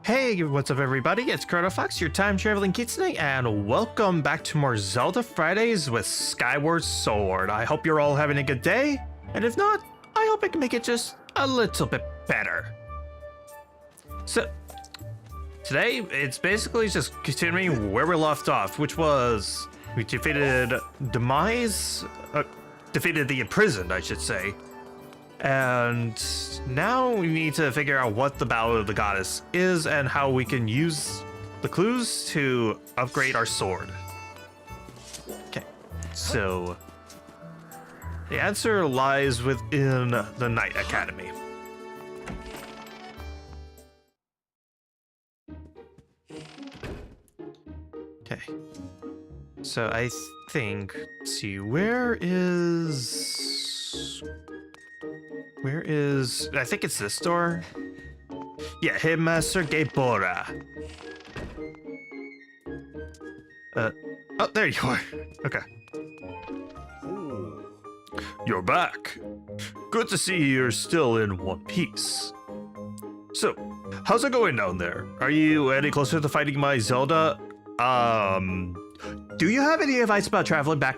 Hey, what's up everybody, it's Chronofahx, your time-traveling kitsune, and welcome back to more Zelda Fridays with Skyward Sword. I hope you're all having a good day, and if not, I hope I can make it just a little bit better. So, today, it's basically just continuing where we left off, which was, we defeated defeated the imprisoned, I should say. And now we need to figure out what the Battle of the Goddess is and how we can use the clues to upgrade our sword. Okay, so the answer lies within the Knight Academy. Okay, so I think, let's see, where is, I think it's this door. Yeah, Headmaster Gebora. Oh, there you are. Okay. You're back. Good to see you're still in one piece. So, how's it going down there? Are you any closer to fighting my Zelda? Do you have any advice about traveling back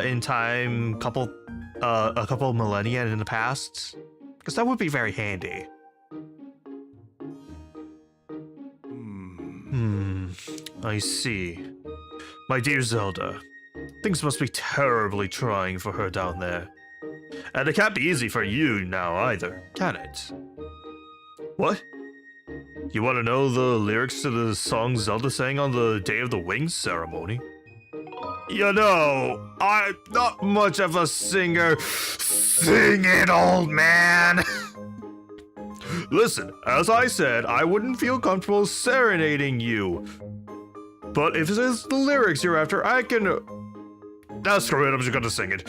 in time, a couple millennia in the past? Because that would be very handy. I see. My dear Zelda, things must be terribly trying for her down there. And it can't be easy for you now either, can it? What? You want to know the lyrics to the song Zelda sang on the Day of the Wings ceremony? You know, I'm not much of a singer. Sing it, old man! Listen, as I said, I wouldn't feel comfortable serenading you. But if it's the lyrics you're after, I can... Nah, screw it, I'm just gonna sing it.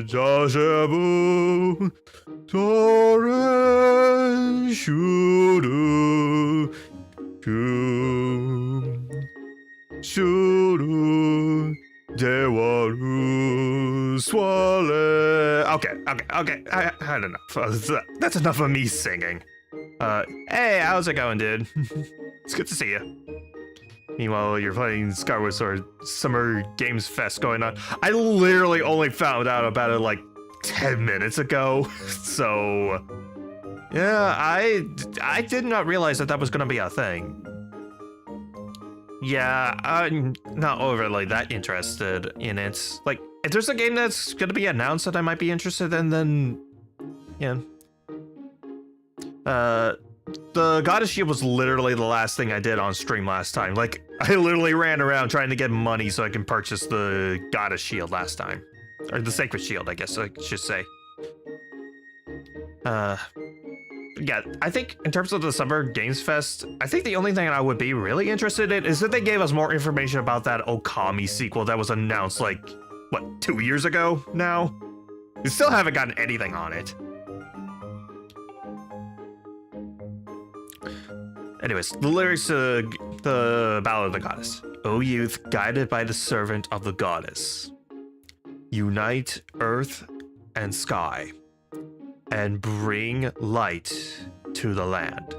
Itashabu, Tore, Shuru, Shuru, Dewaru, Swale. Okay. I had enough. That's enough of me singing. Hey, how's it going, dude? It's good to see you. Meanwhile, you're playing Skyward Sword Summer Games Fest going on. I literally only found out about it like 10 minutes ago. So, yeah, I did not realize that was going to be a thing. Yeah, I'm not overly that interested in it. Like, if there's a game that's going to be announced that I might be interested in, then, yeah. The Goddess Shield was literally the last thing I did on stream last time. Like, I literally ran around trying to get money so I can purchase the Goddess Shield last time. Or the Sacred Shield, I guess I should say. Yeah, I think in terms of the Summer Games Fest, I think the only thing I would be really interested in is that they gave us more information about that Okami sequel that was announced like, what, 2 years ago now? We still haven't gotten anything on it. Anyways, the lyrics to the Ballad of the Goddess. O youth, guided by the servant of the goddess, unite earth and sky, and bring light to the land.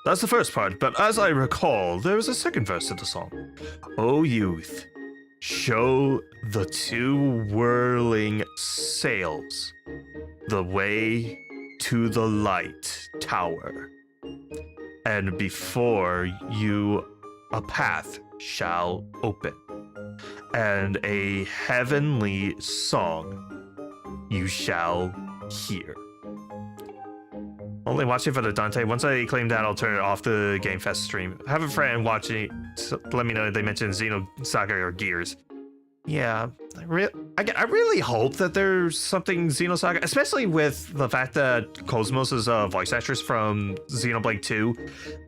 That's the first part, but as I recall, there was a second verse to the song. O youth, show the two whirling sails the way to the light tower, and before you a path shall open, and a heavenly song you shall hear. Only watching for the Dante. Once I claim that, I'll turn it off the Game Fest stream. I have a friend watching, so let me know if they mention Xenosaga or Gears. Yeah, I really hope that there's something Xenosaga, especially with the fact that Cosmos' voice actress from Xenoblade 2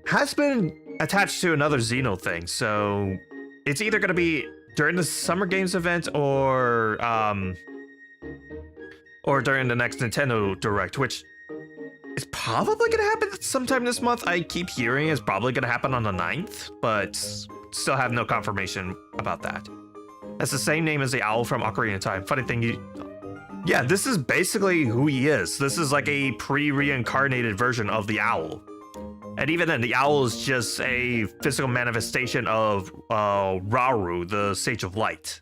has been attached to another Xeno thing, so it's either going to be during the Summer Games event or during the next Nintendo Direct, which is probably going to happen sometime this month. I keep hearing it's probably going to happen on the 9th, but still have no confirmation about that. That's the same name as the owl from Ocarina of Time. Funny thing, yeah, this is basically who he is. This is like a pre-reincarnated version of the owl. And even then, the owl is just a physical manifestation of Rauru, the Sage of Light.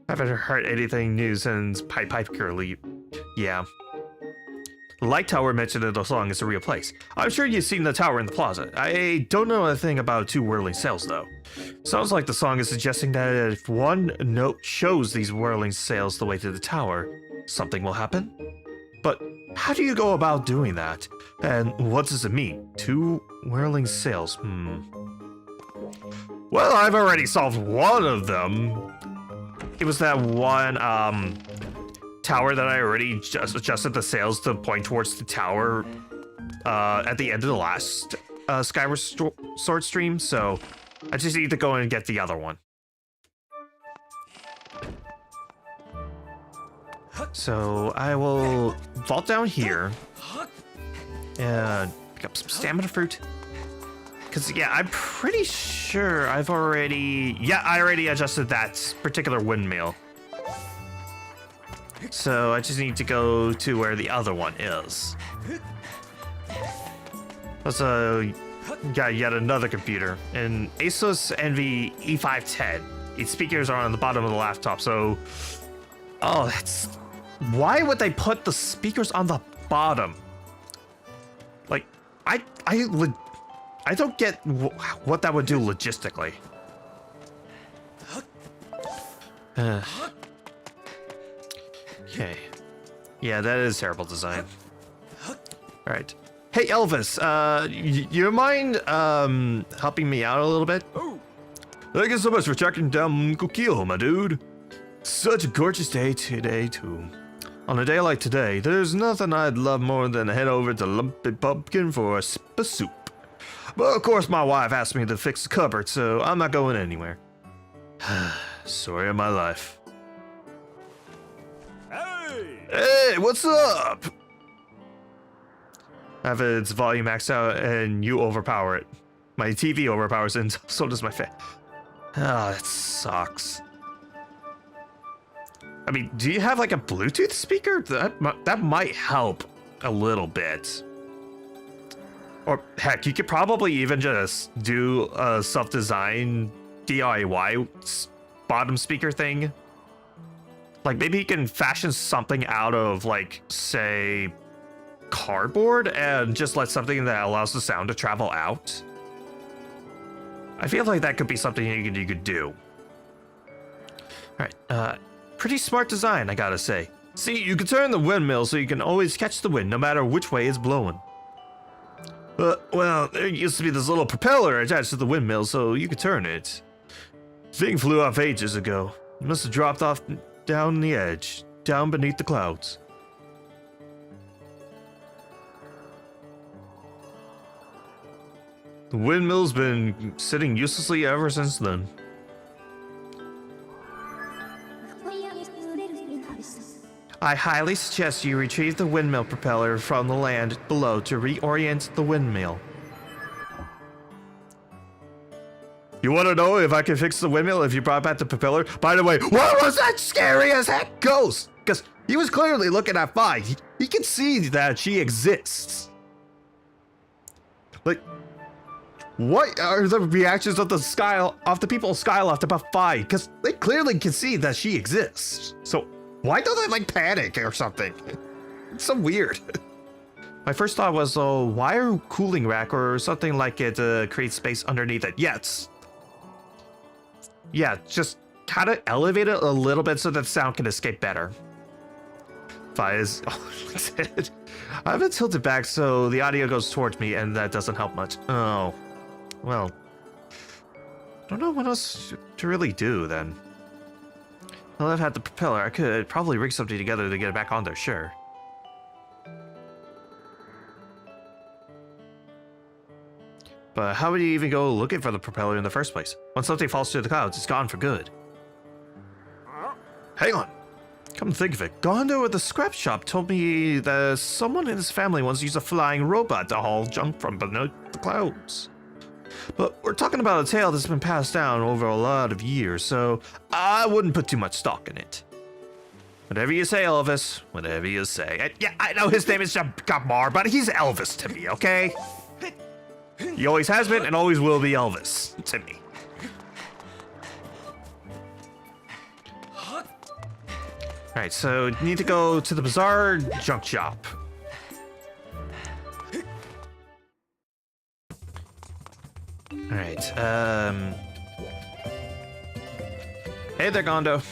I haven't heard anything new since Pipe Curly. Yeah. The light tower mentioned in the song is a real place. I'm sure you've seen the tower in the plaza. I don't know anything about two whirling sails, though. Sounds like the song is suggesting that if one note shows these whirling sails the way to the tower, something will happen? But how do you go about doing that? And what does it mean? Two whirling sails, Well, I've already solved one of them. It was that one, tower that I already just adjusted the sails to point towards the tower at the end of the last Skyward Sword stream, so I just need to go and get the other one. So I will vault down here and pick up some stamina fruit. Because, yeah, I'm pretty sure I already adjusted that particular windmill. So I just need to go to where the other one is. Let's got yet another computer, an Asus Envy E510. Its speakers are on the bottom of the laptop, so why would they put the speakers on the bottom? Like, I don't get what that would do logistically. Okay. Yeah, that is terrible design. Alright. Hey, Elvis, you mind helping me out a little bit? Thank you so much for tracking down Kokio, my dude. Such a gorgeous day today, too. On a day like today, there's nothing I'd love more than to head over to Lumpy Pumpkin for a sip of soup. But of course, my wife asked me to fix the cupboard, so I'm not going anywhere. Story of my life. Hey, what's up? I have its volume maxed out and you overpower it. My TV overpowers it and so does my fan. Ah, that sucks. I mean, do you have like a Bluetooth speaker? That might help a little bit. Or heck, you could probably even just do a self-design DIY bottom speaker thing. Like maybe you can fashion something out of like, say, cardboard and just let something that allows the sound to travel out. I feel like that could be something you could do. All right, pretty smart design, I gotta say. See, you can turn the windmill so you can always catch the wind no matter which way it's blowing. Well, there used to be this little propeller attached to the windmill so you could turn it. Thing flew off ages ago. It must have dropped off down the edge, down beneath the clouds. The windmill's been sitting uselessly ever since then. I highly suggest you retrieve the windmill propeller from the land below to reorient the windmill. You want to know if I can fix the windmill if you brought back the propeller? By the way, what was that scary as heck ghost? Because he was clearly looking at Fi. He can see that she exists. Like, what are the reactions of the people of Skyloft about Fi? Because they clearly can see that she exists. So why don't they like panic or something? It's so weird. My first thought was, wire cooling rack or something like it to create space underneath it. Yeah, just kind of elevate it a little bit so that sound can escape better. Fi is... I have it tilted back so the audio goes towards me and that doesn't help much. Oh, well. I don't know what else to really do then. Well, I've had the propeller. I could probably rig something together to get it back on there, sure. But how would you even go looking for the propeller in the first place? When something falls through the clouds, it's gone for good. Hang on. Come to think of it, Gondo at the scrap shop told me that someone in his family wants to use a flying robot to haul junk from beneath the clouds. But we're talking about a tale that's been passed down over a lot of years, so I wouldn't put too much stock in it. Whatever you say, Elvis. Whatever you say. And yeah, I know his name is Gamar, but he's Elvis to me, okay? He always has been and always will be Elvis to me. Alright, so you need to go to the Bazaar Junk Shop. Alright, hey there, Gondo.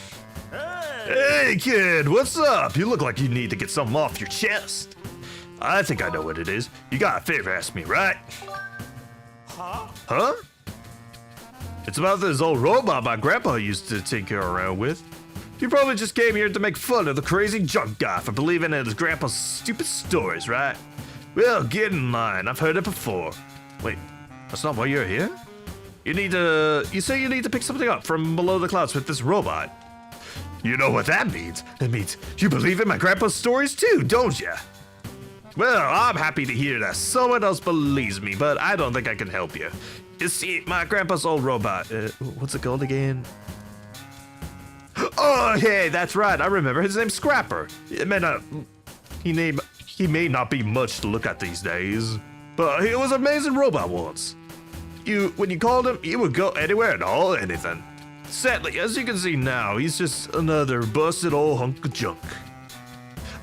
Hey, kid, what's up? You look like you need to get something off your chest. I think I know what it is. You got a favor to ask me, right? Huh? It's about this old robot my grandpa used to tinker around with. You probably just came here to make fun of the crazy junk guy for believing in his grandpa's stupid stories, right? Well, get in line. I've heard it before. Wait, that's not why you're here? You say you need to pick something up from below the clouds with this robot. You know what that means? It means you believe in my grandpa's stories too, don't you? Well, I'm happy to hear that someone else believes me, but I don't think I can help you. You see, my grandpa's old robot, what's it called again? Oh, hey, that's right, I remember. His name's Scrapper. He may not be much to look at these days, but he was an amazing robot once. When you called him, he would go anywhere and haul anything. Sadly, as you can see now, he's just another busted old hunk of junk.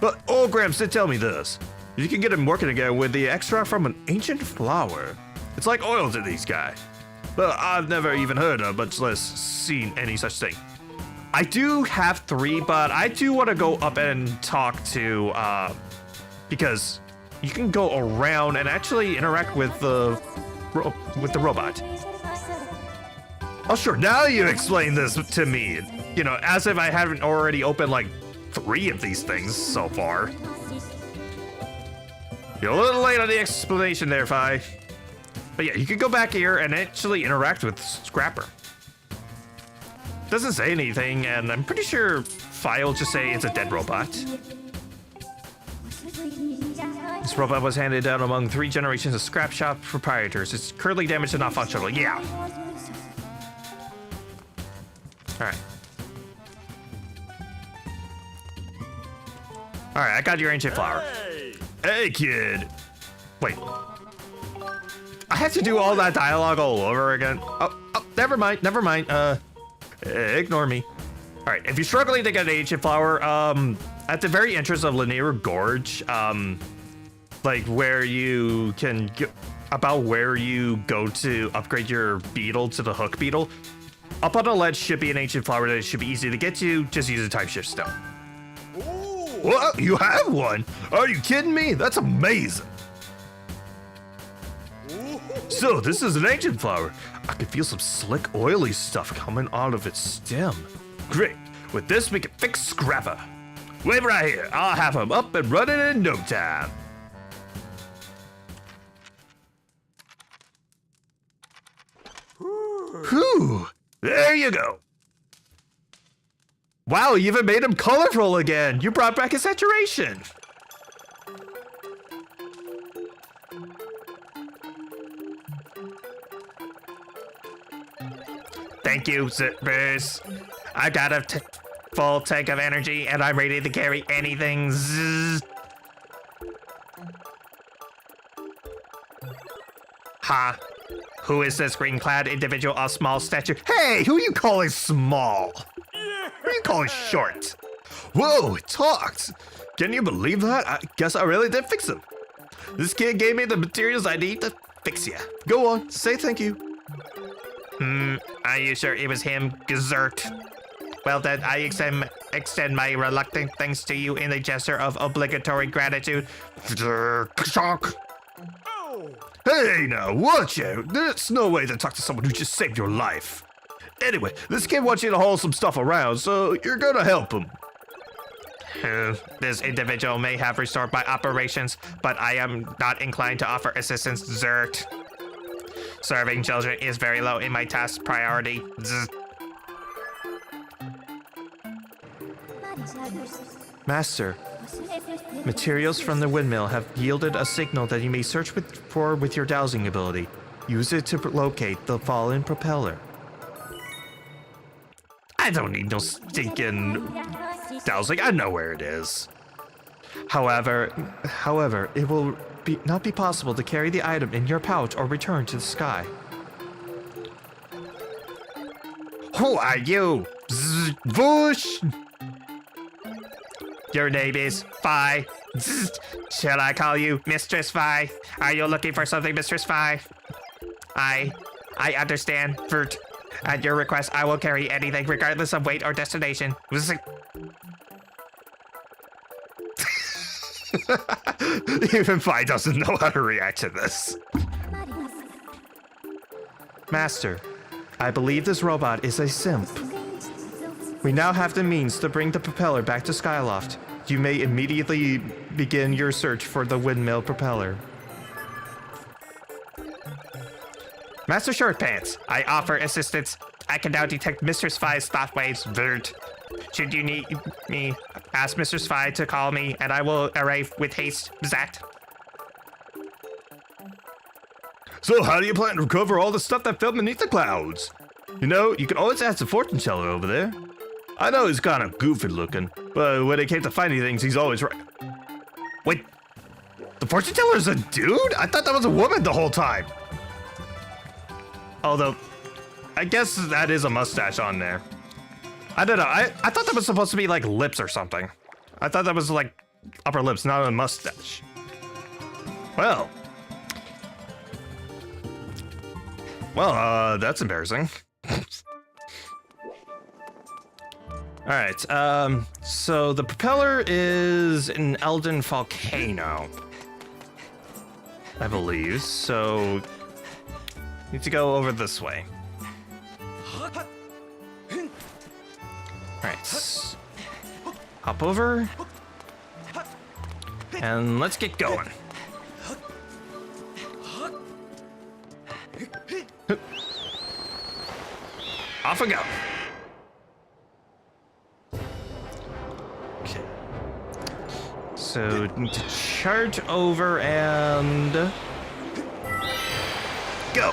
But old Gramps did tell me this. You can get him working again with the extract from an ancient flower. It's like oil to these guys. But I've never even heard of, much less seen any such thing. I do have 3, but I do want to go up and talk to, because you can go around and actually interact with the robot. Oh, sure, now you explain this to me. You know, as if I haven't already opened like 3 of these things so far. You're a little late on the explanation there, Fi. But yeah, you can go back here and actually interact with Scrapper. Doesn't say anything, and I'm pretty sure Fi will just say it's a dead robot. This robot was handed down among 3 generations of scrap shop proprietors. It's currently damaged and not functional. Yeah. Alright. Alright, I got your ancient flower. Hey, kid. Wait. I have to do all that dialogue all over again. Oh, never mind. Ignore me. All right, if you're struggling to get an ancient flower, at the very entrance of Linear Gorge, like where you can where you go to upgrade your beetle to the hook beetle, up on the ledge should be an ancient flower that should be easy to get to. Just use a time shift stone. What? You have one? Are you kidding me? That's amazing. So, this is an ancient flower. I can feel some slick, oily stuff coming out of its stem. Great. With this, we can fix Scrapper. Wait right here. I'll have him up and running in no time. Whew. There you go. Wow, you even made him colorful again. You brought back his saturation. Thank you, Zippers. I got a full tank of energy and I'm ready to carry anything. Zzz. Ha. Who is this green-clad individual of small stature? Hey, who are you calling small? Who are you calling short? Whoa, it talked. Can you believe that? I guess I really did fix him. This kid gave me the materials I need to fix ya. Go on, say thank you. Are you sure it was him, Gazert? Well then, I extend my reluctant thanks to you in a gesture of obligatory gratitude. Hey now, watch out! There's no way to talk to someone who just saved your life. Anyway, this kid wants you to haul some stuff around, so you're gonna help him. This individual may have restored my operations, but I am not inclined to offer assistance, Zert. Serving children is very low in my task priority. Zzz. Master, materials from the windmill have yielded a signal that you may search for with your dowsing ability. Use it to locate the fallen propeller. I don't need no stinking dowsing. I know where it is. However, it will not be possible to carry the item in your pouch or return to the sky. Who are you? Voosh! Your name is Fi. Shall I call you Mistress Fi? Are you looking for something, Mistress Fi? I understand, Vert. At your request, I will carry anything, regardless of weight or destination. Even Fi doesn't know how to react to this. Master, I believe this robot is a simp. We now have the means to bring the propeller back to Skyloft. You may immediately begin your search for the windmill propeller. Master Shortpants, I offer assistance. I can now detect Mistress Fi's thought waves, Vert. Should you need me, ask Mistress Fi to call me, and I will arrive with haste, Zat. So how do you plan to recover all the stuff that fell beneath the clouds? You know, you can always ask the fortune teller over there. I know he's kind of goofy looking, but when it came to finding things, he's always right. Wait, the fortune teller's a dude? I thought that was a woman the whole time. Although, I guess that is a mustache on there. I don't know, I thought that was supposed to be like lips or something. I thought that was like upper lips, not a mustache. Well, that's embarrassing. All right, so the propeller is an Elden volcano, I believe, so need to go over this way. Alright. Hop over. And let's get going. Off we go. Okay. So need to charge over and go.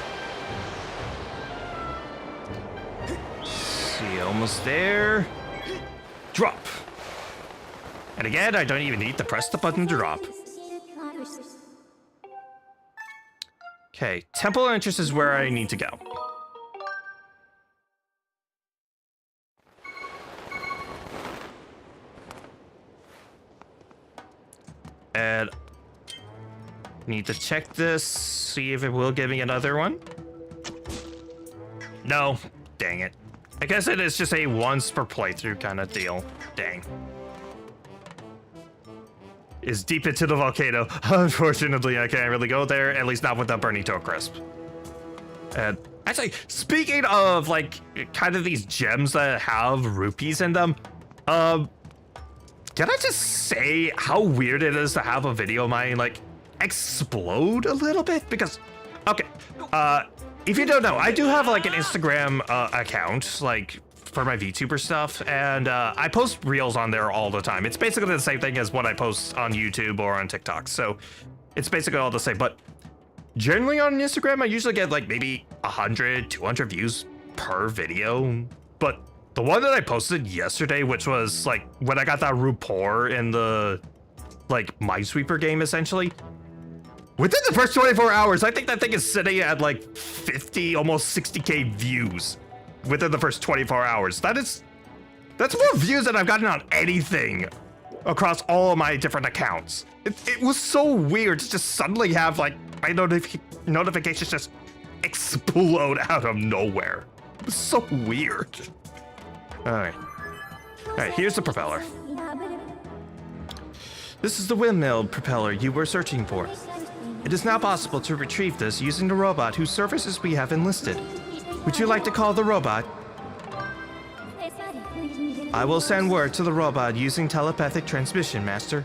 See, almost there. Drop. And again, I don't even need to press the button to drop. Okay, Temple Entrance is where I need to go. And need to check this, see if it will give me another one. No, dang it. I guess it is just a once per playthrough kind of deal. Dang. Is deep into the volcano. Unfortunately, I can't really go there, at least not without burning to a crisp. And actually, speaking of like kind of these gems that have rupees in them, can I just say how weird it is to have a video of mine like explode a little bit? Because, okay, if you don't know, I do have like an Instagram account, like for my VTuber stuff, and I post reels on there all the time. It's basically the same thing as what I post on YouTube or on TikTok, so it's basically all the same. But generally on Instagram, I usually get like maybe 100, 200 views per video. But the one that I posted yesterday, which was like when I got that rapport in the like Minesweeper game, essentially, within the first 24 hours, I think that thing is sitting at like 50, almost 60K views within the first 24 hours. That's more views than I've gotten on anything across all of my different accounts. It was so weird to just suddenly have like my notifications just explode out of nowhere. It was so weird. Alright, here's the propeller. This is the windmill propeller you were searching for. It is now possible to retrieve this using the robot whose services we have enlisted. Would you like to call the robot? I will send word to the robot using telepathic transmission, Master.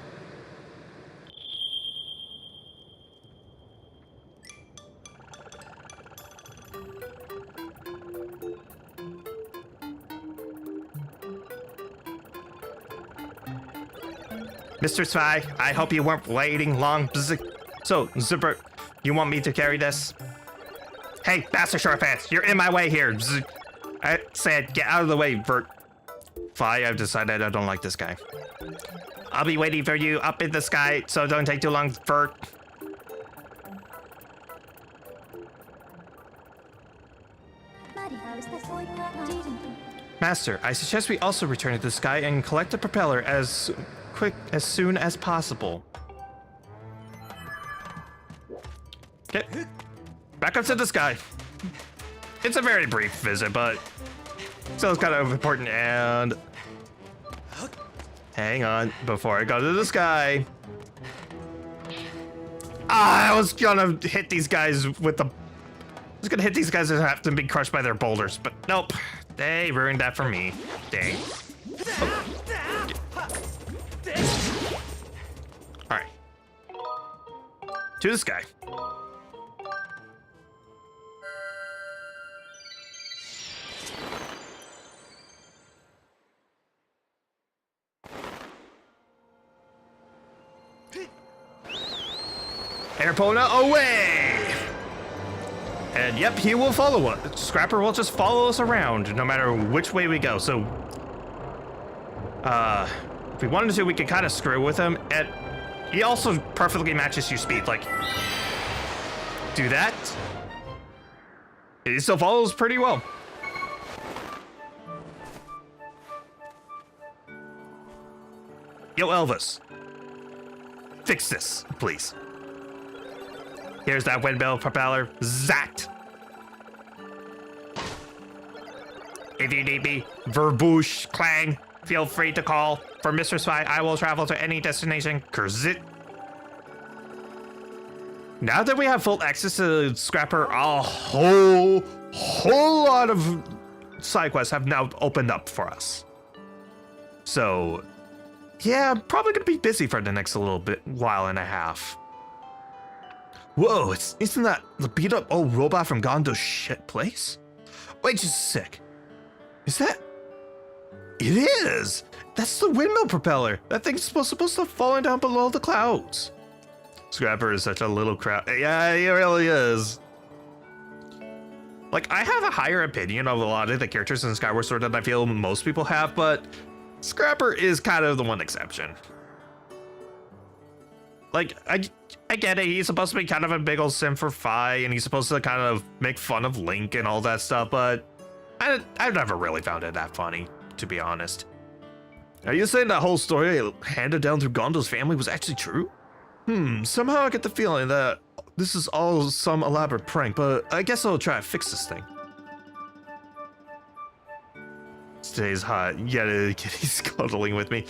Mr. Spy, I hope you weren't waiting long. So, Zipper, you want me to carry this? Hey, Master Shortpants, you're in my way here. I said, get out of the way, Vert. Fly, I've decided I don't like this guy. I'll be waiting for you up in the sky, so don't take too long, Vert. Master, I suggest we also return to the sky and collect the propeller as soon as possible. Okay. Back up to the sky. It's a very brief visit, but still it's kind of important. And hang on before I go to the sky. I was gonna hit these guys with the. I was gonna hit these guys and have them be crushed by their boulders, but nope. They ruined that for me. Dang. Oh. All right. To the sky. Airpona away! And yep, he will follow us. Scrapper will just follow us around no matter which way we go. So, if we wanted to, we could kind of screw with him. And he also perfectly matches your speed. Like, do that. He still follows pretty well. Yo, Elvis. Fix this, please. Here's that windmill propeller. Zat! If you need me, Verboosh, Clang, feel free to call. For Mr. Spy, I will travel to any destination. Kurzit. Now that we have full access to Scrapper, a whole lot of side quests have now opened up for us. So, yeah, I'm probably gonna be busy for the next while and a half. Whoa, isn't that the beat up old robot from Gondo's shit place? Wait just a sec. Is that? It is! That's the windmill propeller. That thing's supposed to have fallen down below the clouds. Scrapper is such a little crap. Yeah, he really is. Like, I have a higher opinion of a lot of the characters in Skyward Sword than I feel most people have, but Scrapper is kind of the one exception. Like, I get it, he's supposed to be kind of a big old sim for Fi, and he's supposed to kind of make fun of Link and all that stuff, but I've never really found it that funny, to be honest. Are you saying that whole story handed down through Gondo's family was actually true? Somehow I get the feeling that this is all some elaborate prank, but I guess I'll try to fix this thing. Today's hot. Yeah, he's cuddling with me.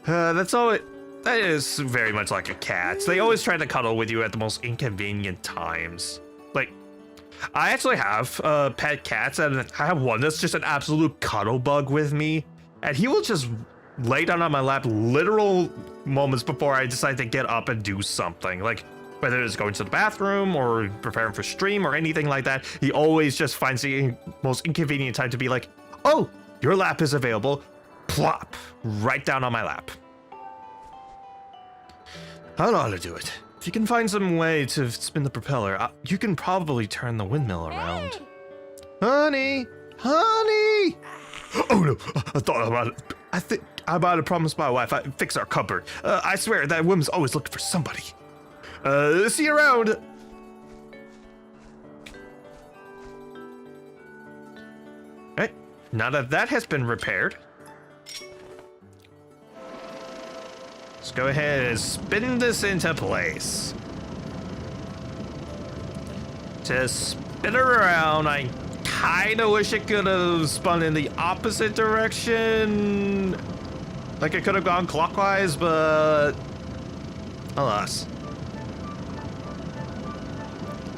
That's all it... That is very much like a cat. They always try to cuddle with you at the most inconvenient times. Like, I actually have pet cats, and I have one that's just an absolute cuddle bug with me. And he will just lay down on my lap literal moments before I decide to get up and do something. Like, whether it's going to the bathroom or preparing for stream or anything like that, he always just finds the most inconvenient time to be like, oh, your lap is available. Plop, right down on my lap. I know how to do it. If you can find some way to spin the propeller, you can probably turn the windmill around. Hey. Honey! Honey! Oh no, I thought about it. I think I about to promise my wife I'd fix our cupboard. I swear that woman's always looking for somebody. See you around. Alright, now that has been repaired, let's go ahead and spin this into place. To spin it around, I kinda wish it could have spun in the opposite direction. Like it could have gone clockwise, but alas.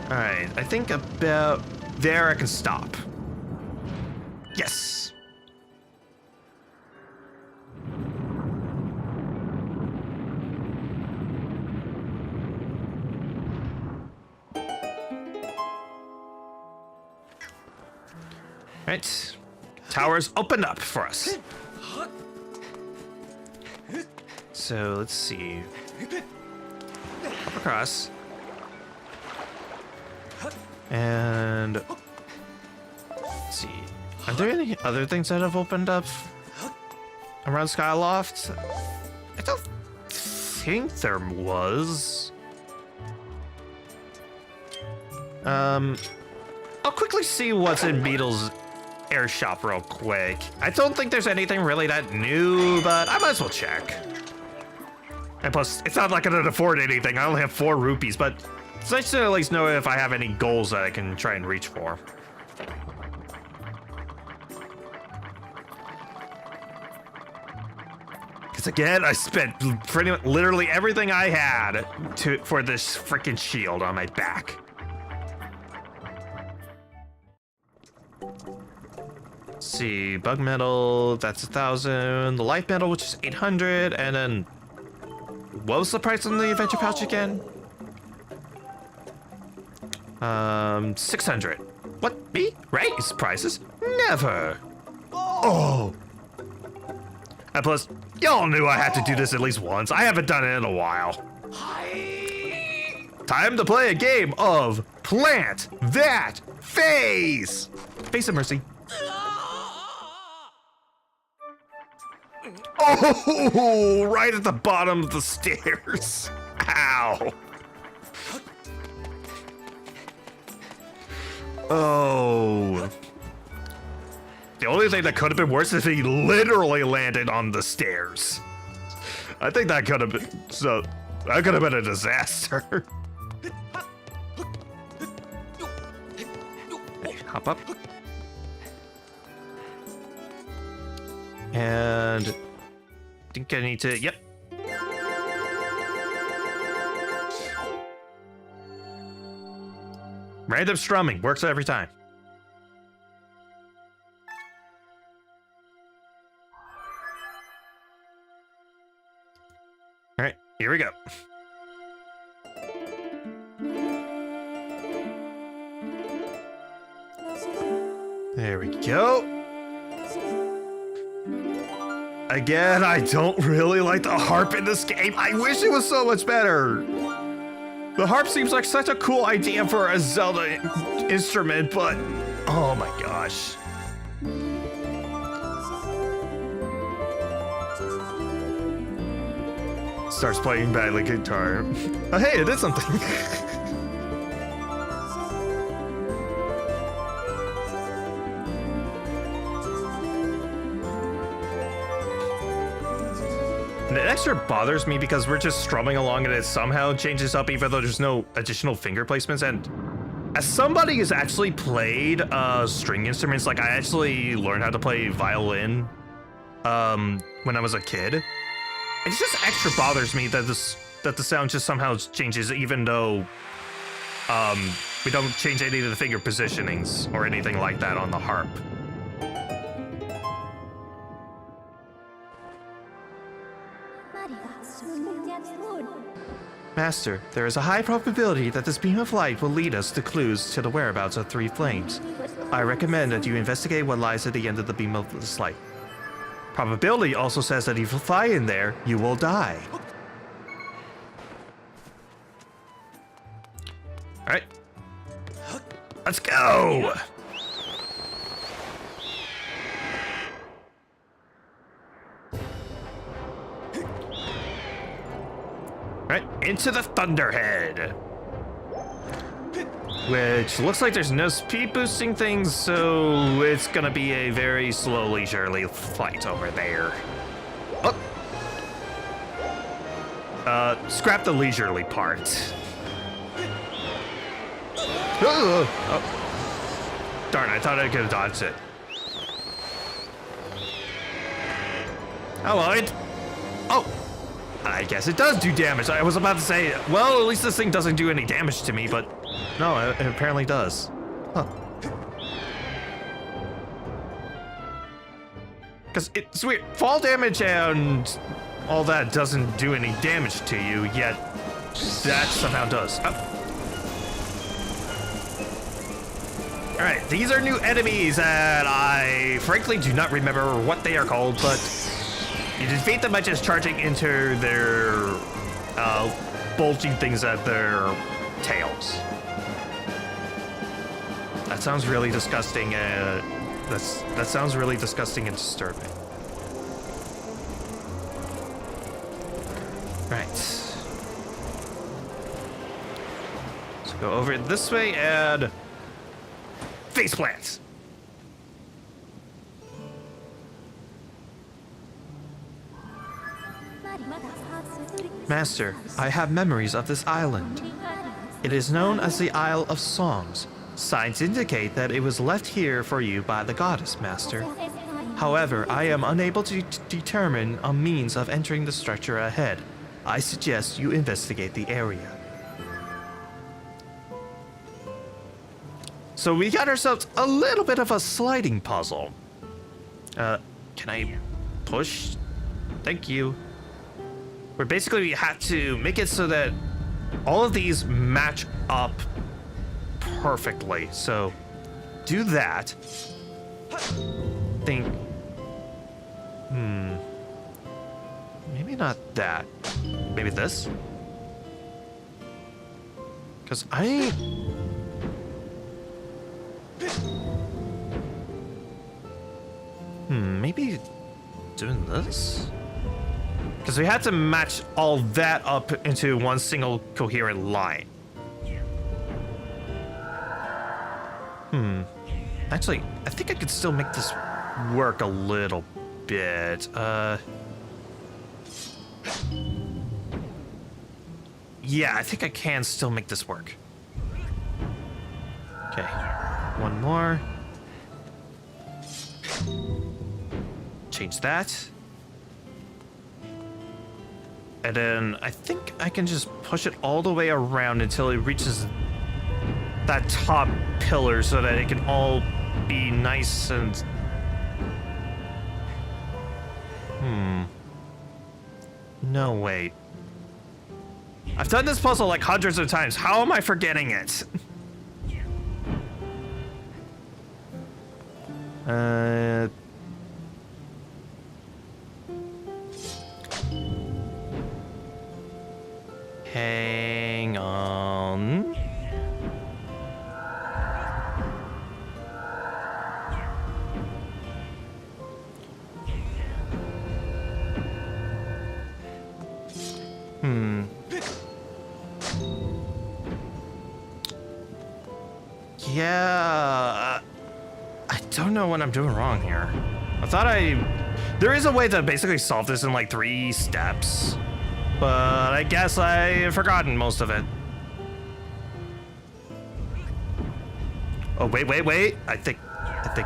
Alright, I think about there I can stop. Yes! Right, towers opened up for us. So let's see. Up across. And let's see. Are there any other things that have opened up around Skyloft? I don't think there was. I'll quickly see what's in Beetle's air shop real quick. I don't think there's anything really that new, but I might as well check. And plus, it's not like I can afford anything. I only have 4 rupees, but it's nice to at least know if I have any goals that I can try and reach for. Because again, I spent pretty much literally everything I had for this freaking shield on my back. Let's see, bug metal, that's 1,000. The life metal, which is 800, and then what was the price on the adventure pouch again? 600. What? Me? Raise prices? Never. Oh. And plus, y'all knew I had to do this at least once. I haven't done it in a while. Time to play a game of Plant That Face. Face of Mercy. Oh, right at the bottom of the stairs. Ow. Oh. The only thing that could have been worse is if he literally landed on the stairs. I think that could have been, that could have been a disaster. Hop up. And I think I need to, yep. Random strumming, works every time. Here we go. There we go. Again, I don't really like the harp in this game. I wish it was so much better. The harp seems like such a cool idea for a Zelda instrument, but oh my gosh. Starts playing badly guitar. Oh, hey, it did something. And it extra bothers me because we're just strumming along and it somehow changes up even though there's no additional finger placements. And as somebody who's actually played string instruments, like I actually learned how to play violin when I was a kid. It just extra bothers me that the sound just somehow changes even though we don't change any of the finger positionings or anything like that on the harp. Master, there is a high probability that this beam of light will lead us to clues to the whereabouts of three flames. I recommend that you investigate what lies at the end of the beam of this light. Probability also says that if you fly in there, you will die. Alright. Let's go! Right, into the Thunderhead. Which looks like there's no speed boosting things, so it's gonna be a very slow, leisurely flight over there. Oh. Scrap the leisurely part. Oh. Darn, I thought I could have dodged it. Hello. Oh. I guess it does do damage. I was about to say, well, at least this thing doesn't do any damage to me, but no, it apparently does. Huh. Because it's weird. Fall damage and all that doesn't do any damage to you, yet that somehow does. Oh. Alright, these are new enemies, and I frankly do not remember what they are called, but you defeat them by just charging into their bulging things at their tails. That sounds really disgusting. That sounds really disgusting and disturbing. Right. Let's go over this way and face plants. Master, I have memories of this island. It is known as the Isle of Songs. Signs indicate that it was left here for you by the goddess, Master. However, I am unable to determine a means of entering the structure ahead. I suggest you investigate the area. So we got ourselves a little bit of a sliding puzzle. Can I push? Thank you. Where basically we have to make it so that all of these match up perfectly. So do that. Think. Maybe not that. Maybe this? Because maybe doing this? Because we had to match all that up into one single coherent line. Actually, I think I could still make this work a little bit. Yeah, I think I can still make this work. Okay, one more. Change that. And then I think I can just push it all the way around until it reaches that top pillar so that it can all be nice and... No, wait. I've done this puzzle like hundreds of times. How am I forgetting it? Hang on. Yeah, I don't know what I'm doing wrong here. I thought there is a way to basically solve this in like 3 steps, but I guess I've forgotten most of it. Oh, wait. I think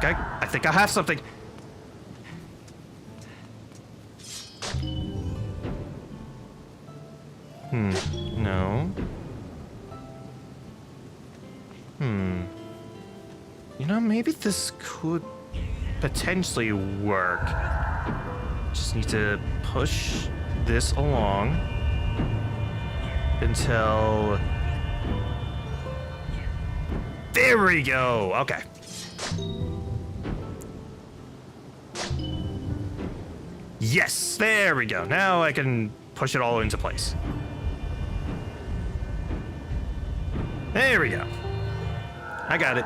I have something. No. You know, maybe this could potentially work. Just need to push this along until... There we go! Okay. Yes! There we go. Now I can push it all into place. There we go. I got it.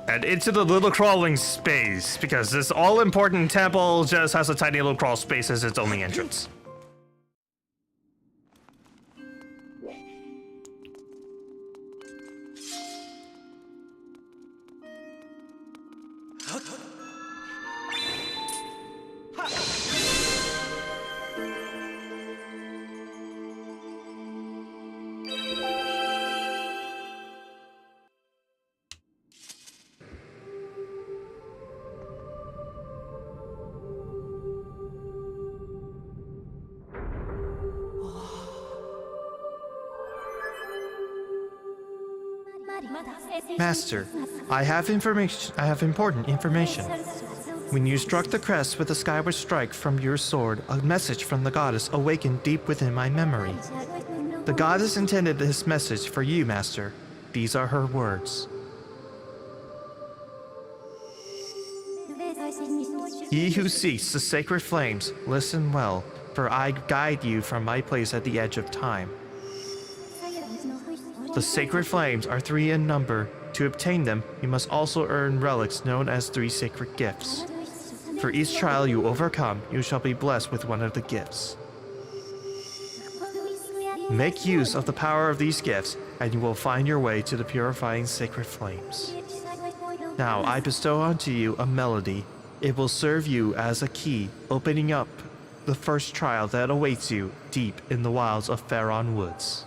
And into the little crawling space, because this all-important temple just has a tiny little crawl space as its only entrance. Master, I have important information. When you struck the crest with a skyward strike from your sword, a message from the goddess awakened deep within my memory. The goddess intended this message for you, Master. These are her words. Ye who seeks the sacred flames, listen well, for I guide you from my place at the edge of time. The sacred flames are 3 in number. To obtain them, you must also earn relics known as 3 sacred gifts. For each trial you overcome, you shall be blessed with one of the gifts. Make use of the power of these gifts, and you will find your way to the purifying sacred flames. Now I bestow onto you a melody. It will serve you as a key, opening up the first trial that awaits you deep in the wilds of Faron Woods.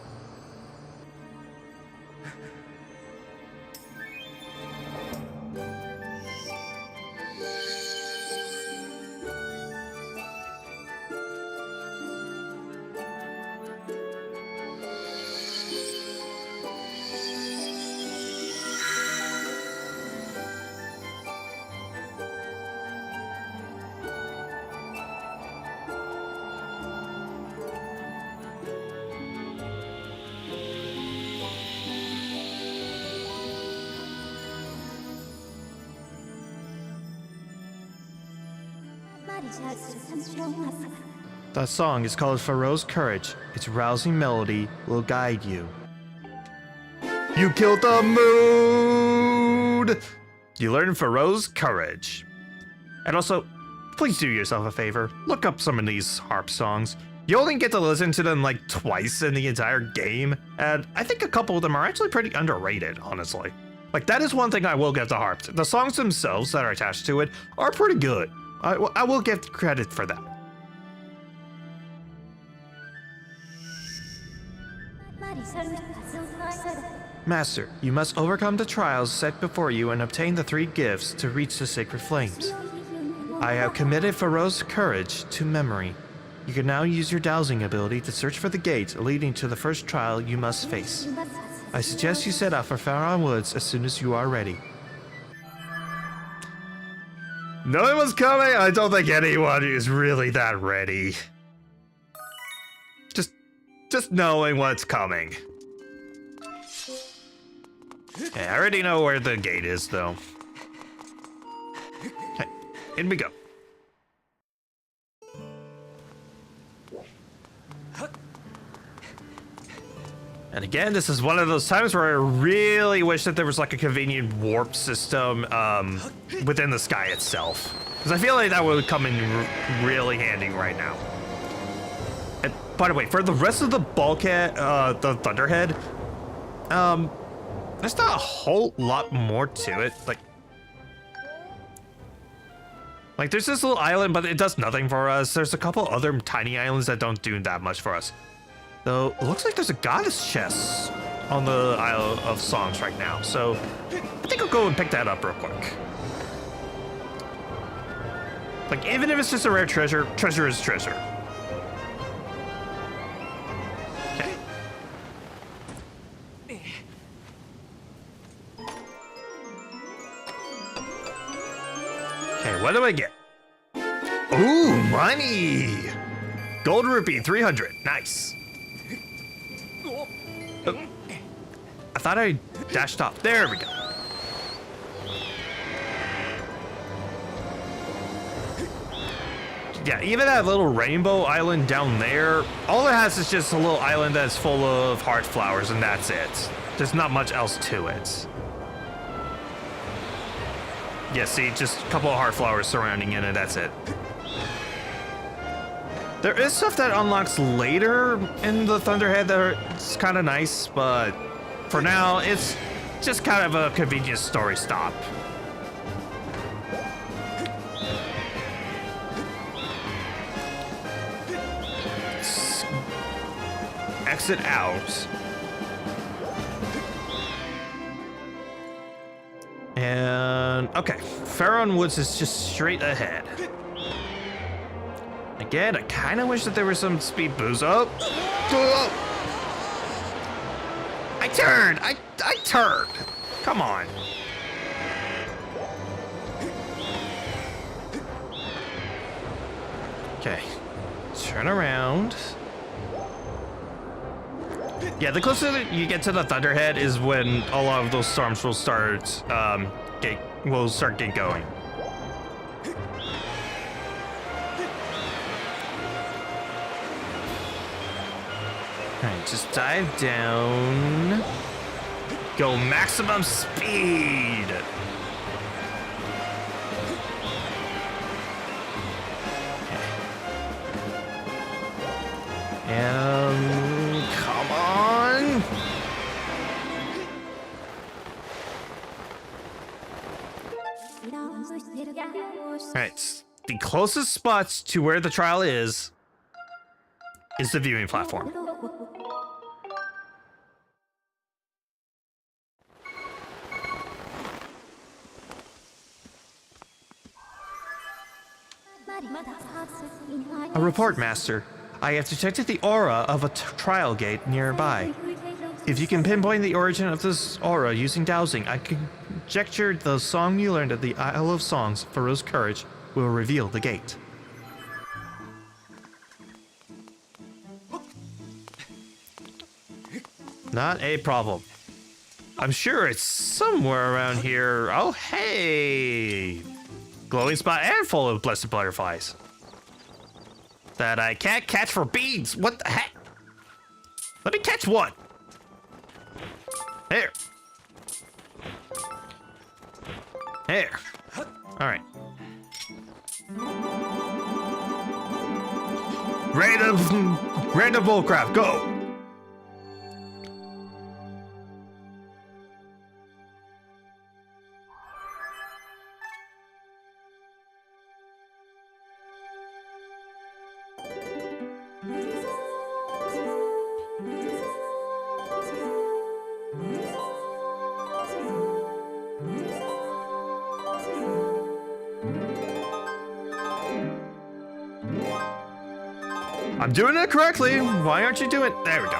That song is called Faro's Courage. Its rousing melody will guide you. You killed the mood! You learned Faro's Courage. And also, please do yourself a favor. Look up some of these harp songs. You only get to listen to them like twice in the entire game, and I think a couple of them are actually pretty underrated, honestly. Like, that is one thing I will give to harp. The songs themselves that are attached to it are pretty good. I will give credit for that. Master, you must overcome the trials set before you and obtain the 3 gifts to reach the sacred flames. I have committed Faro's Courage to memory. You can now use your dowsing ability to search for the gate leading to the first trial you must face. I suggest you set out for Faron Woods as soon as you are ready. No it was coming. I don't think anyone is really that ready. Just knowing what's coming. Okay, I already know where the gate is, though. Okay, in we go. And again, this is one of those times where I really wish that there was like a convenient warp system within the sky itself. Because I feel like that would come in really handy right now. And by the way, for the rest of the bulkhead, the Thunderhead, there's not a whole lot more to it. Like there's this little island, but it does nothing for us. There's a couple other tiny islands that don't do that much for us. Though, it looks like there's a goddess chest on the Isle of Songs right now, so I think I'll go and pick that up real quick. Like, even if it's just a rare treasure, treasure is treasure. Okay. Okay, what do I get? Ooh, money! Gold rupee, 300, nice. Oh, I thought I dashed off. There we go. Yeah, even that little rainbow island down there, all it has is just a little island that's full of heart flowers, and that's it. There's not much else to it. Yeah, see, just a couple of heart flowers surrounding it, and that's it. There is stuff that unlocks later in the Thunderhead that's kind of nice, but for now, it's just kind of a convenient story stop. Exit out. And, okay, Faron Woods is just straight ahead. Again, I kind of wish that there was some speed boost. Oh! I turned! I turned! Come on. Okay. Turn around. Yeah, the closer you get to the Thunderhead is when a lot of those storms will start, get going. Alright, just dive down. Go maximum speed. And come on. Alright, the closest spots to where the trial is the viewing platform. A report, Master. I have detected the aura of a trial gate nearby. If you can pinpoint the origin of this aura using dowsing, I conjecture the song you learned at the Isle of Songs, Faro's Courage, will reveal the gate. Not a problem. I'm sure it's somewhere around here. Oh, hey! Glowing spot and full of blessed butterflies. That I can't catch for beads. What the heck? Let me catch one. There. There. All right. Random bullcrap, go. I'm doing it correctly. Why aren't you doing it? There we go.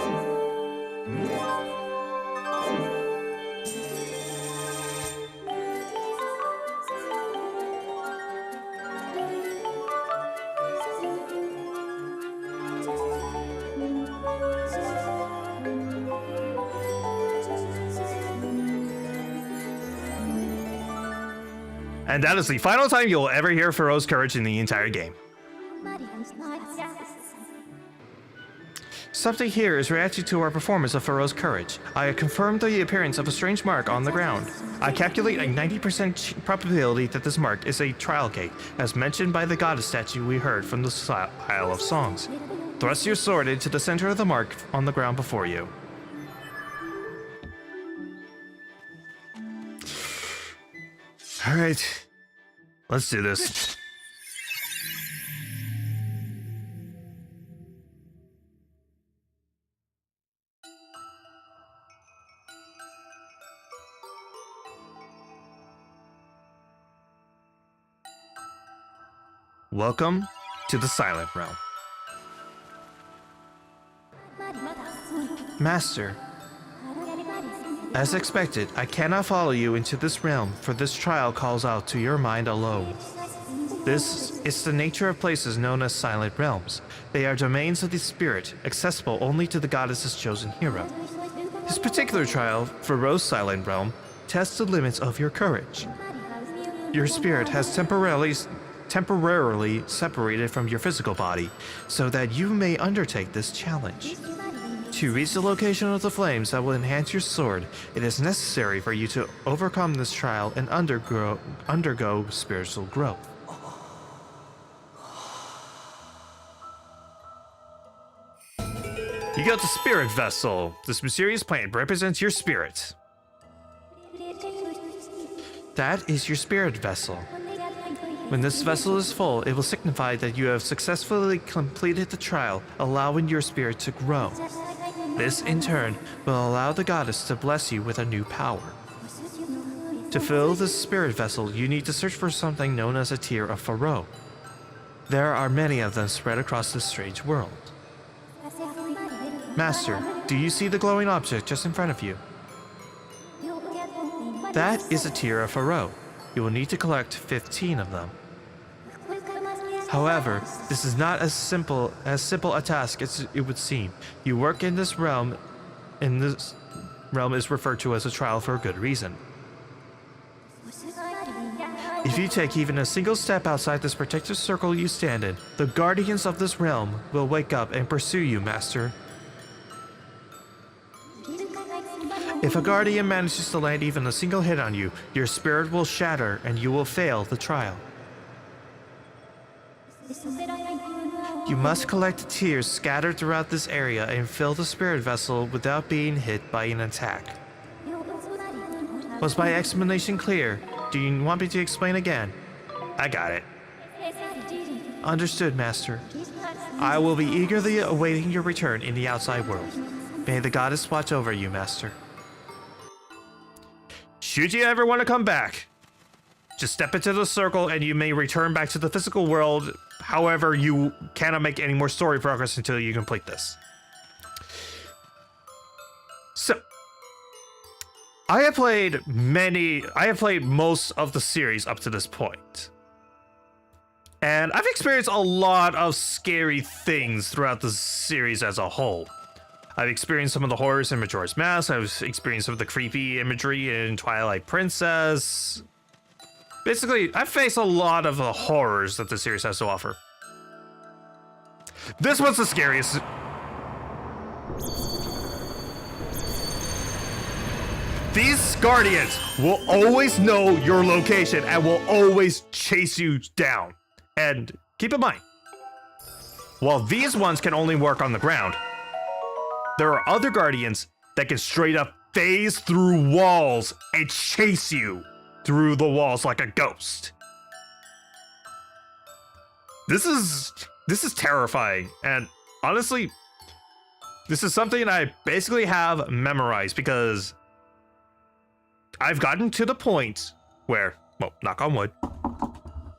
And that is the final time you'll ever hear Faro's courage in the entire game. Something here is reacting to our performance of Faro's courage. I have confirmed the appearance of a strange mark on the ground. I calculate a 90% probability that this mark is a trial gate, as mentioned by the goddess statue we heard from the Isle of Songs. Thrust your sword into the center of the mark on the ground before you. Alright, let's do this. Welcome to the Silent Realm. Master, as expected, I cannot follow you into this realm, for this trial calls out to your mind alone. This is the nature of places known as Silent Realms. They are domains of the spirit, accessible only to the goddess's chosen hero. This particular trial, Faro's Silent Realm, tests the limits of your courage. Your spirit has temporarily separated from your physical body, so that you may undertake this challenge. To reach the location of the flames that will enhance your sword, it is necessary for you to overcome this trial and undergo spiritual growth. You got the spirit vessel. This mysterious plant represents your spirit. That is your spirit vessel. When this vessel is full, it will signify that you have successfully completed the trial, allowing your spirit to grow. This, in turn, will allow the goddess to bless you with a new power. To fill this spirit vessel, you need to search for something known as a tear of Faro. There are many of them spread across this strange world. Master, do you see the glowing object just in front of you? That is a tear of Faro. You will need to collect 15 of them. However, this is not as simple a task as it would seem. You work in this realm, and this realm is referred to as a trial for a good reason. If you take even a single step outside this protective circle you stand in, the guardians of this realm will wake up and pursue you, Master. If a guardian manages to land even a single hit on you, your spirit will shatter and you will fail the trial. You must collect the tears scattered throughout this area and fill the spirit vessel without being hit by an attack. Was my explanation clear? Do you want me to explain again? I got it. Understood, Master. I will be eagerly awaiting your return in the outside world. May the goddess watch over you, Master. Should you ever want to come back, just step into the circle and you may return back to the physical world. However, you cannot make any more story progress until you complete this. So, I have played most of the series up to this point. And I've experienced a lot of scary things throughout the series as a whole. I've experienced some of the horrors in Majora's Mask. I've experienced some of the creepy imagery in Twilight Princess. Basically, I've faced a lot of the horrors that the series has to offer. This one's the scariest. These guardians will always know your location and will always chase you down. And keep in mind, while these ones can only work on the ground, there are other guardians that can straight up phase through walls and chase you through the walls like a ghost. This is terrifying, and honestly, this is something I basically have memorized because I've gotten to the point where, well, knock on wood,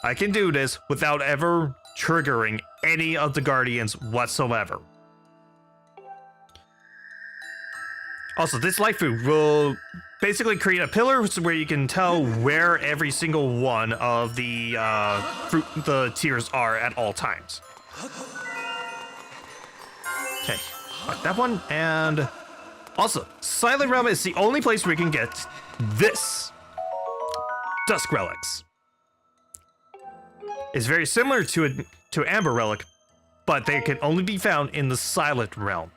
I can do this without ever triggering any of the guardians whatsoever. Also, this life food will basically create a pillar where you can tell where every single one of the tiers are at all times. Okay, got that one. And also, Silent Realm is the only place where you can get this Dusk Relics. is very similar to Amber Relic, but they can only be found in the Silent Realm.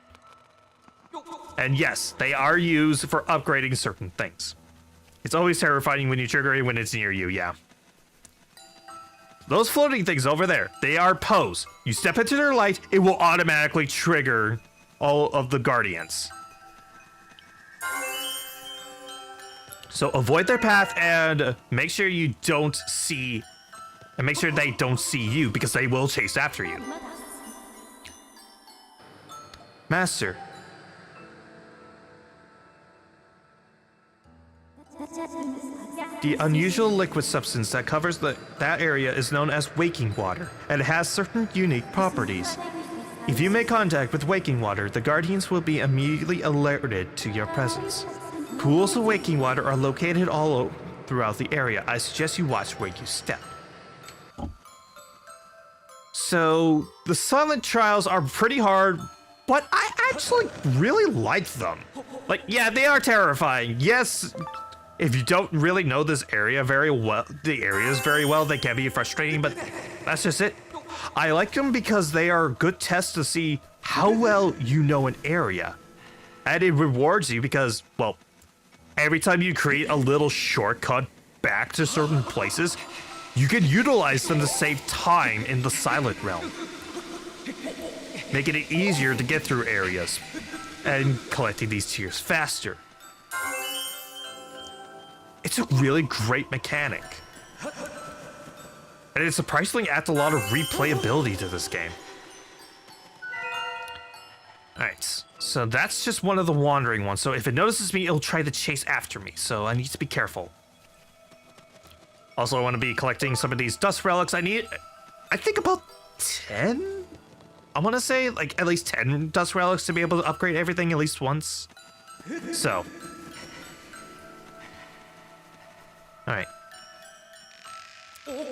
And yes, they are used for upgrading certain things. It's always terrifying when you trigger it when it's near you, yeah. Those floating things over there, they are Poes. You step into their light, it will automatically trigger all of the Guardians. So avoid their path and make sure you don't see... And make sure they don't see you, because they will chase after you. Master. The unusual liquid substance that covers that area is known as waking water, and it has certain unique properties. If you make contact with waking water, the Guardians will be immediately alerted to your presence. Pools of waking water are located all throughout the area. I suggest you watch where you step. So, the Silent Trials are pretty hard, but I actually really like them. Like, yeah, they are terrifying. Yes, if you don't really know this area very well, they can be frustrating, but that's just it. I like them because they are good tests to see how well you know an area. And it rewards you because, well, every time you create a little shortcut back to certain places, you can utilize them to save time in the Silent Realm, making it easier to get through areas and collecting these tiers faster. It's a really great mechanic, and it surprisingly adds a lot of replayability to this game. Alright, so that's just one of the wandering ones, so if it notices me, it'll try to chase after me, so I need to be careful. Also, I want to be collecting some of these dust relics. I think about 10? I want to say, like, at least 10 dust relics to be able to upgrade everything at least once. So. Alright.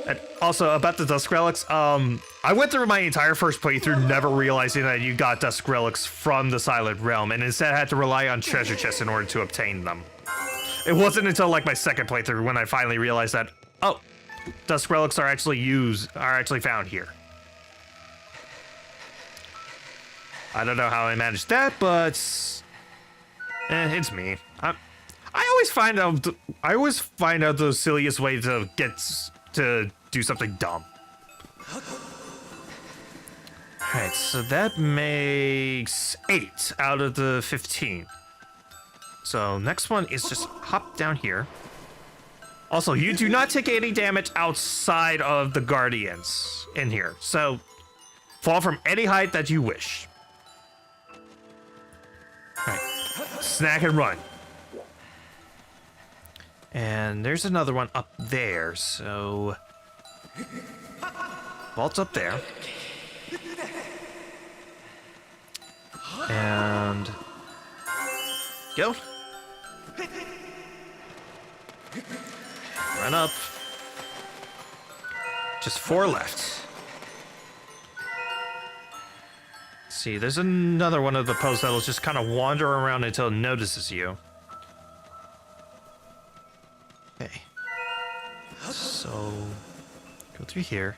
And also, about the dust relics, I went through my entire first playthrough never realizing that you got dust relics from the Silent Realm, and instead I had to rely on treasure chests in order to obtain them. It wasn't until, like, my second playthrough when I finally realized that, oh, dust relics are actually found here. I don't know how I managed that, but it's me. I always find out the silliest way to get to do something dumb. Alright, so that makes 8 out of the 15. So next one is just hop down here. Also, you do not take any damage outside of the Guardians in here. So fall from any height that you wish. Alright, snack and run. And there's another one up there, so vault's up there. And go. Run up. Just 4 left. See, there's another one of the posts that'll just kind of wander around until it notices you. Okay. So, go through here.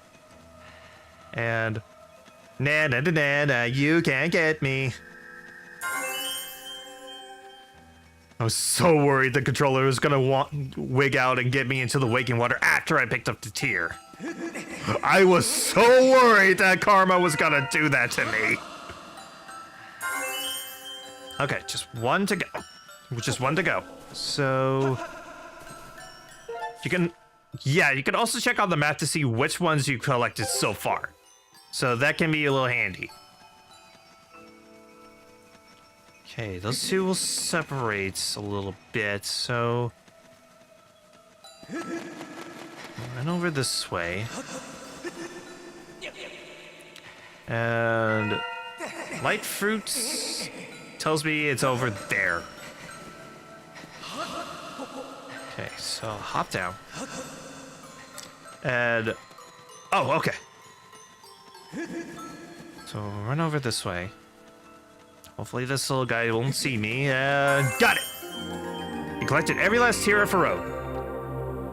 And, nah, you can't get me. I was so worried the controller was gonna wig out and get me into the waking water after I picked up the tier. I was so worried that Karma was gonna do that to me. Okay, just one to go. Just one to go. So you can also check on the map to see which ones you collected so far. So that can be a little handy. Okay, those two will separate a little bit, so run over this way. And light fruits tells me it's over there. Okay, so hop down. And oh, okay. So run over this way. Hopefully this little guy won't see me. Got it! You collected every last tier of a road.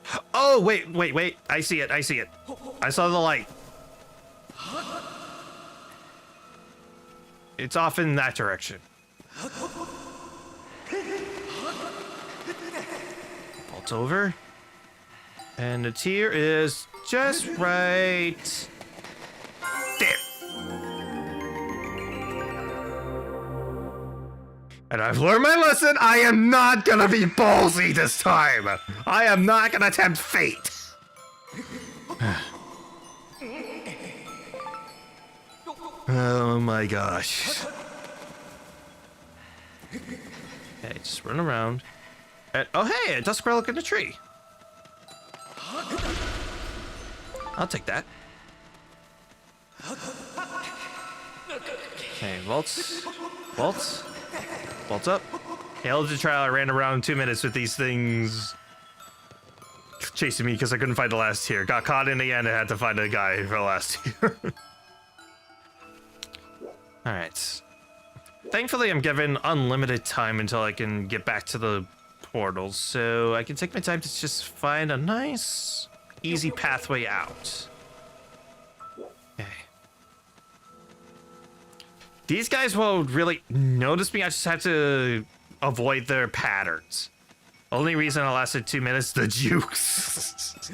Oh, wait. I see it. I saw the light. It's off in that direction. Vault over. And the tier is just right there. And I've learned my lesson. I am not gonna be ballsy this time. I am not gonna tempt fate. Oh my gosh. Okay, just run around. And, oh hey, a dusk relic in a tree. I'll take that. Okay, vaults. Vaults up. Yeah, I'll just try. I ran around 2 minutes with these things chasing me because I couldn't find the last tier. Got caught in the end and had to find a guy for the last tier. Alright. Thankfully, I'm given unlimited time until I can get back to the portals, so I can take my time to just find a nice, easy pathway out. Okay. These guys won't really notice me. I just have to avoid their patterns. Only reason I lasted 2 minutes, the jukes.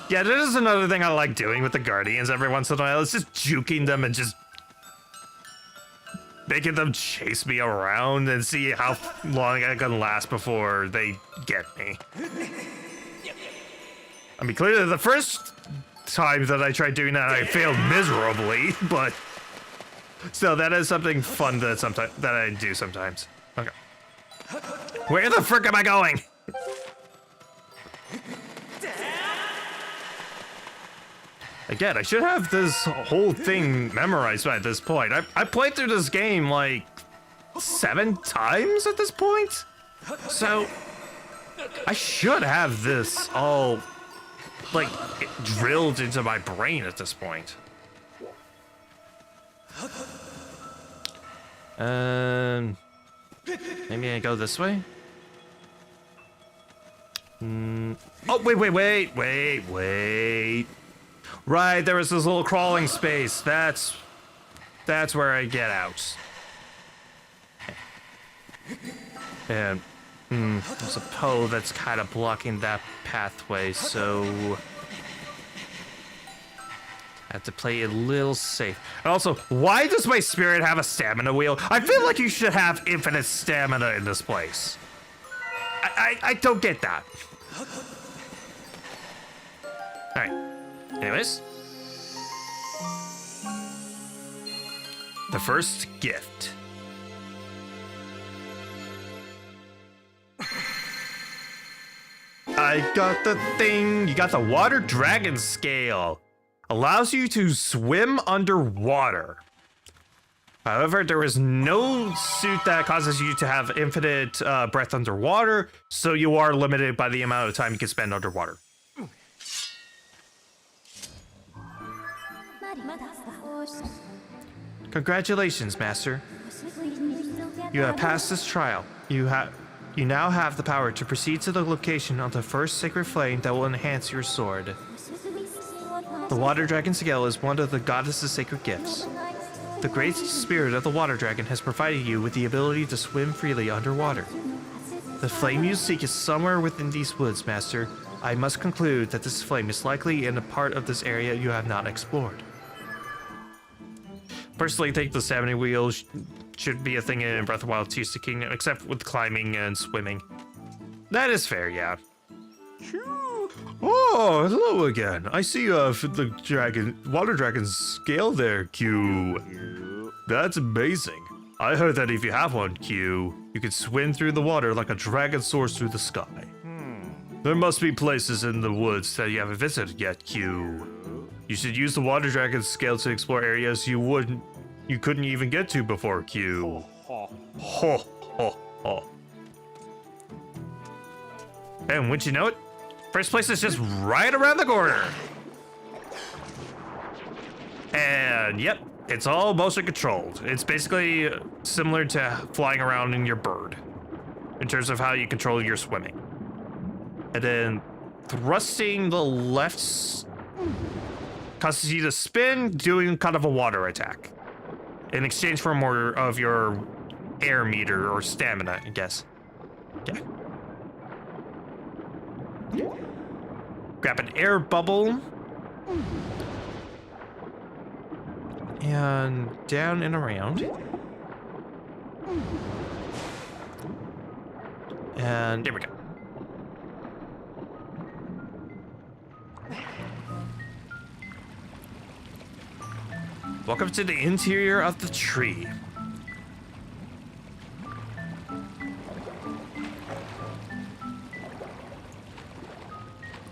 Yeah, that is another thing I like doing with the Guardians every once in a while. It's just juking them and just making them chase me around and see how long I can last before they get me. I mean, clearly the first time that I tried doing that, I failed miserably, but still, that is something fun that I do sometimes. Okay. Where the frick am I going? Again, I should have this whole thing memorized by this point. I played through this game like 7 times at this point. So I should have this all like drilled into my brain at this point. Maybe I go this way? Oh, wait. Right, there was this little crawling space. That's where I get out. And there's a Poe that's kind of blocking that pathway, so I have to play a little safe. And also, why does my spirit have a stamina wheel? I feel like you should have infinite stamina in this place. I don't get that. All right. Anyways, the first gift. I got the thing. You got the water dragon scale. Allows you to swim underwater. However, there is no suit that causes you to have infinite breath underwater, so you are limited by the amount of time you can spend underwater. Congratulations, Master. You have passed this trial. You now have the power to proceed to the location of the first sacred flame that will enhance your sword. The Water Dragon Scale is one of the goddess's sacred gifts. The great spirit of the Water Dragon has provided you with the ability to swim freely underwater. The flame you seek is somewhere within these woods, Master. I must conclude that this flame is likely in a part of this area you have not explored. Personally, I think the stamina wheel should be a thing in Breath of the Wild 2 Kingdom, except with climbing and swimming. That is fair, yeah. Oh, hello again. I see you have the Water Dragon's scale there, Q. That's amazing. I heard that if you have one, Q, you can swim through the water like a dragon soars through the sky. There must be places in the woods that you haven't visited yet, Q. You should use the Water Dragon's scale to explore areas you couldn't even get to before, Q. Ho, ho, ho. And wouldn't you know it, first place is just right around the corner. And yep, it's all motion controlled. It's basically similar to flying around in your bird in terms of how you control your swimming. And then thrusting the left causes you to spin, doing kind of a water attack. In exchange for more of your air meter or stamina, I guess. Okay. Grab an air bubble. And down and around. And there we go. Welcome to the interior of the tree.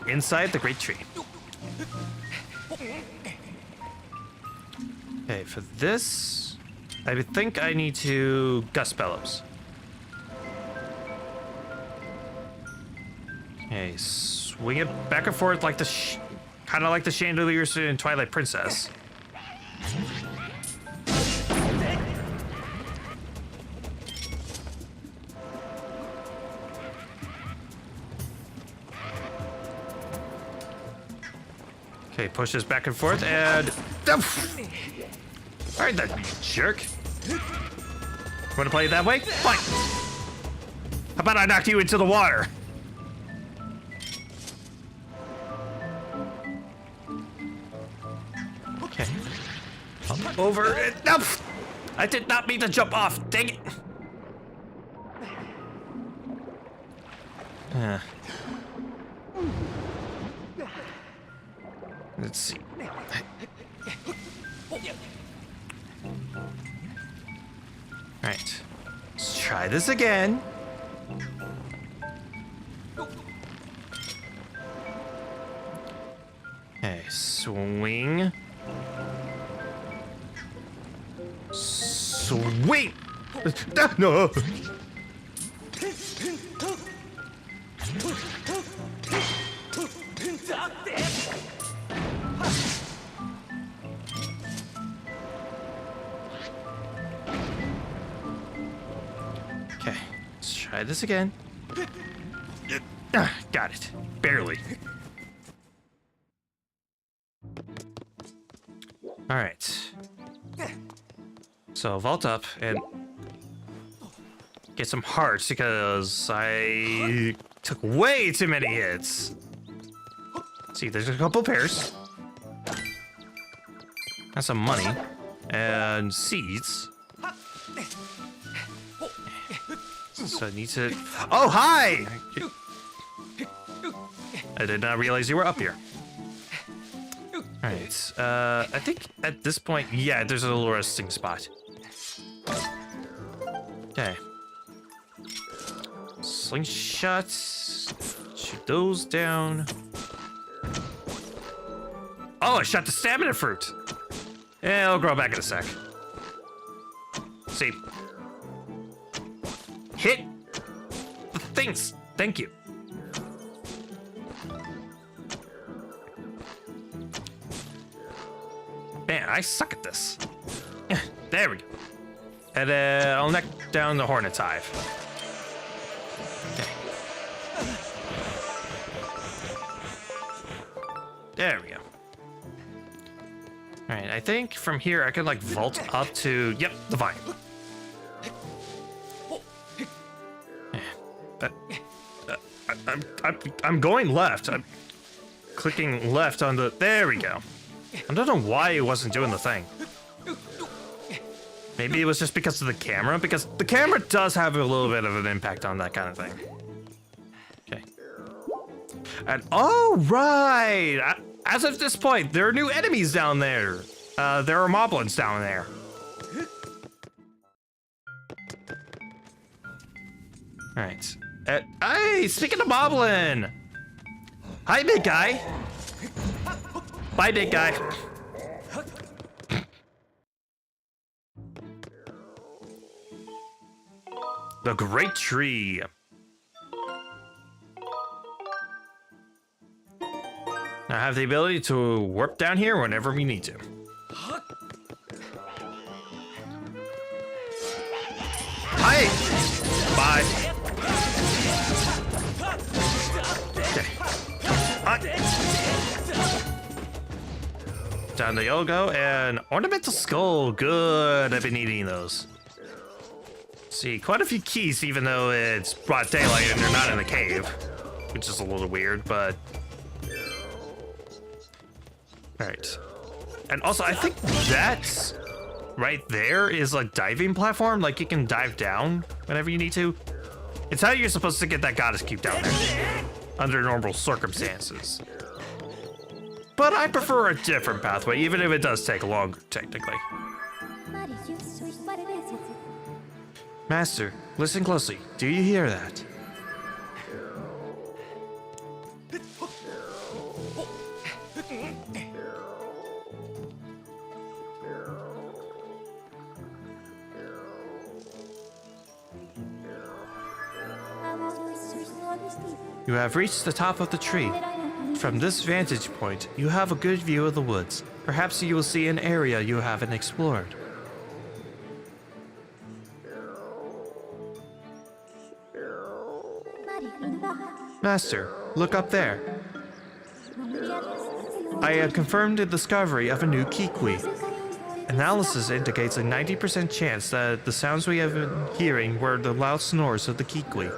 Inside the great tree. Okay, for this, I would think I need to gust bellows. Okay, swing it back and forth like the kind of like the chandeliers in Twilight Princess. Okay, push this back and forth and... Alright then, jerk. Wanna play it that way? Fine. How about I knock you into the water? Okay. Over it. Nope. I did not mean to jump off. Dang it. Let's see. Alright. Let's try this again. Okay, swing. Swing! No! Okay, let's try this again. Got it. Barely. All right. So vault up and get some hearts because I took way too many hits. See, there's a couple pairs. That's some money and seeds. So I need to... Oh, hi! I did not realize you were up here. Alright, I think at this point, yeah, there's a little resting spot. Okay. Slingshots. Shoot those down. Oh, I shot the stamina fruit. Yeah, it'll grow back in a sec. See. Hit the things. Thank you. Man, I suck at this. There we go. And I'll knock down the Hornet's Hive. Okay. There we go. Alright, I think from here I can like vault up to, yep, the vine. I'm going left. I'm clicking left on the, there we go. I don't know why it wasn't doing the thing. Maybe it was just because of the camera, because the camera does have a little bit of an impact on that kind of thing. Okay. And oh, right! As of this point, there are new enemies down there. There are moblins down there. Alright. Hey, speaking of moblin! Hi, big guy! Bye, big guy. The Great Tree. I have the ability to warp down here whenever we need to. Hi! Bye. Okay. Down the Yogo and ornamental skull. Good, I've been eating those. See, quite a few keys, even though it's broad daylight and they're not in the cave, which is a little weird, but all right. And also, I think that's right there is a diving platform. Like you can dive down whenever you need to. It's how you're supposed to get that goddess cube down there under normal circumstances. But I prefer a different pathway, even if it does take longer, technically. Master, listen closely. Do you hear that? You have reached the top of the tree. From this vantage point, you have a good view of the woods. Perhaps you will see an area you haven't explored. Master, look up there. I have confirmed the discovery of a new kikwi. Analysis indicates a 90% chance that the sounds we have been hearing were the loud snores of the kikwi.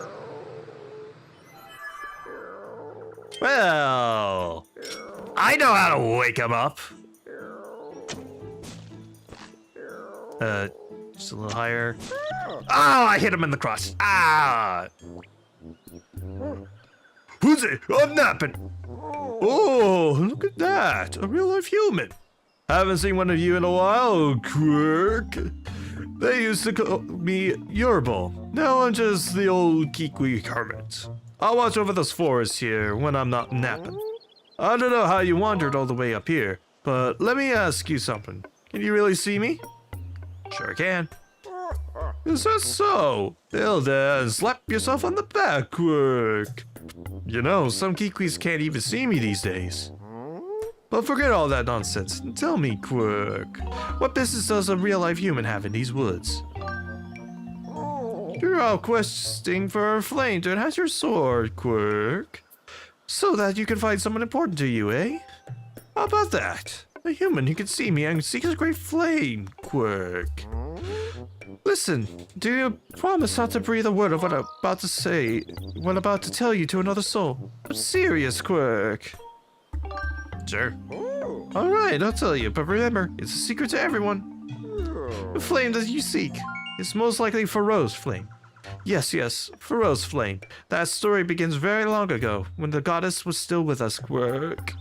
Well, I know how to wake him up. Just a little higher. Oh, I hit him in the crotch. Ah! Who's it? I'm napping. Oh, look at that. A real life human. Haven't seen one of you in a while, Quirk. They used to call me Yerbal. Now I'm just the old Kikwi hermit. I'll watch over this forest here when I'm not napping. I don't know how you wandered all the way up here, but let me ask you something. Can you really see me? Sure can. Is that so? Well then, slap yourself on the back, Quirk. You know, some Kikwis can't even see me these days. But forget all that nonsense and tell me, Quirk, what business does a real-life human have in these woods? You're out questing for a flame to enhance your sword, Quirk. So that you can find someone important to you, eh? How about that? A human who can see me and seeks a great flame, Quirk. Listen, do you promise not to breathe a word of what I'm about to say, what I'm about to tell you to another soul? I'm serious, Quirk. Sure. Alright, I'll tell you, but remember, it's a secret to everyone. The flame that you seek is most likely Faro's flame. Yes, Faro's flame. That story begins very long ago, when the goddess was still with us, Quirk.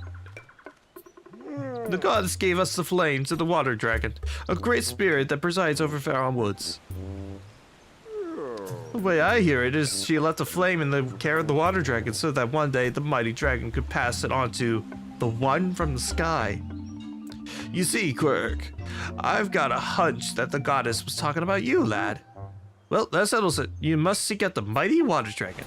The goddess gave us the flame to the water dragon, a great spirit that presides over Faron Woods. The way I hear it is she left the flame in the care of the water dragon so that one day the mighty dragon could pass it on to the one from the sky. You see, Quirk, I've got a hunch that the goddess was talking about you, lad. Well, that settles it. You must seek out the mighty water dragon.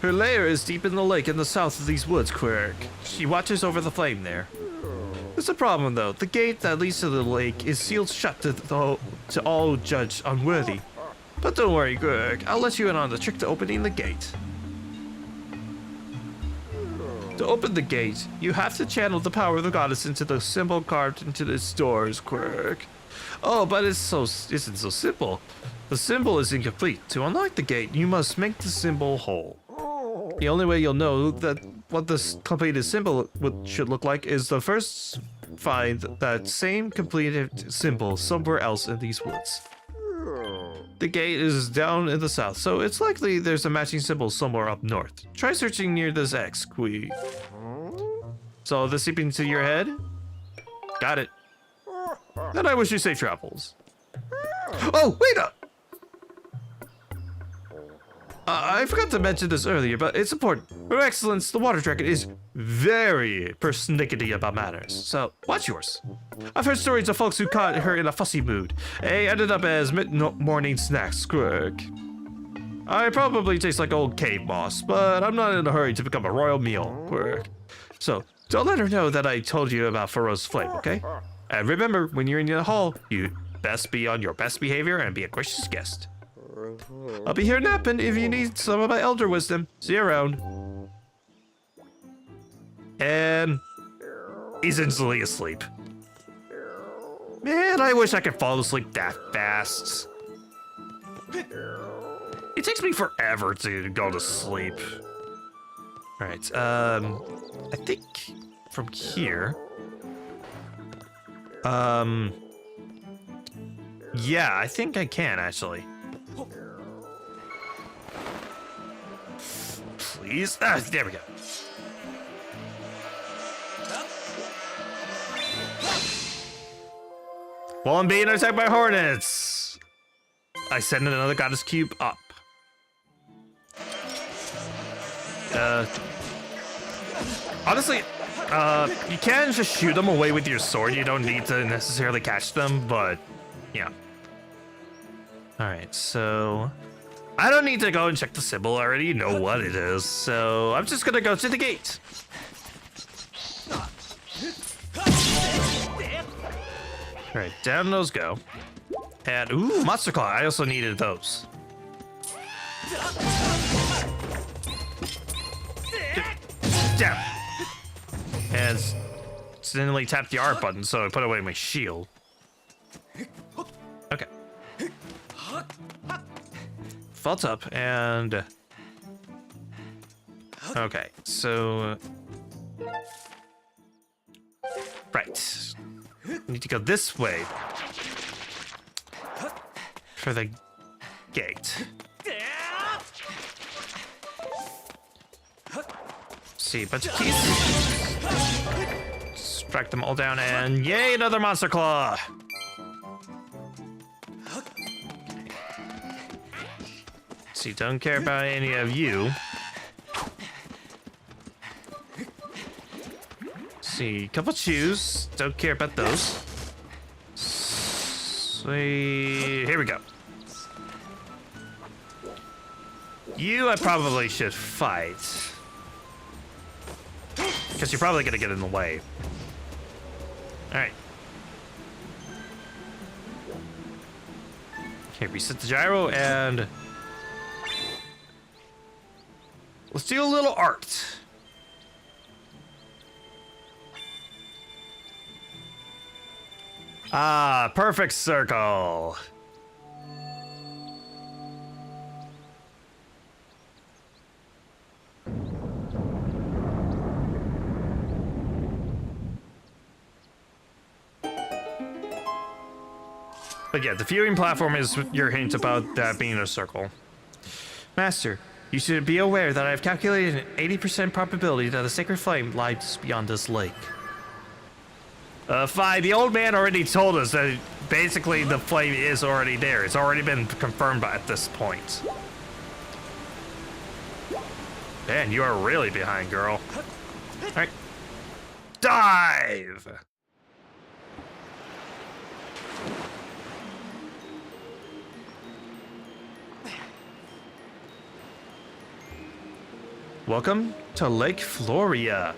Her lair is deep in the lake in the south of these woods, Quirk. She watches over the flame there. There's a problem, though. The gate that leads to the lake is sealed shut to all judged unworthy. But don't worry, Quirk. I'll let you in on the trick to opening the gate. To open the gate, you have to channel the power of the goddess into the symbol carved into its doors, Quirk. Oh, but it isn't so simple. The symbol is incomplete. To unlock the gate, you must make the symbol whole. The only way you'll know that what this completed symbol should look like is to first find that same completed symbol somewhere else in these woods. The gate is down in the south, so it's likely there's a matching symbol somewhere up north. Try searching near this X, Quee. So this seep into your head? Got it. Then I wish you safe travels. Oh, wait up! I forgot to mention this earlier, but it's important. Her Excellence, the Water Dragon, is very persnickety about manners, so watch yours. I've heard stories of folks who caught her in a fussy mood. They ended up as mid-morning snacks, Quirk. I probably taste like old cave moss, but I'm not in a hurry to become a royal meal, Quirk. So, don't let her know that I told you about Faro's flame, okay? And remember, when you're in the hall, you best be on your best behavior and be a gracious guest. I'll be here napping if you need some of my elder wisdom. See you around. And he's instantly asleep. Man, I wish I could fall asleep that fast. It takes me forever to go to sleep. All right, I think from here. Yeah, I think I can actually. Please, there we go. While I'm being attacked by hornets, I send another goddess cube up. Honestly, you can just shoot them away with your sword. You don't need to necessarily catch them, but yeah. All right, so I don't need to go and check the symbol. I already know what it is, so I'm just gonna go to the gate. All right, down those go. And ooh, monster claw. I also needed those. Down. And accidentally tapped the R button, so I put away my shield. Okay. Vault up and okay, so right. Need to go this way for the gate. See, bunch of keys. Strike them all down, and yay, another monster claw. See, don't care about any of you. See, couple chews. Don't care about those. See, here we go. You, I probably should fight. Because you're probably gonna get in the way. Alright. Okay, reset the gyro and let's do a little art. Ah, perfect circle. But yeah, the viewing platform is your hint about that being a circle. Master, you should be aware that I have calculated an 80% probability that the sacred flame lies beyond this lake. Fine, the old man already told us that basically the flame is already there. It's already been confirmed at this point. Man, you are really behind, girl. All right. Dive! Welcome to Lake Floria.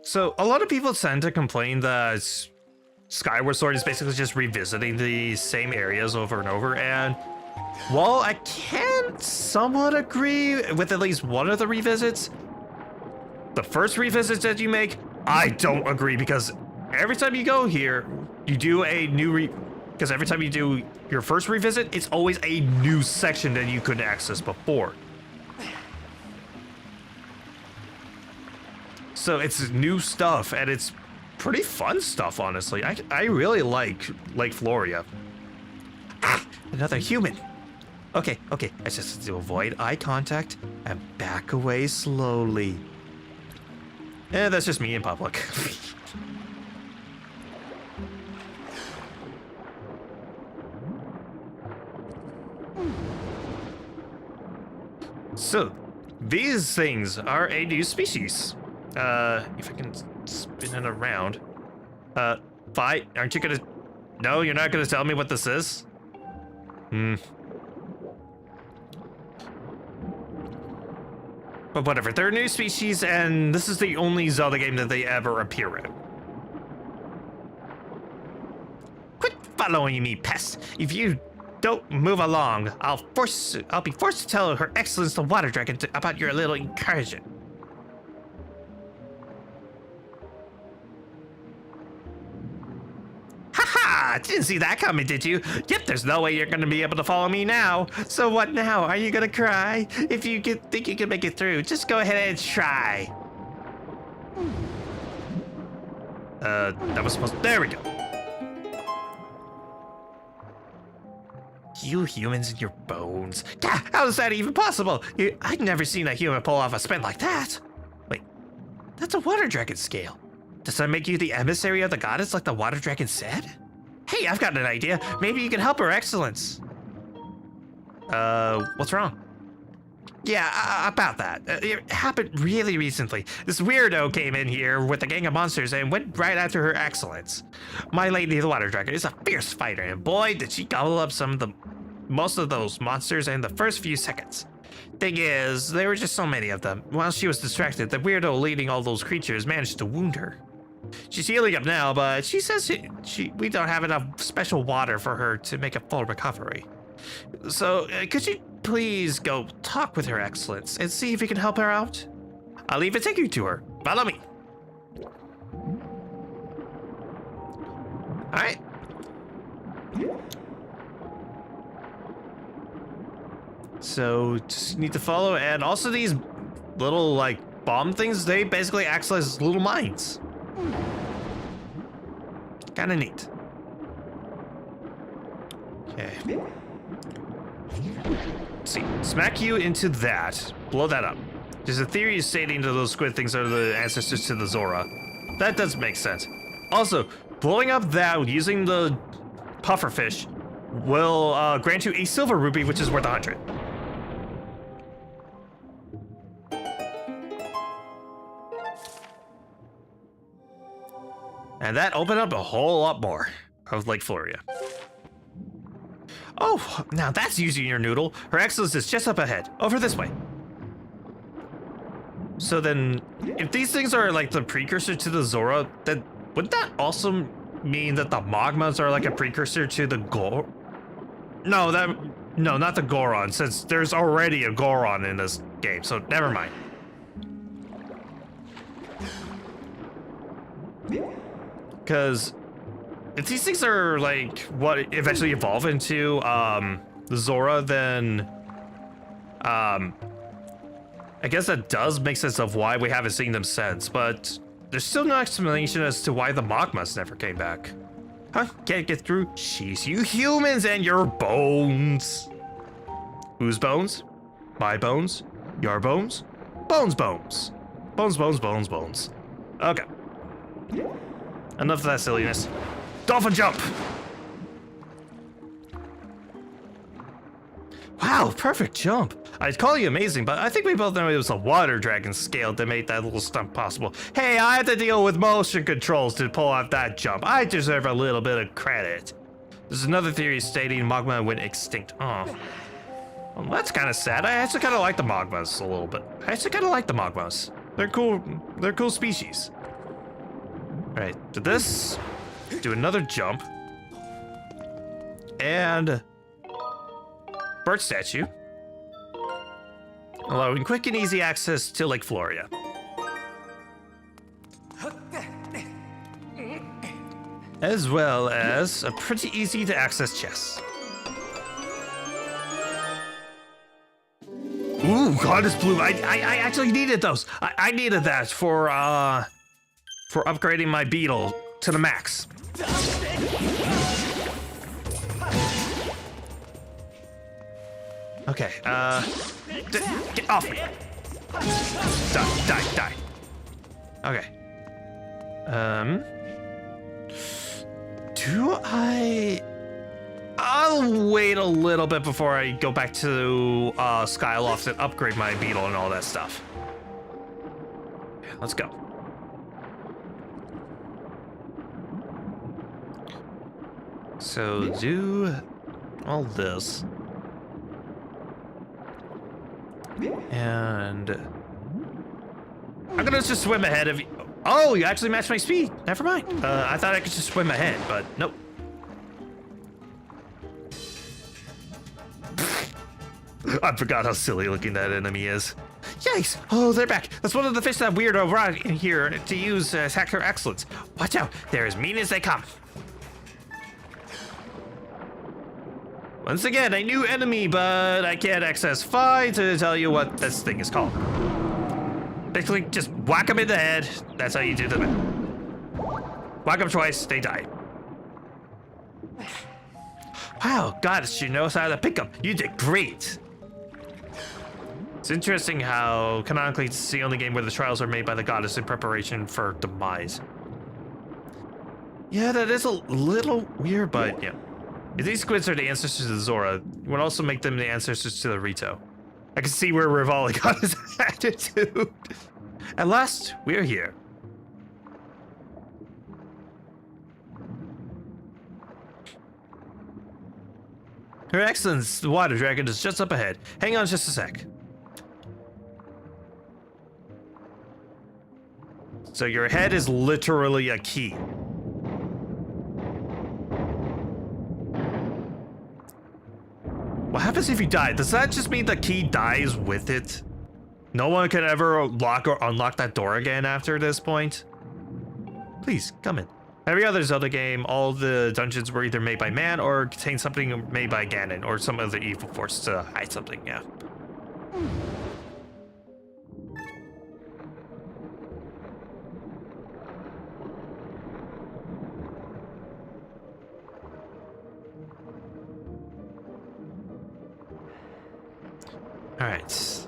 So, a lot of people tend to complain that Skyward Sword is basically just revisiting the same areas over and over, and while I can somewhat agree with at least one of the revisits, the first revisits that you make, I don't agree, because every time you go here, you do a new because every time you do your first revisit, it's always a new section that you couldn't access before. So it's new stuff, and it's pretty fun stuff, honestly. I really like Lake Floria. Ah, another human. Okay, I just have to avoid eye contact and back away slowly. Yeah, that's just me in public. So, these things are a new species. If I can spin it around. Fight, aren't you gonna... No, you're not gonna tell me what this is? But whatever, they're a new species, and this is the only Zelda game that they ever appear in. Quit following me, pest. If you don't move along, I'll be forced to tell Her Excellence the Water Dragon about your little incursion. Haha! Didn't see that coming, did you? Yep, there's no way you're gonna be able to follow me now. So what now? Are you gonna cry? If you think you can make it through, just go ahead and try. That was supposed to... There we go. You humans and your bones. Gah, how is that even possible? I've never seen a human pull off a spin like that. Wait, that's a water dragon scale. Does that make you the emissary of the goddess like the water dragon said? Hey, I've got an idea. Maybe you can help Her Excellence. What's wrong? Yeah, about that. It happened really recently. This weirdo came in here with a gang of monsters and went right after Her Excellence. My lady, the water dragon, is a fierce fighter, and boy, did she gobble up most of those monsters in the first few seconds. Thing is, there were just so many of them. While she was distracted, the weirdo leading all those creatures managed to wound her. She's healing up now, but she says we don't have enough special water for her to make a full recovery. So, could you please go talk with Her Excellence and see if you can help her out? I'll even take you to her. Follow me. All right. So, just need to follow, and also these little, like, bomb things, they basically act as little mines. Kinda neat. Okay. Let's see. Smack you into that. Blow that up. There's a theory stating that those squid things are the ancestors to the Zora. That does make sense. Also, blowing up that using the pufferfish will grant you a silver rupee, which is worth 100. And that opened up a whole lot more of Lake Floria. Oh, now that's using your noodle. Her Excellence is just up ahead. Over this way. So then, if these things are like the precursor to the Zora, then wouldn't that also mean that the Magmas are like a precursor to the No, not the Goron, since there's already a Goron in this game, so never mind. Because if these things are like what eventually evolve into the Zora, then I guess that does make sense of why we haven't seen them since, but there's still no explanation as to why the Magmas never came back. Huh? Can't get through? Jeez, you humans and your bones. Whose bones? My bones? Your bones? Bones. Bones. Okay. Enough of that silliness. Dolphin jump! Wow, perfect jump. I'd call you amazing, but I think we both know it was a water dragon scale that made that little stunt possible. Hey, I had to deal with motion controls to pull off that jump. I deserve a little bit of credit. There's another theory stating Magma went extinct. Oh. Well, that's kind of sad. I actually kind of like the Magmas a little bit. They're cool species. All right, do this. Do another jump. And bird statue. Allowing quick and easy access to Lake Floria. As well as a pretty easy to access chest. Ooh, Goddess Bloom. I actually needed those. I needed that for upgrading my beetle to the max. Okay, get off me. Die. Okay. I'll wait a little bit before I go back to Skyloft and upgrade my beetle and all that stuff. Let's go. So do all this. And I'm gonna just swim ahead of you. Oh, you actually matched my speed. Never mind. I thought I could just swim ahead, but nope. I forgot how silly looking that enemy is. Yikes! Oh, they're back. That's one of the fish that weirdo brought in here to use as hacker excellence. Watch out. They're as mean as they come. Once again, a new enemy, but I can't access Phi to tell you what this thing is called. Basically, just whack them in the head. That's how you do them. Whack them twice, they die. Wow, goddess, you know how to pick them. You did great. It's interesting how, canonically, it's the only game where the trials are made by the goddess in preparation for demise. Yeah, that is a little weird, but yeah. If these squids are the ancestors of the Zora, it would also make them the ancestors to the Rito. I can see where Rivali got his attitude. At last, we're here. Her Excellence, the water dragon, is just up ahead. Hang on just a sec. So your head is literally a key. What happens if you die? Does that just mean the key dies with it? No one can ever lock or unlock that door again after this point? Please, come in. Every other Zelda game, all the dungeons were either made by man or contain something made by Ganon or some other evil force to hide something, yeah. Alright.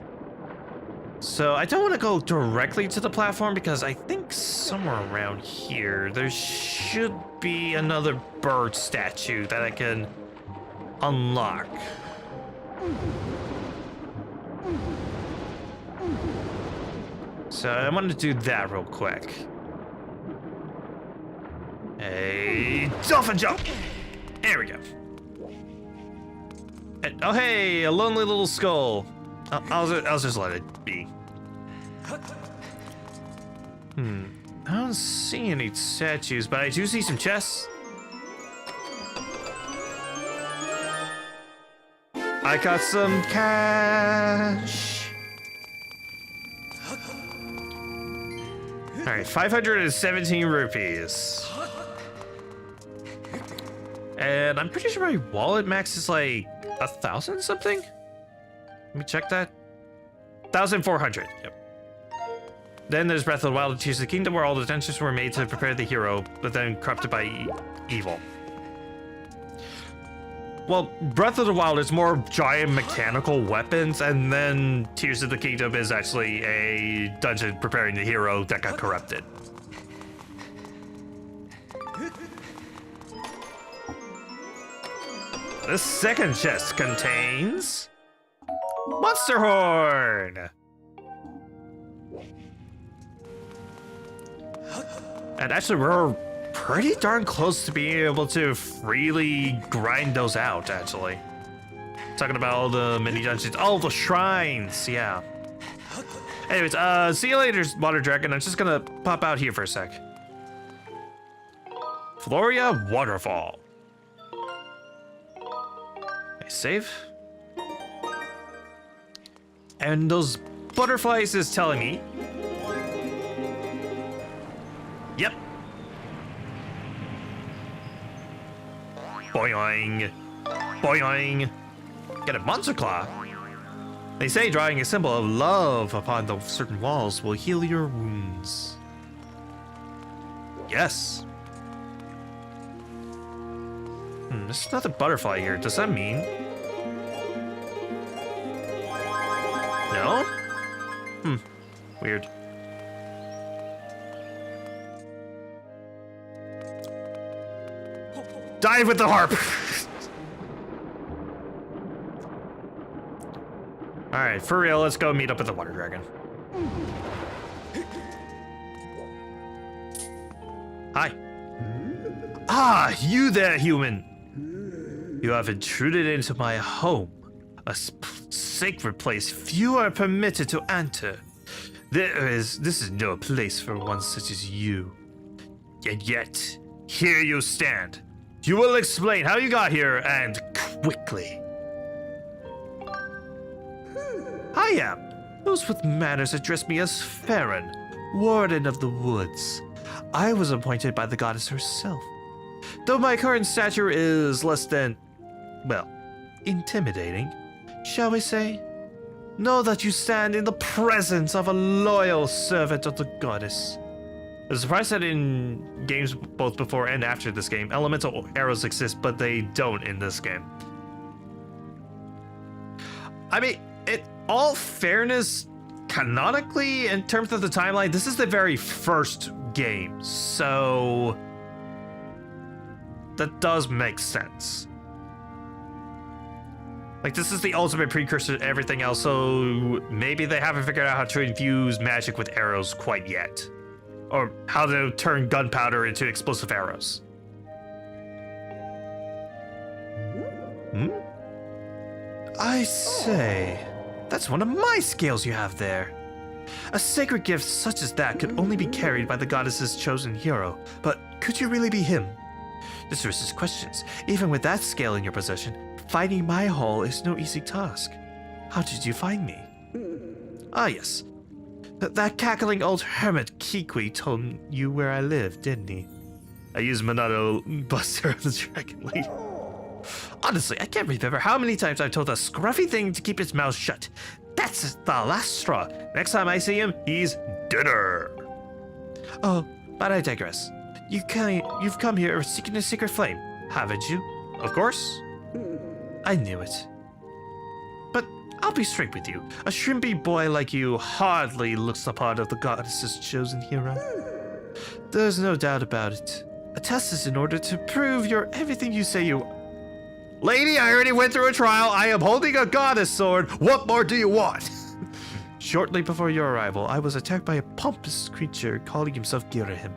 So I don't want to go directly to the platform because I think somewhere around here there should be another bird statue that I can unlock. So I wanted to do that real quick. A dolphin jump! There we go. And, oh hey, a lonely little skull. I'll just let it be. I don't see any statues, but I do see some chests. I got some cash. All right, 517 rupees. And I'm pretty sure my wallet max is like 1,000 something. Let me check that. 1,400. Yep. Then there's Breath of the Wild and Tears of the Kingdom, where all the dungeons were made to prepare the hero, but then corrupted by evil. Well, Breath of the Wild is more giant mechanical weapons, and then Tears of the Kingdom is actually a dungeon preparing the hero that got corrupted. The second chest contains Monster Horn! And actually, we're pretty darn close to being able to freely grind those out, actually. Talking about all the mini dungeons. Oh, the shrines, yeah. Anyways, see you later, Water Dragon. I'm just gonna pop out here for a sec. Floria Waterfall. Okay, save. And those butterflies is telling me. Yep. Boing. Boing. Get a monster claw. They say drawing a symbol of love upon the certain walls will heal your wounds. Yes. There's another butterfly here. Does that mean? No? Weird. Dive with the harp! Alright, for real, let's go meet up with the water dragon. Hi. Ah, you there, human! You have intruded into my home, a sacred place few are permitted to enter. This is no place for one such as you. And yet, here you stand. You will explain how you got here, and quickly. I am. Those with manners address me as Farron, Warden of the Woods. I was appointed by the goddess herself. Though my current stature is less than, well, intimidating, shall we say? Know that you stand in the presence of a loyal servant of the goddess. I'm surprised that in games both before and after this game, elemental arrows exist, but they don't in this game. I mean, in all fairness, canonically, in terms of the timeline, this is the very first game, so that does make sense. Like, this is the ultimate precursor to everything else, so maybe they haven't figured out how to infuse magic with arrows quite yet. Or how to turn gunpowder into explosive arrows. I say, that's one of my scales you have there. A sacred gift such as that could only be carried by the goddess's chosen hero, but could you really be him? This raises questions. Even with that scale in your possession, finding my hall is no easy task. How did you find me? Ah, yes. That cackling old hermit Kikwi told you where I live, didn't he? I used Monado Buster of the Dragon Lady. Honestly, I can't remember how many times I've told that scruffy thing to keep its mouth shut. That's the last straw. Next time I see him, he's dinner. Oh, but I digress. You've come here seeking a secret flame, haven't you? Of course. I knew it. But I'll be straight with you. A shrimpy boy like you hardly looks the part of the goddess's chosen hero. There's no doubt about it. A test is in order to prove you're everything you say you are. Lady, I already went through a trial. I am holding a goddess sword. What more do you want? Shortly before your arrival, I was attacked by a pompous creature calling himself Girahim.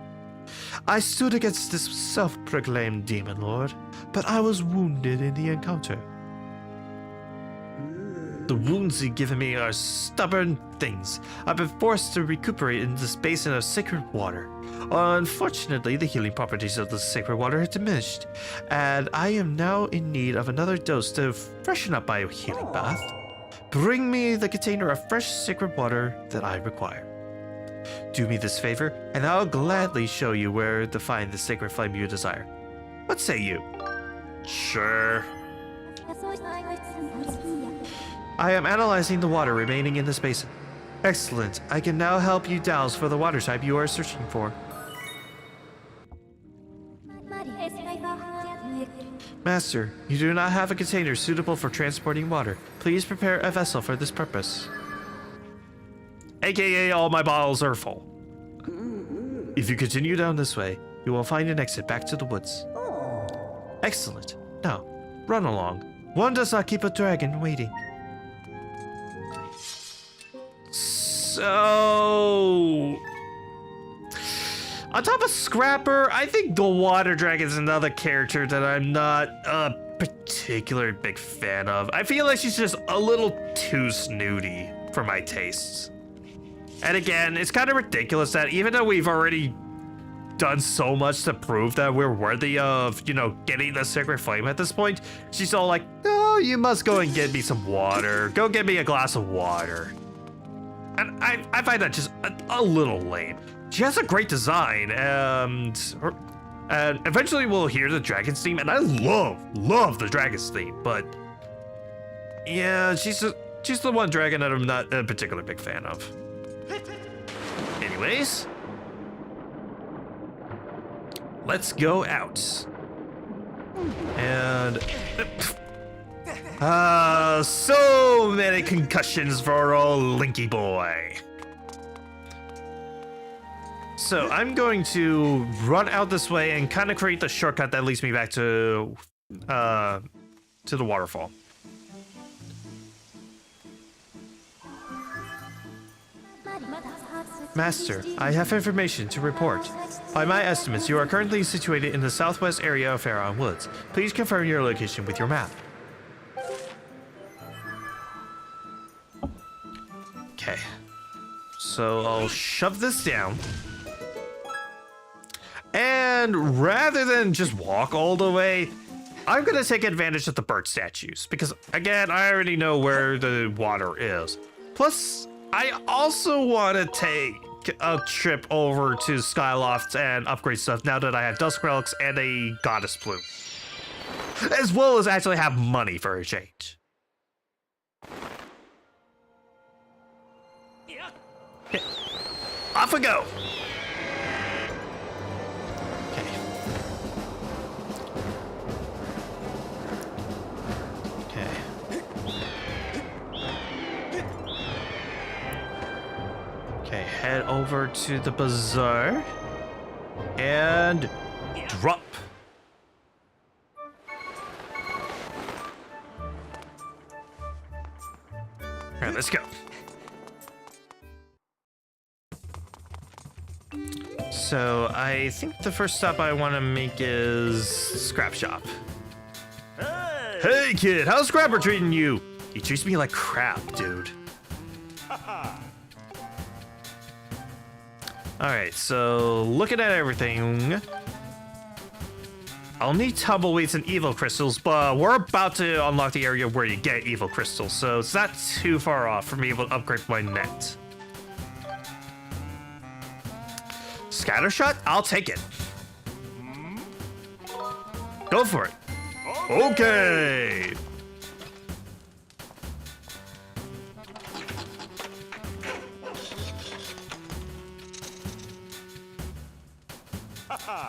I stood against this self-proclaimed demon lord, but I was wounded in the encounter. The wounds you've given me are stubborn things. I've been forced to recuperate in this basin of sacred water. Unfortunately, the healing properties of the sacred water have diminished, and I am now in need of another dose to freshen up my healing bath. Bring me the container of fresh sacred water that I require. Do me this favor, and I'll gladly show you where to find the sacred flame you desire. What say you? Sure. I am analyzing the water remaining in this basin. Excellent. I can now help you dowse for the water type you are searching for. Master, you do not have a container suitable for transporting water. Please prepare a vessel for this purpose. AKA all my bottles are full. If you continue down this way, you will find an exit back to the woods. Excellent. Now, run along. One does not keep a dragon waiting. So, on top of Scrapper, I think the Water Dragon is another character that I'm not a particular big fan of. I feel like she's just a little too snooty for my tastes. And again, it's kind of ridiculous that even though we've already done so much to prove that we're worthy of, you know, getting the sacred flame at this point, she's all like, oh, you must go and get me some water. Go get me a glass of water. And I find that just a little lame. She has a great design, and eventually we'll hear the dragon's theme, and I love the dragon's theme, but yeah, she's the one dragon that I'm not a particular big fan of. Anyways, let's go out. And so many concussions for old Linky boy. So I'm going to run out this way and kind of create the shortcut that leads me back to the waterfall. Master, I have information to report. By my estimates, you are currently situated in the southwest area of Pharaoh Woods. Please confirm your location with your map. Okay. So I'll shove this down. And rather than just walk all the way, I'm gonna take advantage of the bird statues because, again, I already know where the water is. Plus, I also want to take a trip over to Skyloft and upgrade stuff now that I have Dusk Relics and a Goddess Plume. As well as actually have money for a change. Okay. Off we go! Okay, head over to the bazaar and drop. All right, let's go. So I think the first stop I want to make is Scrap Shop. Hey kid, how's Scrapper treating you? He treats me like crap, dude. Alright, so looking at everything, I'll need tumbleweeds and evil crystals, but we're about to unlock the area where you get evil crystals, so it's not too far off from being able to upgrade my net. Scattershot? I'll take it. Go for it. Okay.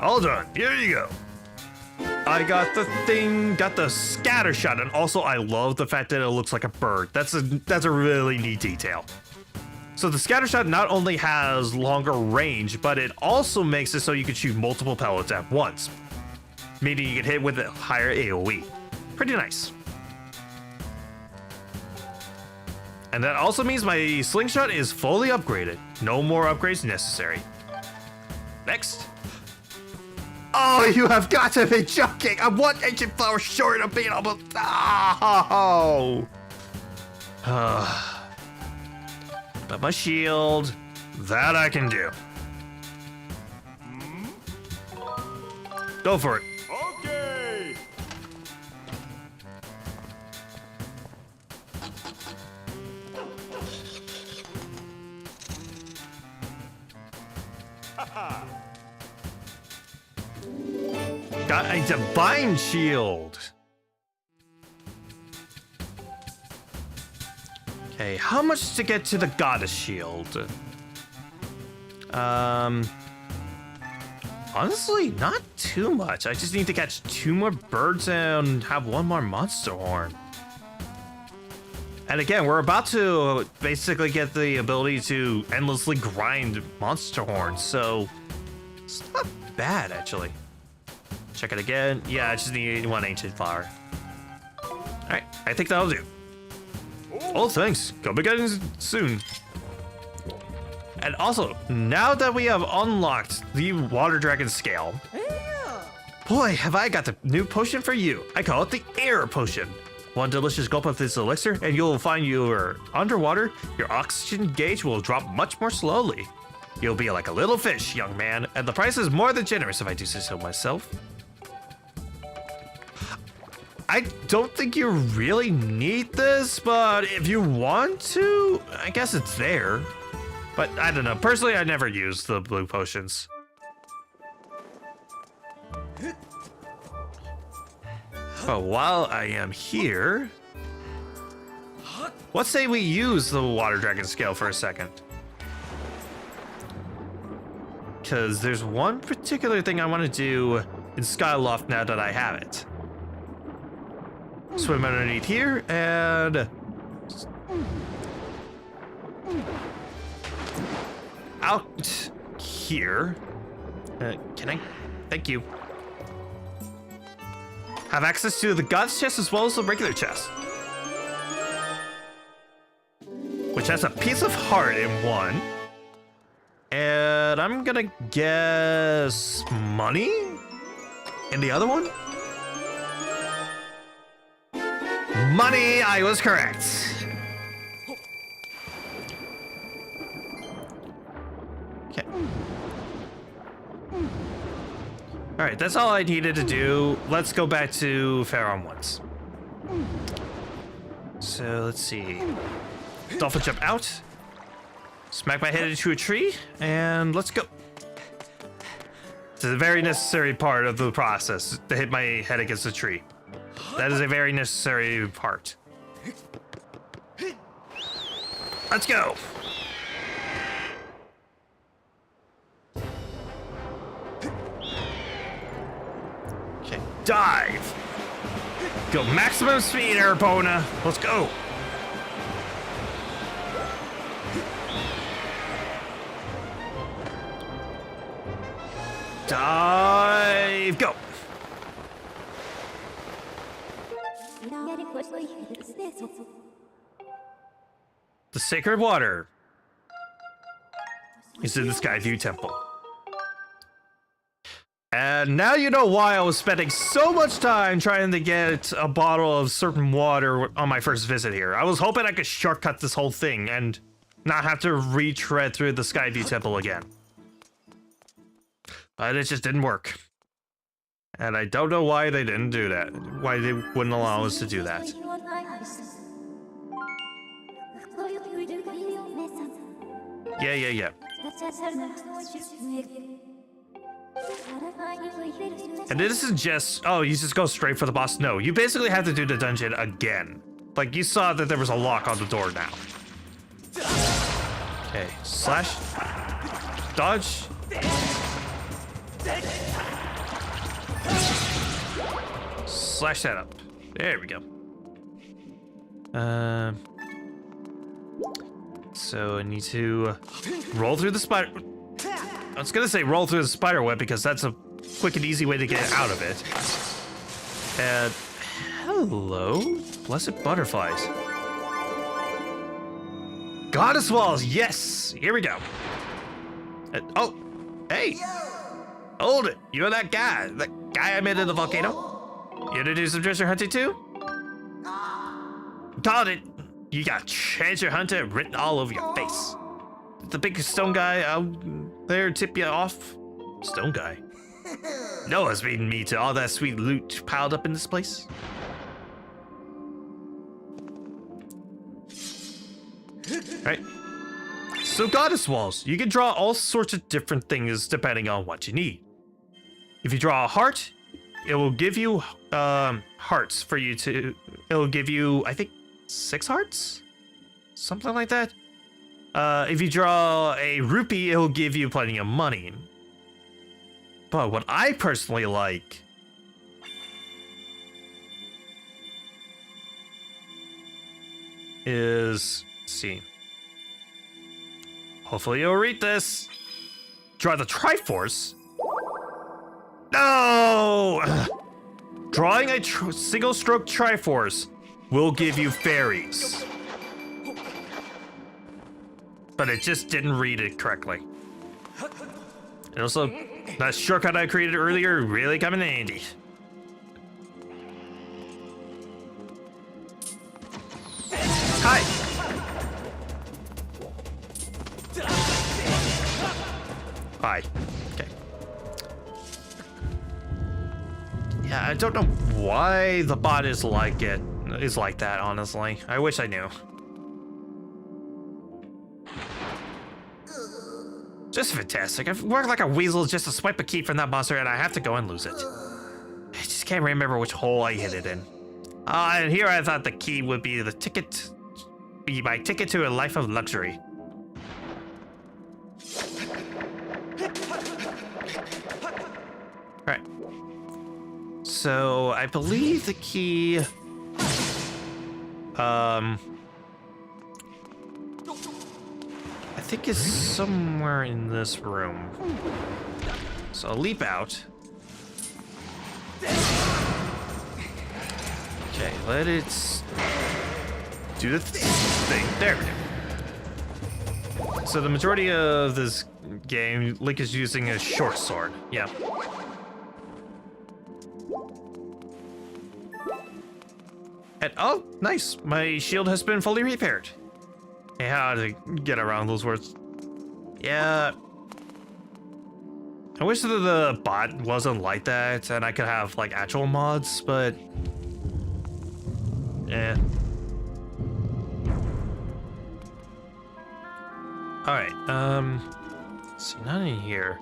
All done. Here you go. I got the thing, got the scatter shot, and also I love the fact that it looks like a bird. That's a really neat detail. So the scatter shot not only has longer range, but it also makes it so you can shoot multiple pellets at once, meaning you can hit with a higher AoE. Pretty nice. And that also means my slingshot is fully upgraded. No more upgrades necessary. Next. Oh, you have got to be joking! I'm one ancient flower short of being able. Oh. But my shield, that I can do. Go for it. Okay. Got a divine shield. Okay, how much to get to the goddess shield? Honestly, not too much. I just need to catch 2 more birds and have 1 more monster horn. And again, we're about to basically get the ability to endlessly grind monster horns, so it's not bad actually. Check it again. Yeah, I just need 1 ancient flower. Alright, I think that'll do. Oh, thanks. Go be getting soon. And also, now that we have unlocked the Water Dragon scale, boy, have I got the new potion for you. I call it the Air Potion. 1 delicious gulp of this elixir, and you'll find you're underwater, your oxygen gauge will drop much more slowly. You'll be like a little fish, young man, and the price is more than generous if I do say so myself. I don't think you really need this, but if you want to, I guess it's there. But I don't know. Personally, I never use the blue potions. But while I am here, let's say we use the Water Dragon scale for a second. Because there's one particular thing I want to do in Skyloft now that I have it. Swim underneath here and out here. Can I? Thank you. Have access to the God's chest as well as the regular chest, which has a piece of heart in one. And I'm gonna guess money in the other one. Money, I was correct. Alright, that's all I needed to do. Let's go back to Pharaoh once. So, let's see. Dolphin jump out. Smack my head into a tree, and let's go. It's a very necessary part of the process, to hit my head against a tree. That is a very necessary part. Let's go! Okay, dive! Go maximum speed, Arapona! Let's go! Dive! Go! The sacred water is in the Skyview Temple. And now you know why I was spending so much time trying to get a bottle of certain water on my first visit here. I was hoping I could shortcut this whole thing and not have to retread through the Skyview Temple again. But it just didn't work. And I don't know why they didn't do that. Why they wouldn't allow us to do that. Yeah. And this is just, oh, you just go straight for the boss. No, you basically have to do the dungeon again. Like, you saw that there was a lock on the door now. Okay, slash. Dodge. Slash that up. There we go. So I need to roll through the spider. I was gonna say roll through the spider web because that's a quick and easy way to get out of it. And hello, blessed butterflies. Goddess walls, yes. Here we go. Oh, hey, hold it. You're that guy I met in the volcano. You gonna do some treasure hunting too? Got it. You got treasure hunter written all over your face. The big stone guy out there tip you off? Stone guy? No one's beating me to all that sweet loot piled up in this place. Right. So goddess walls. You can draw all sorts of different things depending on what you need. If you draw a heart, it will give you hearts for you to... It will give you, I think, 6 hearts? Something like that. If you draw a rupee, it will give you plenty of money. But what I personally like is... Let's see. Hopefully you'll read this. Draw the Triforce. No! Drawing a single-stroke Triforce will give you fairies. But it just didn't read it correctly. And also, that shortcut I created earlier really come in handy. Hi! Hi. Okay. Yeah, I don't know why the bot is like that, honestly. I wish I knew. Just fantastic. I've worked like a weasel just to swipe a key from that monster and I have to go and lose it. I just can't remember which hole I hit it in. And here I thought the key would be my ticket to a life of luxury. Alright. So I believe the key I think it's somewhere in this room. So I'll leap out. Okay, let it do the thing. There we go. So the majority of this game, Link is using a short sword. Yeah. And oh, nice. My shield has been fully repaired. Hey, how to get around those words? Yeah. I wish that the bot wasn't like that and I could have like actual mods, but yeah. All right, see, not in here.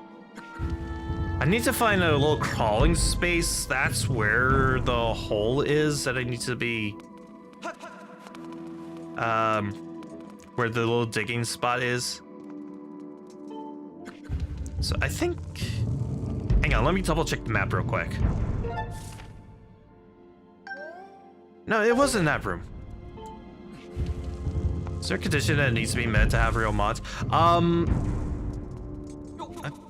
I need to find a little crawling space. That's where the hole is that I need to be, where the little digging spot is. So I think, hang on, let me double check the map real quick. No, it wasn't that room. Is there a condition that needs to be met to have real mods? I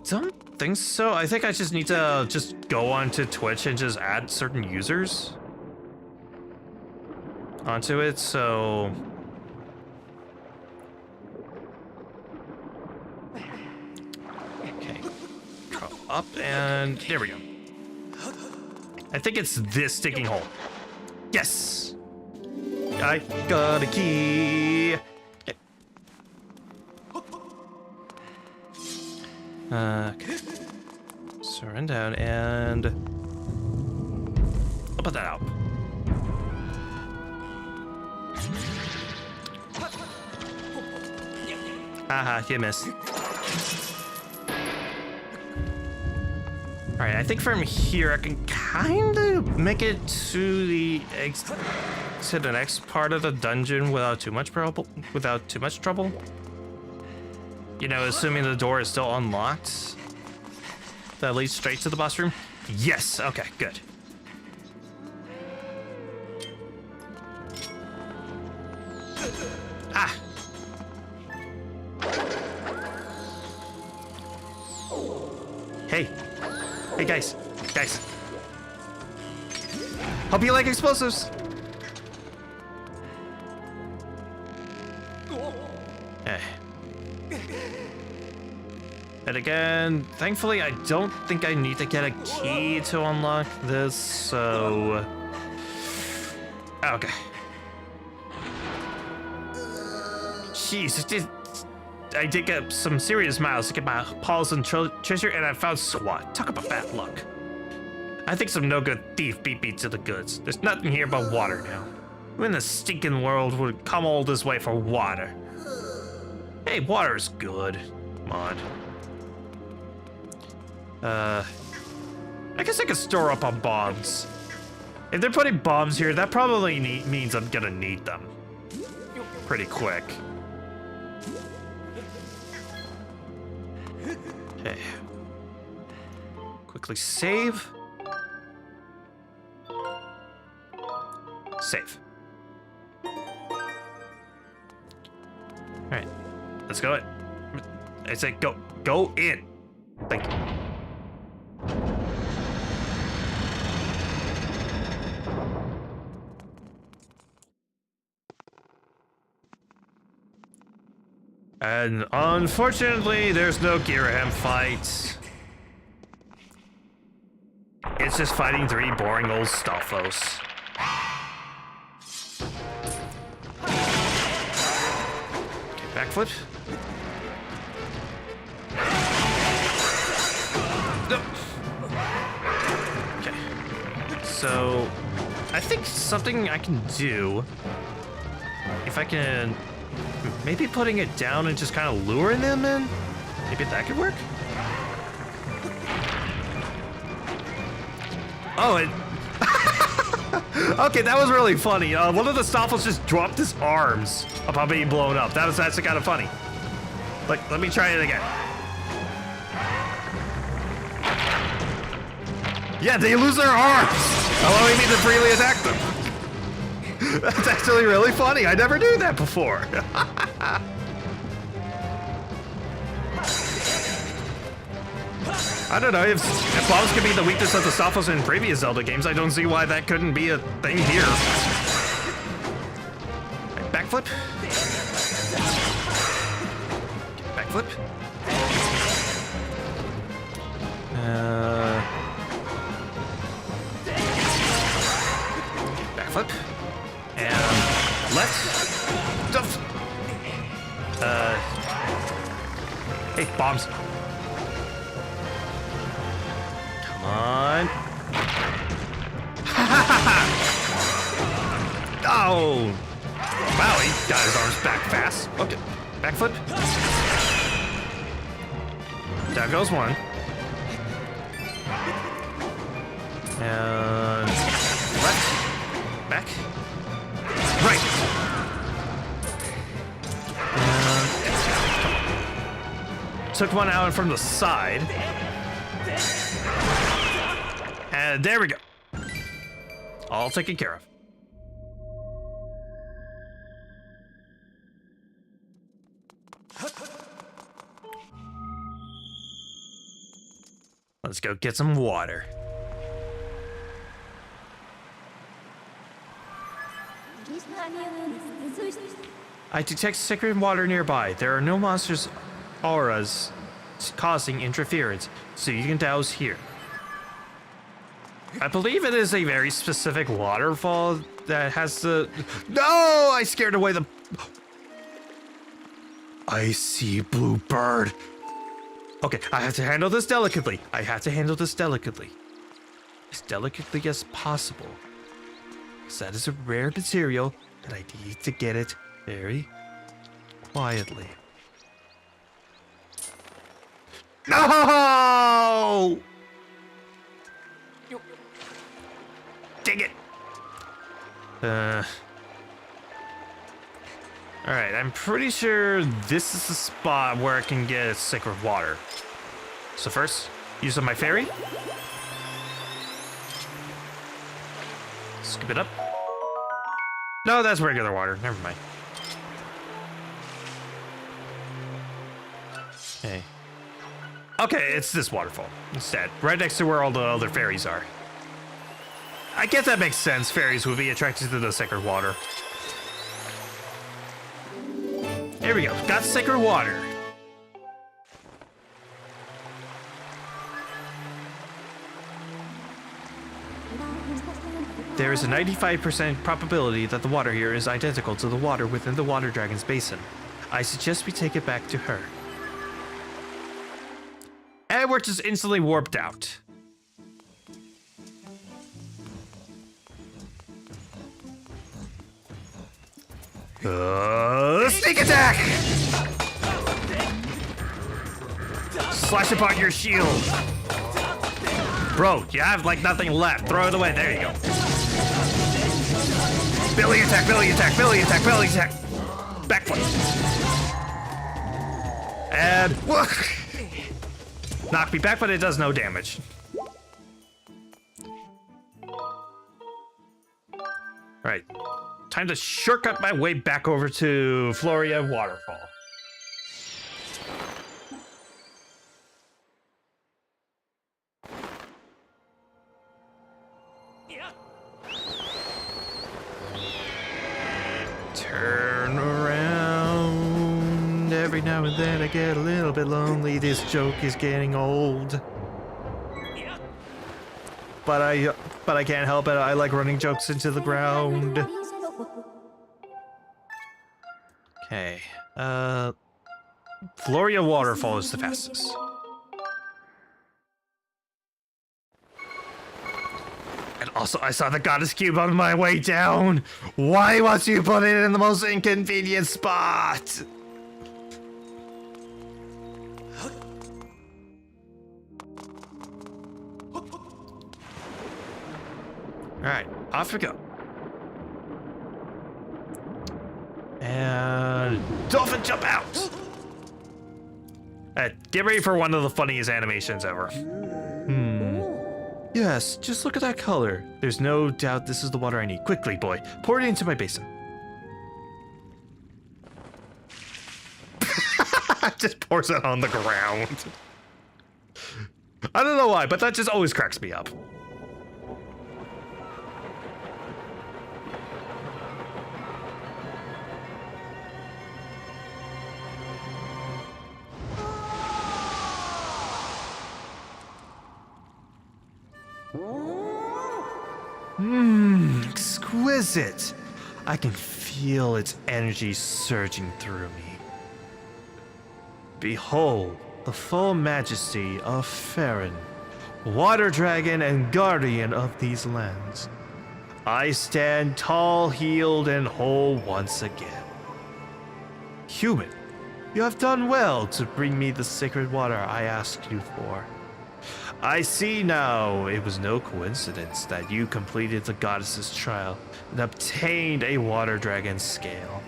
don't think so. I think I just need to just go onto Twitch and just add certain users onto it, so... Okay. Crawl up and there we go. I think it's this digging hole. Yes! I got a key! Okay. So run down and I'll put that out. Haha, you missed. Alright, I think from here I can kind of make it to the next part of the dungeon without too much trouble. You know, assuming the door is still unlocked. That leads straight to the boss room. Yes, okay, good. Ah! Hey. Hey, guys. Guys. Hope you like explosives. And again, thankfully, I don't think I need to get a key to unlock this, so... Okay. Jeez, I did get some serious miles to get my paws and treasure, and I found SWAT. Talk about bad luck. I think some no-good thief beat me to the goods. There's nothing here but water now. Who in the stinking world would come all this way for water? Hey, water is good. Come on. I guess I could store up on bombs. If they're putting bombs here, that probably means I'm gonna need them pretty quick. Okay. Quickly save. Save. All right, let's go in. I say go in. Thank you. And unfortunately, there's no Girahim fight. It's just fighting 3 boring old Stalfos. Okay, backflip. No. Okay. So, I think something I can do, if I can... Maybe putting it down and just kind of luring them in? Maybe that could work? Oh, it... Okay, that was really funny. One of the Stoffels just dropped his arms upon being blown up. That was actually kind of funny. Like, let me try it again. Yeah, they lose their arms, allowing me to freely attack them. That's actually really funny. I never knew that before. I don't know, if bombs could be the weakness of the Stoffels in previous Zelda games, I don't see why that couldn't be a thing here. Right, backflip. Backflip. Backflip. And left. Duff. Hey, bombs. Oh! Wow, he got his arms back fast. Okay. Backflip. Down goes one. And left. Back. Right. Took one out from the side. And there we go. All taken care of. Let's go get some water. I detect sacred water nearby. There are no monsters' auras causing interference, so you can douse here. I believe it is a very specific waterfall that has the... No! I scared away the... I see blue bird. Okay, I have to handle this delicately. As delicately as possible. Because that is a rare material, and I need to get it very quietly. No! Dang it! Alright, I'm pretty sure this is the spot where I can get sacred water. So first, use my fairy. Scoop it up. No, that's regular water. Never mind. Hey. Okay, it's this waterfall instead. Right next to where all the other fairies are. I guess that makes sense. Fairies would be attracted to the sacred water. Here we go. Got sacred water. There is a 95% probability that the water here is identical to the water within the water dragon's basin. I suggest we take it back to her. And we're just instantly warped out. Sneak attack! Slash upon your shield. Bro, you have like nothing left. Throw it away. There you go. Billy attack, Billy attack, Billy attack, Billy attack. Backflip. And knock me back, but it does no damage. Right. Time to shortcut my way back over to Floria Waterfall. Turn around. Every now and then I get a little bit lonely. This joke is getting old. But I can't help it. I like running jokes into the ground. Okay. Floria Waterfall is the fastest. And also, I saw the goddess cube on my way down. Why must you put it in the most inconvenient spot? Alright, off we go. And dolphin jump out! Get ready for one of the funniest animations ever. Yes, just look at that color. There's no doubt this is the water I need. Quickly, boy, pour it into my basin. Just pours it on the ground. I don't know why, but that just always cracks me up. Exquisite. I can feel its energy surging through me. Behold, the full majesty of Farron, water dragon and guardian of these lands. I stand tall, healed, and whole once again. Human, you have done well to bring me the sacred water I asked you for. I see now it was no coincidence that you completed the goddess's trial and obtained a water dragon scale.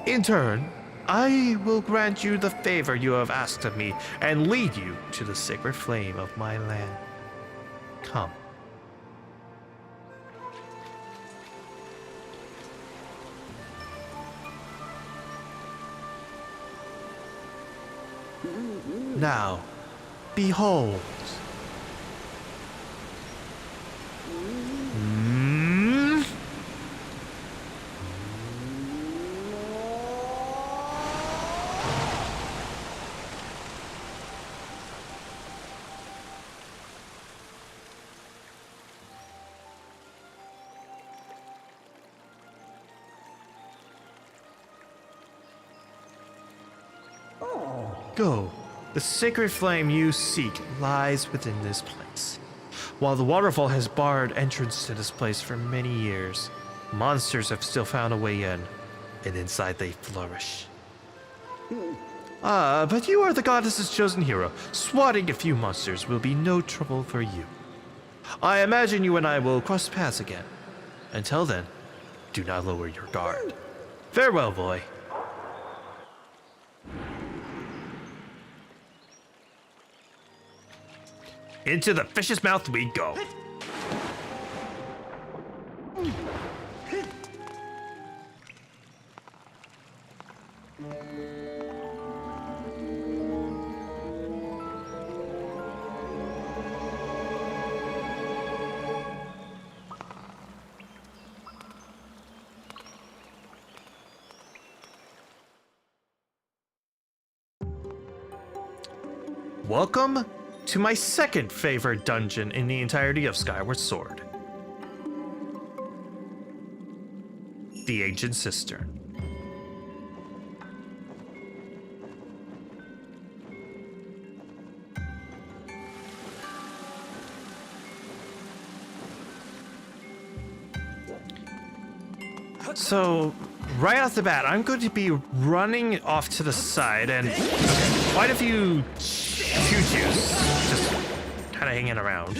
In turn, I will grant you the favor you have asked of me and lead you to the sacred flame of my land. Come. Now, behold. Go. The sacred flame you seek lies within this place. While the waterfall has barred entrance to this place for many years, monsters have still found a way in, and inside they flourish. But you are the goddess's chosen hero. Swatting a few monsters will be no trouble for you. I imagine you and I will cross paths again. Until then, do not lower your guard. Farewell, boy. Into the fish's mouth we go. Welcome to my second favorite dungeon in the entirety of Skyward Sword. The Ancient Cistern. So, right off the bat, I'm going to be running off to the side and quite a few choo-choos just kind of hanging around.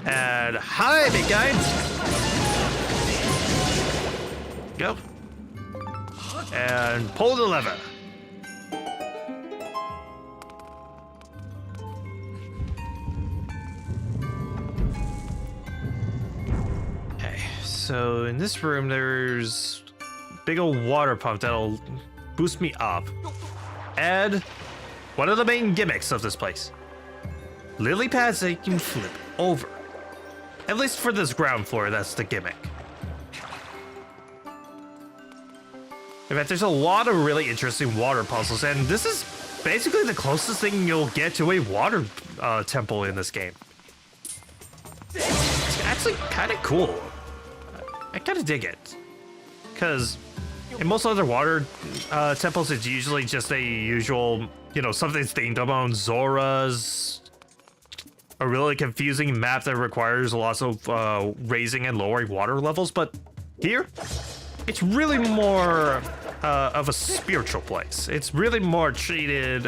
And hi, big guy. Go. And pull the lever. Okay, so in this room, there's a big old water pump that'll boost me up. And one of the main gimmicks of this place. Lily pads that you can flip over. At least for this ground floor, that's the gimmick. In fact, there's a lot of really interesting water puzzles, and this is basically the closest thing you'll get to a water temple in this game. It's actually kind of cool. I kind of dig it. Because in most other water temples, it's usually just a usual, you know, something's themed about Zoras. A really confusing map that requires lots of raising and lowering water levels. But here, it's really more of a spiritual place. It's really more treated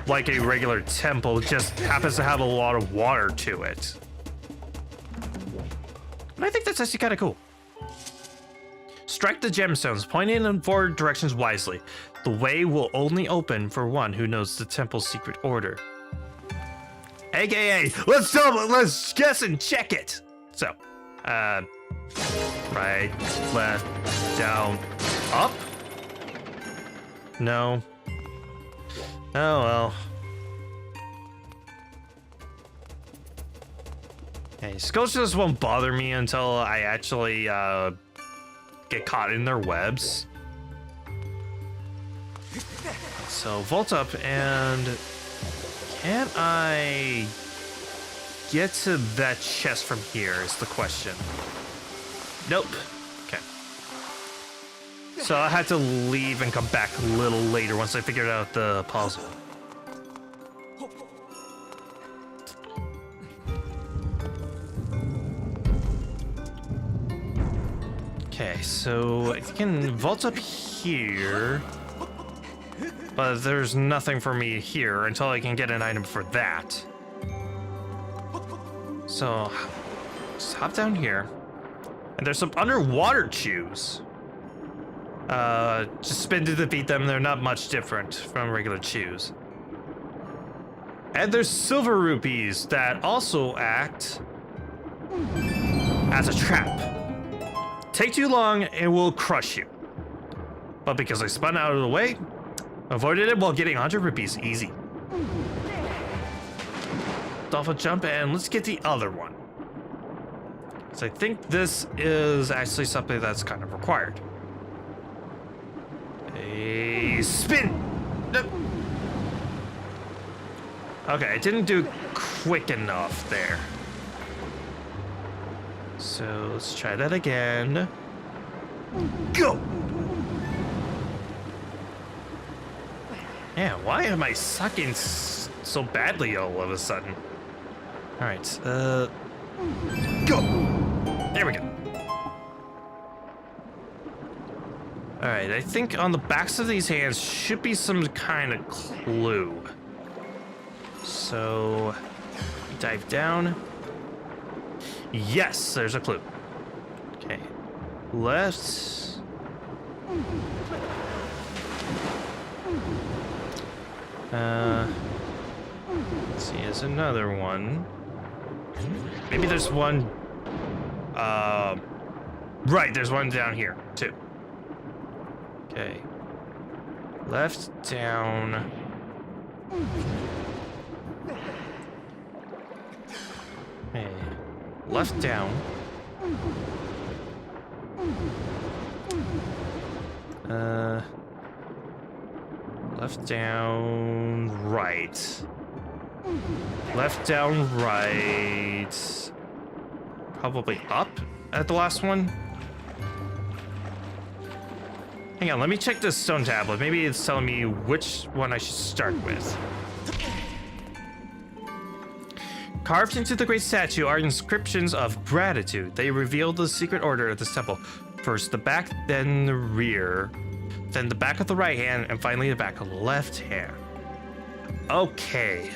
like a regular temple. It just happens to have a lot of water to it. And I think that's actually kind of cool. Strike the gemstones, pointing in forward directions wisely. The way will only open for one who knows the temple's secret order. AKA, let's guess and check it. So, right, left, down, up? No. Oh well. Okay, sculptures won't bother me until I actually get caught in their webs. So vault up, and can I get to that chest from here is the question. Nope. Okay. So I had to leave and come back a little later once I figured out the puzzle. so I can vault up here, but there's nothing for me here until I can get an item for that. So, just hop down here. And there's some underwater chews. Just spin to defeat them. They're not much different from regular chews. And there's silver rupees that also act as a trap. Take too long, it will crush you. But because I spun out of the way, avoided it while getting 100 rupees easy. Dolphin jump, and let's get the other one. So I think this is actually something that's kind of required. A spin! No. Okay, I didn't do quick enough there. So let's try that again. Go! Yeah, why am I sucking so badly all of a sudden? All right, go! There we go. All right, I think on the backs of these hands should be some kind of clue. So, dive down. Yes, there's a clue. Okay, left. Let's see, there's another one. Maybe there's one. Right, there's one down here too. Okay, left down. Okay, left down. Left down, right. Left down, right. Probably up at the last one. Hang on, let me check this stone tablet. Maybe it's telling me which one I should start with. Carved into the great statue are inscriptions of gratitude. They reveal the secret order of this temple. First the back, then the rear, then the back of the right hand, and finally the back of the left hand. Okay.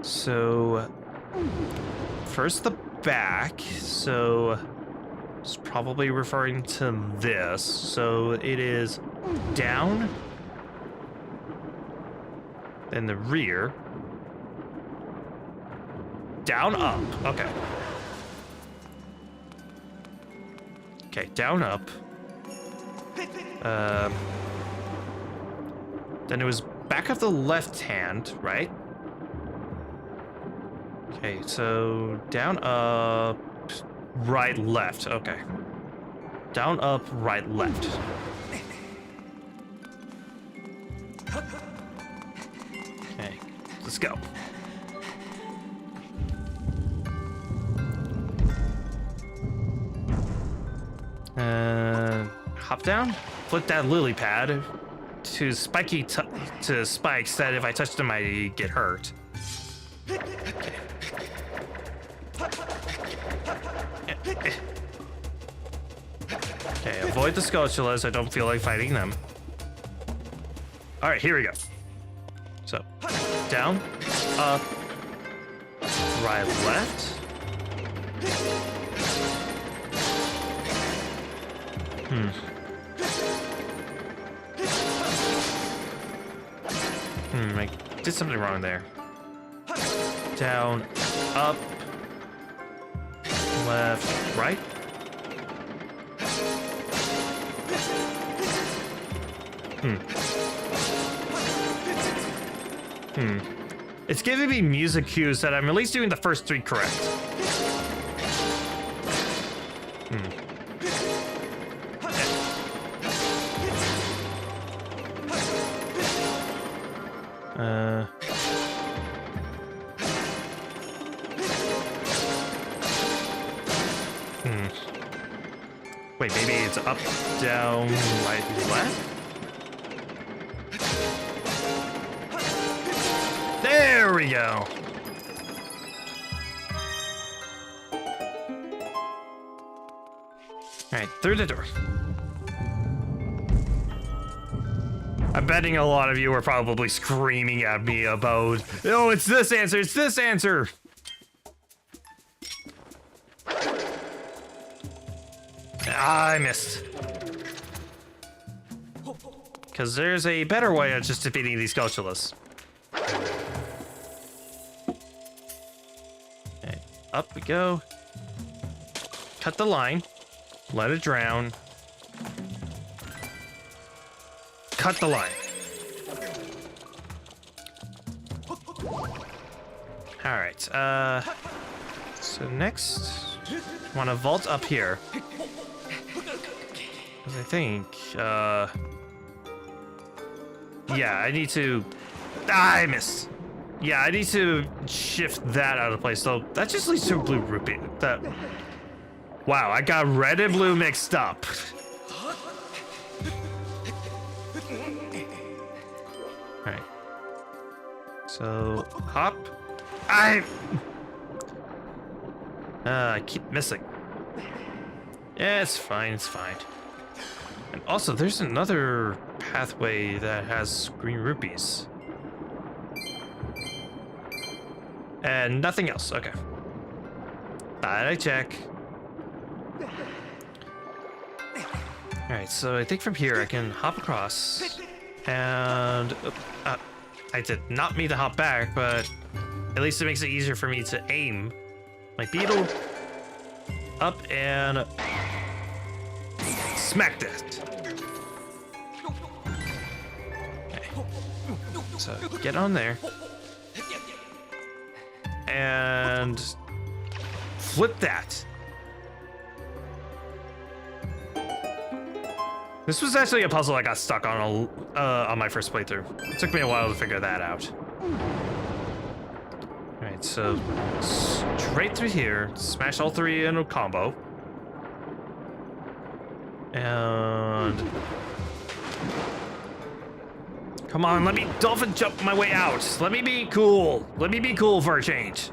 So, first the back, so it's probably referring to this. So it is down, then the rear, down, up. Okay. Okay, down, up. Then it was back of the left hand, right? Okay, so down, up, right, left. Okay. Down, up, right, left. Okay, let's go. Hop down, flip that lily pad to spiky to spikes that if I touch them I get hurt. Okay. Okay, avoid the Skulltulas. I don't feel like fighting them. All right, here we go. So, down, up, right, left. I did something wrong there. Down, up, left, right. It's giving me music cues that I'm at least doing the first three correct. Wait, maybe it's up, down, right, left? There we go. Alright, through the door. I'm betting a lot of you are probably screaming at me about, oh, it's this answer, it's this answer! Ah, I missed. Because there's a better way of just defeating these Skulltulas. Okay, up we go. Cut the line. Let it drown. Cut the line. Alright, so next, want to vault up here. I think, yeah, I need to, I missed. Yeah, I need to shift that out of place, so that just leads to a blue rupee. That, wow, I got red and blue mixed up. Alright. So, hop. I keep missing. Yeah, it's fine, it's fine. And also, there's another pathway that has green rupees. And nothing else, okay. Thought I check. Alright, so I think from here I can hop across. And I did not mean to hop back, but at least it makes it easier for me to aim my beetle up and smack that. Okay. So get on there and flip that. This was actually a puzzle I got stuck on my first playthrough. It took me a while to figure that out. Alright, so straight through here, smash all three in a combo. And come on, let me dolphin jump my way out. Let me be cool. Let me be cool for a change.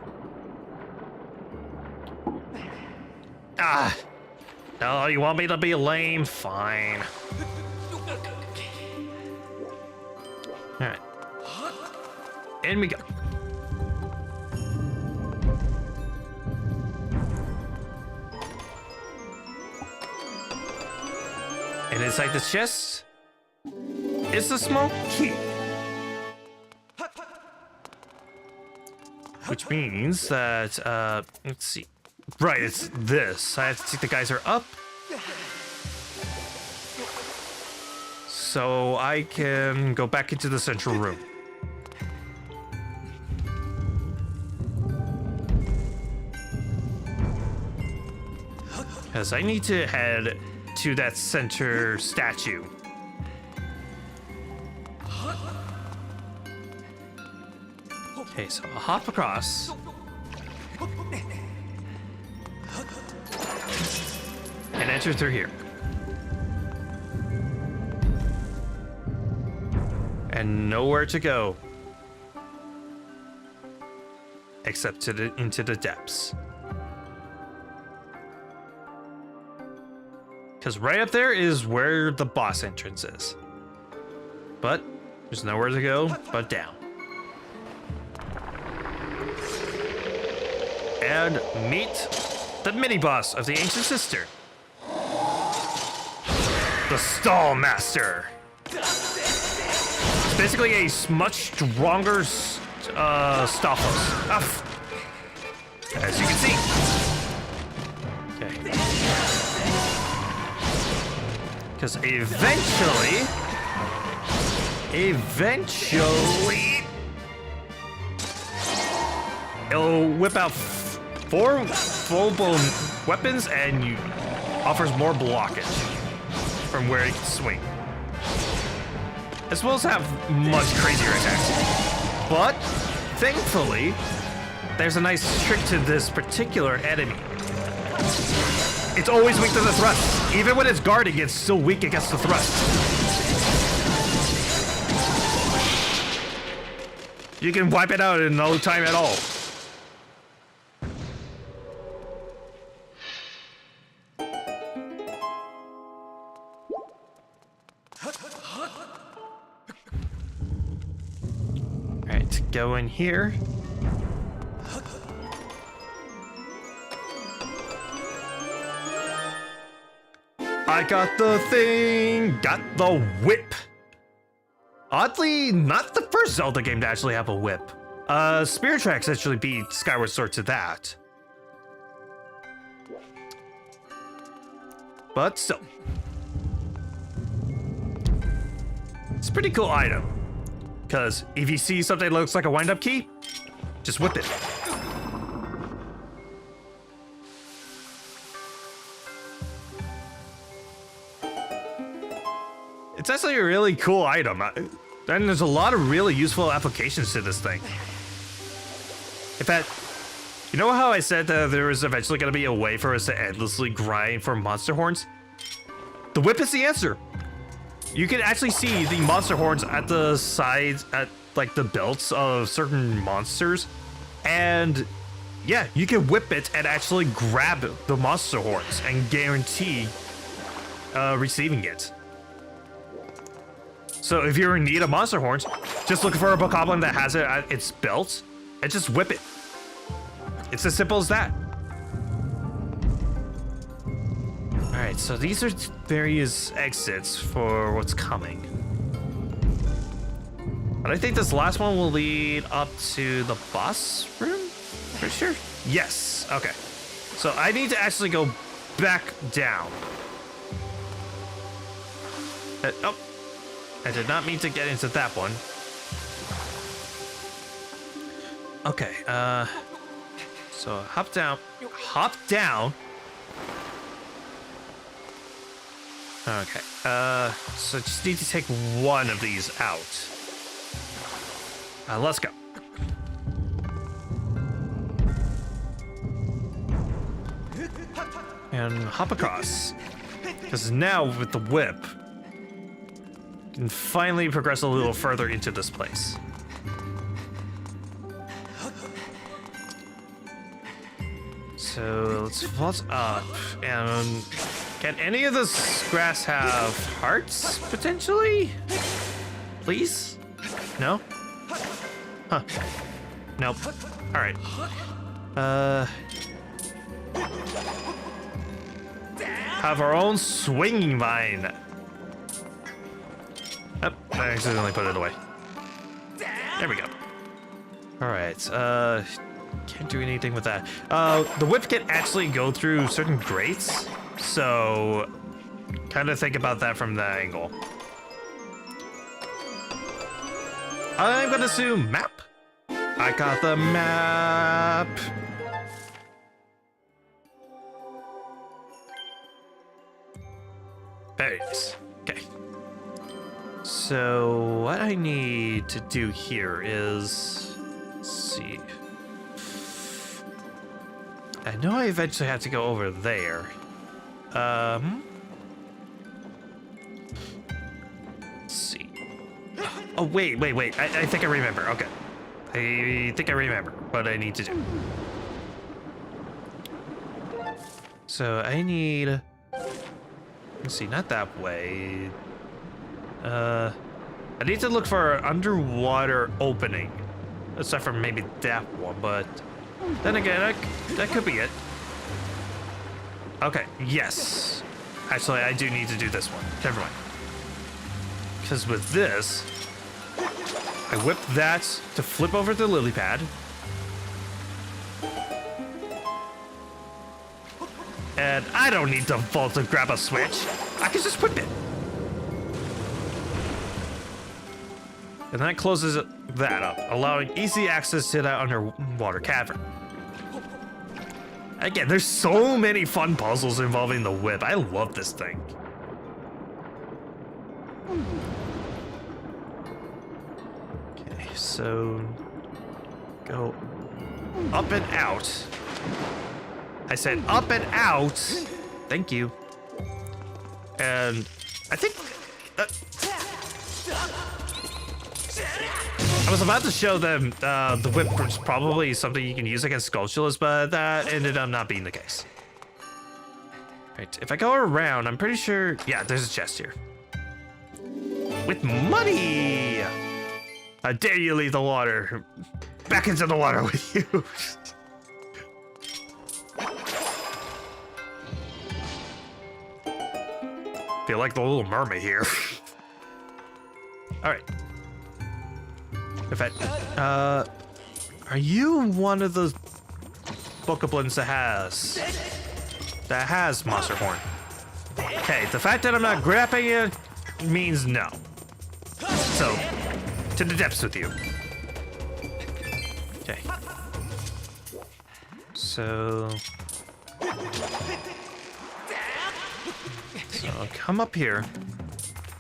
Ah. No, you want me to be lame? Fine. Alright. In we go. And inside this chest is a small key. Which means that, let's see. Right, it's this. I have to take the geyser up. So I can go back into the central room. Because I need to head to that center statue. Okay, so I'll hop across. And enter through here. And nowhere to go. Except to into the depths. Because right up there is where the boss entrance is. But there's nowhere to go but down. And meet the mini-boss of the Ancient Sister. The Stall Master. It's basically a much stronger Stalfos. As you can see. Okay. Because eventually, it'll whip out 4 full-blown weapons and offers more blockage from where it can swing. As well as have much crazier attacks. But, thankfully, there's a nice trick to this particular enemy. It's always weak to the thrust. Even when it's guarding, it's still weak against the thrust. You can wipe it out in no time at all. Alright, go in here. I got the thing! Got the whip! Oddly, not the first Zelda game to actually have a whip. Spirit Tracks actually beat Skyward Sword to that. But still. It's a pretty cool item. Because if you see something that looks like a wind-up key, just whip it. It's actually a really cool item. And there's a lot of really useful applications to this thing. In fact, you know how I said that there was eventually going to be a way for us to endlessly grind for monster horns? The whip is the answer. You can actually see the monster horns at the sides, at like the belts of certain monsters. And yeah, you can whip it and actually grab the monster horns and guarantee receiving it. So if you're in need of monster horns, just look for a bokoblin that has it at its belt and just whip it. It's as simple as that. Alright, so these are various exits for what's coming. But I think this last one will lead up to the boss room? Pretty sure? Yes, okay. So I need to actually go back down. Oh, I did not mean to get into that one. Okay, so hop down. Hop down. Okay, so just need to take one of these out. Let's go. And hop across. Because now with the whip, you can finally progress a little further into this place. So let's vault up, and can any of this grass have hearts, potentially? Please? No? Huh. Nope. Alright. Have our own swinging vine. Oh, I accidentally put it away. There we go. Alright, can't do anything with that. The whip can actually go through certain grates, so kind of think about that from that angle. I'm gonna assume map. I got the map. There it is. Okay. So what I need to do here is, let's see. I know I eventually have to go over there. Let's see. Oh, wait. I think I remember. Okay. I think I remember what I need to do. So I need... Let's see, not that way. I need to look for an underwater opening. Aside from maybe that one, but... Then again, that could be it. Okay, yes. Actually, I do need to do this one. Never mind. Because with this, I whip that to flip over the lily pad. And I don't need to vault to grab a switch. I can just whip it. And that closes that up, allowing easy access to that underwater cavern. Again, there's so many fun puzzles involving the whip. I love this thing. Okay, so go up and out. I said up and out. Thank you. And I think... I was about to show them the whip was probably something you can use against Skulltulas, but that ended up not being the case. Right, if I go around, I'm pretty sure... Yeah, there's a chest here. with money. How dare you leave the water? Back into the water with you. Feel like the Little Mermaid here. All right. In fact, are you one of those bokoblins that has Monster Horn? Okay, the fact that I'm not grabbing it means no. So, to the depths with you. Okay. So come up here.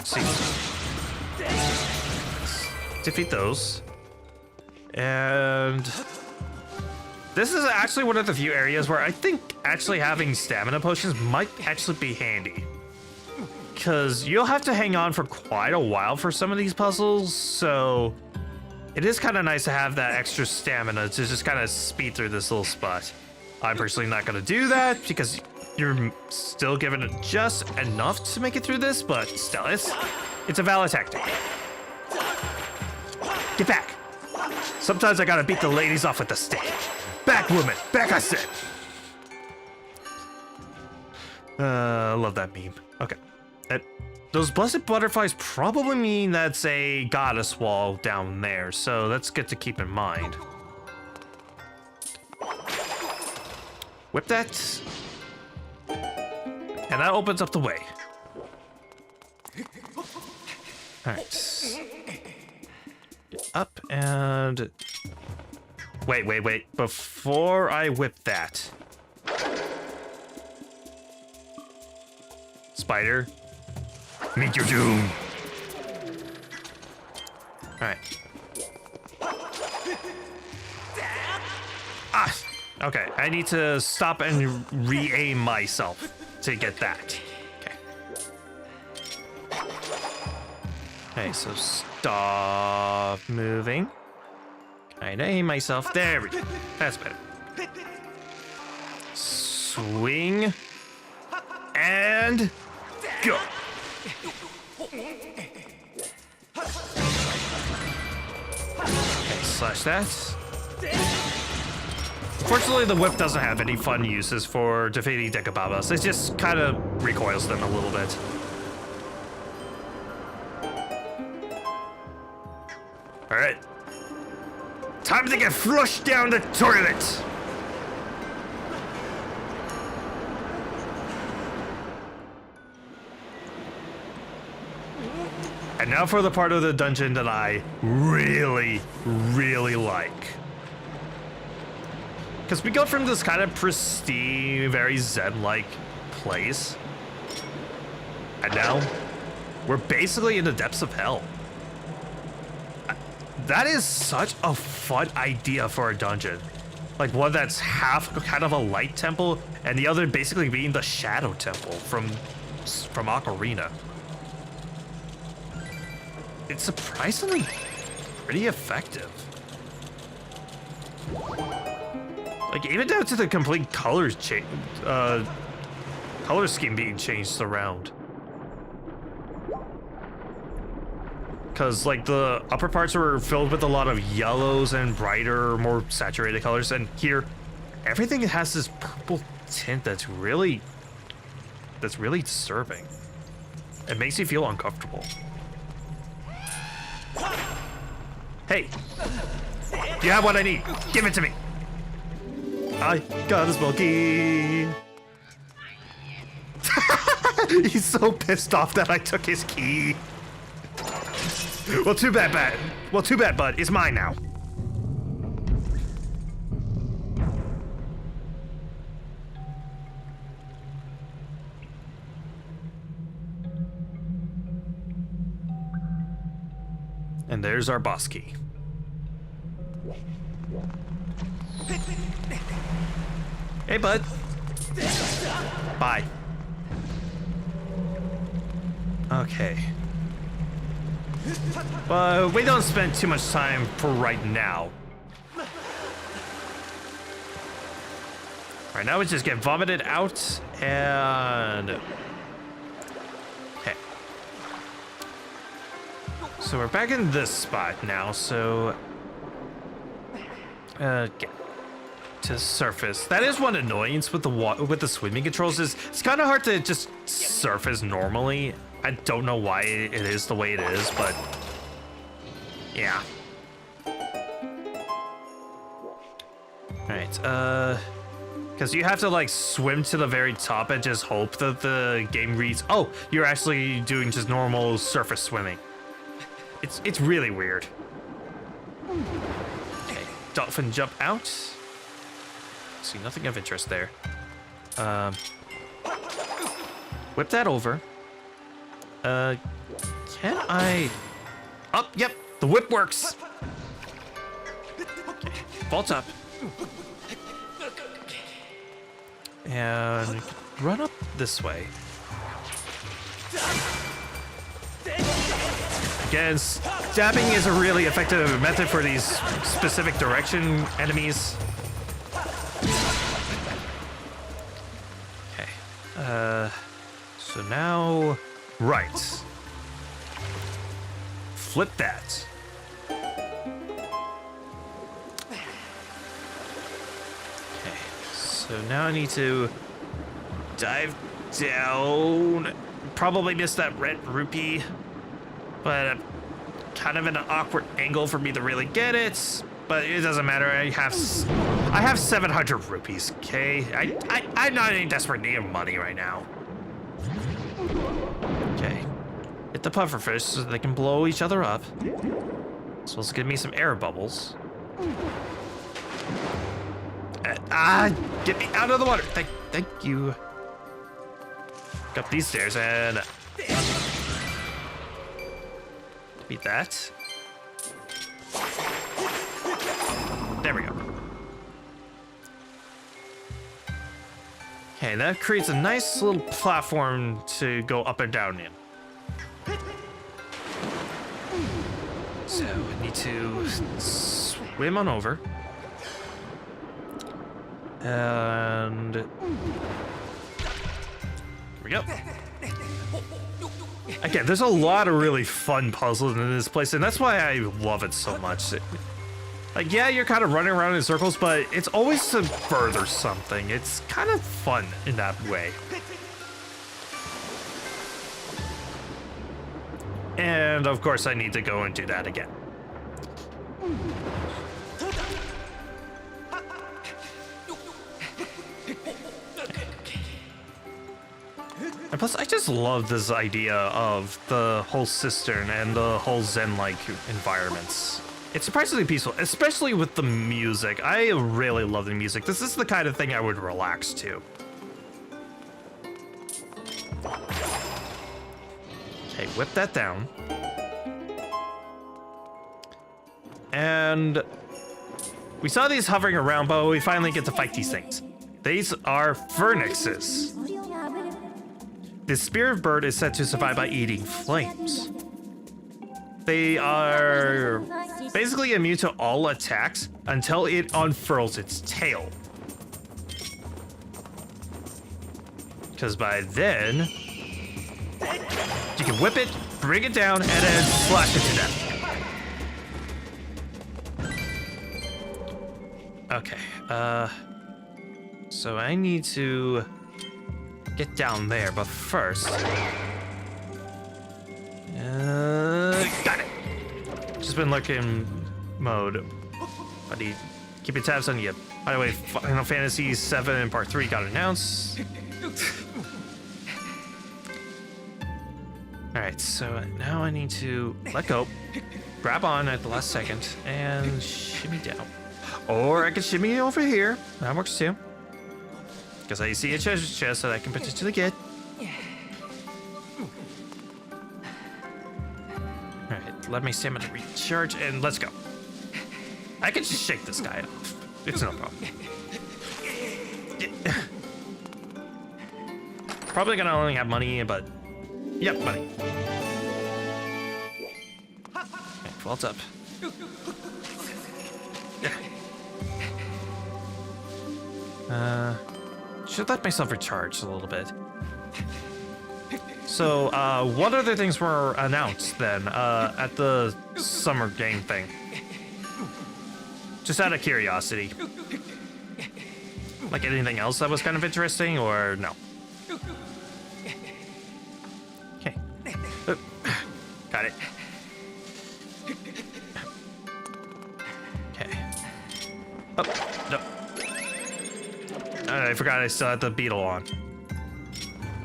See. Defeat those. And this is actually one of the few areas where I think actually having stamina potions might actually be handy. Because you'll have to hang on for quite a while for some of these puzzles, so it is kind of nice to have that extra stamina to just kind of speed through this little spot. I'm personally not going to do that because you're still given it just enough to make it through this, but still, it's a valid tactic. Get back. Sometimes I gotta beat the ladies off with the stick. Back, woman. Back, I said. I love that meme. Okay. Those blessed butterflies probably mean that's a goddess wall down there, so that's good to keep in mind. Whip that. And that opens up the way. Alright. Up and... Wait. Before I whip that. Spider. Meet your doom. Alright. Ah! Okay, I need to stop and re-aim myself to get that. Okay, so stop moving. I aim myself. There we go. That's better. Swing. And go. Okay, slash that. Unfortunately, the whip doesn't have any fun uses for defeating Dekababas. It just kind of recoils them a little bit. All right. Time to get flushed down the toilet. And now for the part of the dungeon that I really, really like. Because we go from this kind of pristine, very zen-like place. And now, we're basically in the depths of hell. That is such a fun idea for a dungeon. Like one that's half kind of a light temple, and the other basically being the shadow temple from Ocarina. It's surprisingly pretty effective. Like even down to the complete color scheme being changed around. Because like the upper parts were filled with a lot of yellows and brighter, more saturated colors, and here everything has this purple tint that's really disturbing. It makes you feel uncomfortable. Hey, you have what I need. Give it to me. I got his bulky. He's so pissed off that I took his key. Well, too bad, bud. It's mine now. And there's our boss key. Hey, bud. Bye. Okay. But we don't spend too much time for right now. Right now we just get vomited out and... Okay. So we're back in this spot now, so... get to the surface. That is one annoyance with the swimming controls is it's kind of hard to just surface normally. I don't know why it is the way it is, but... Yeah. Alright, because you have to, like, swim to the very top and just hope that the game reads, oh, you're actually doing just normal surface swimming. It's really weird. Okay, dolphin jump out. See, nothing of interest there. Whip that over. Can I... Oh, yep, the whip works. Okay, vault up. And run up this way. Again, stabbing is a really effective method for these specific direction enemies. Okay. So now... Right. Flip that. Okay. So now I need to dive down. Probably missed that red rupee. But kind of in an awkward angle for me to really get it. But it doesn't matter. I have 700 rupees. Okay, I'm not in desperate need of money right now. Okay, hit the pufferfish so they can blow each other up. So let's give me some air bubbles. Get me out of the water. Thank you. Up these stairs and beat that. There we go. Okay, that creates a nice little platform to go up and down in. So I need to swim on over. And here we go. Again, there's a lot of really fun puzzles in this place, and that's why I love it so much. Like, yeah, you're kind of running around in circles, but it's always to further something. It's kind of fun in that way. And, of course, I need to go and do that again. And plus, I just love this idea of the whole cistern and the whole Zen-like environments. It's surprisingly peaceful, especially with the music. I really love the music. This is the kind of thing I would relax to. Okay, whip that down. And we saw these hovering around, but we finally get to fight these things. These are phoenixes. This spirit bird is said to survive by eating flames. They are basically immune to all attacks until it unfurls its tail. Because by then, you can whip it, bring it down, and then slash it to death. Okay, so I need to get down there, but first... got it! Just been looking mode. Buddy, keep your tabs on you. By the way, Final Fantasy VII Part 3 got announced. Alright, so now I need to let go, grab on at the last second, and shimmy down. Or I can shimmy over here. That works too. Because I see a treasure chest that I can potentially get. Alright, let me stamina recharge and let's go. I can just shake this guy off. It's no problem. Probably gonna only have money, but... Yep, money. Okay, vault up. Should let myself recharge a little bit. So, what other things were announced then at the summer game thing? Just out of curiosity. Like anything else that was kind of interesting, or no? Okay. Got it. Okay. Oh, no. I forgot I still had the beetle on.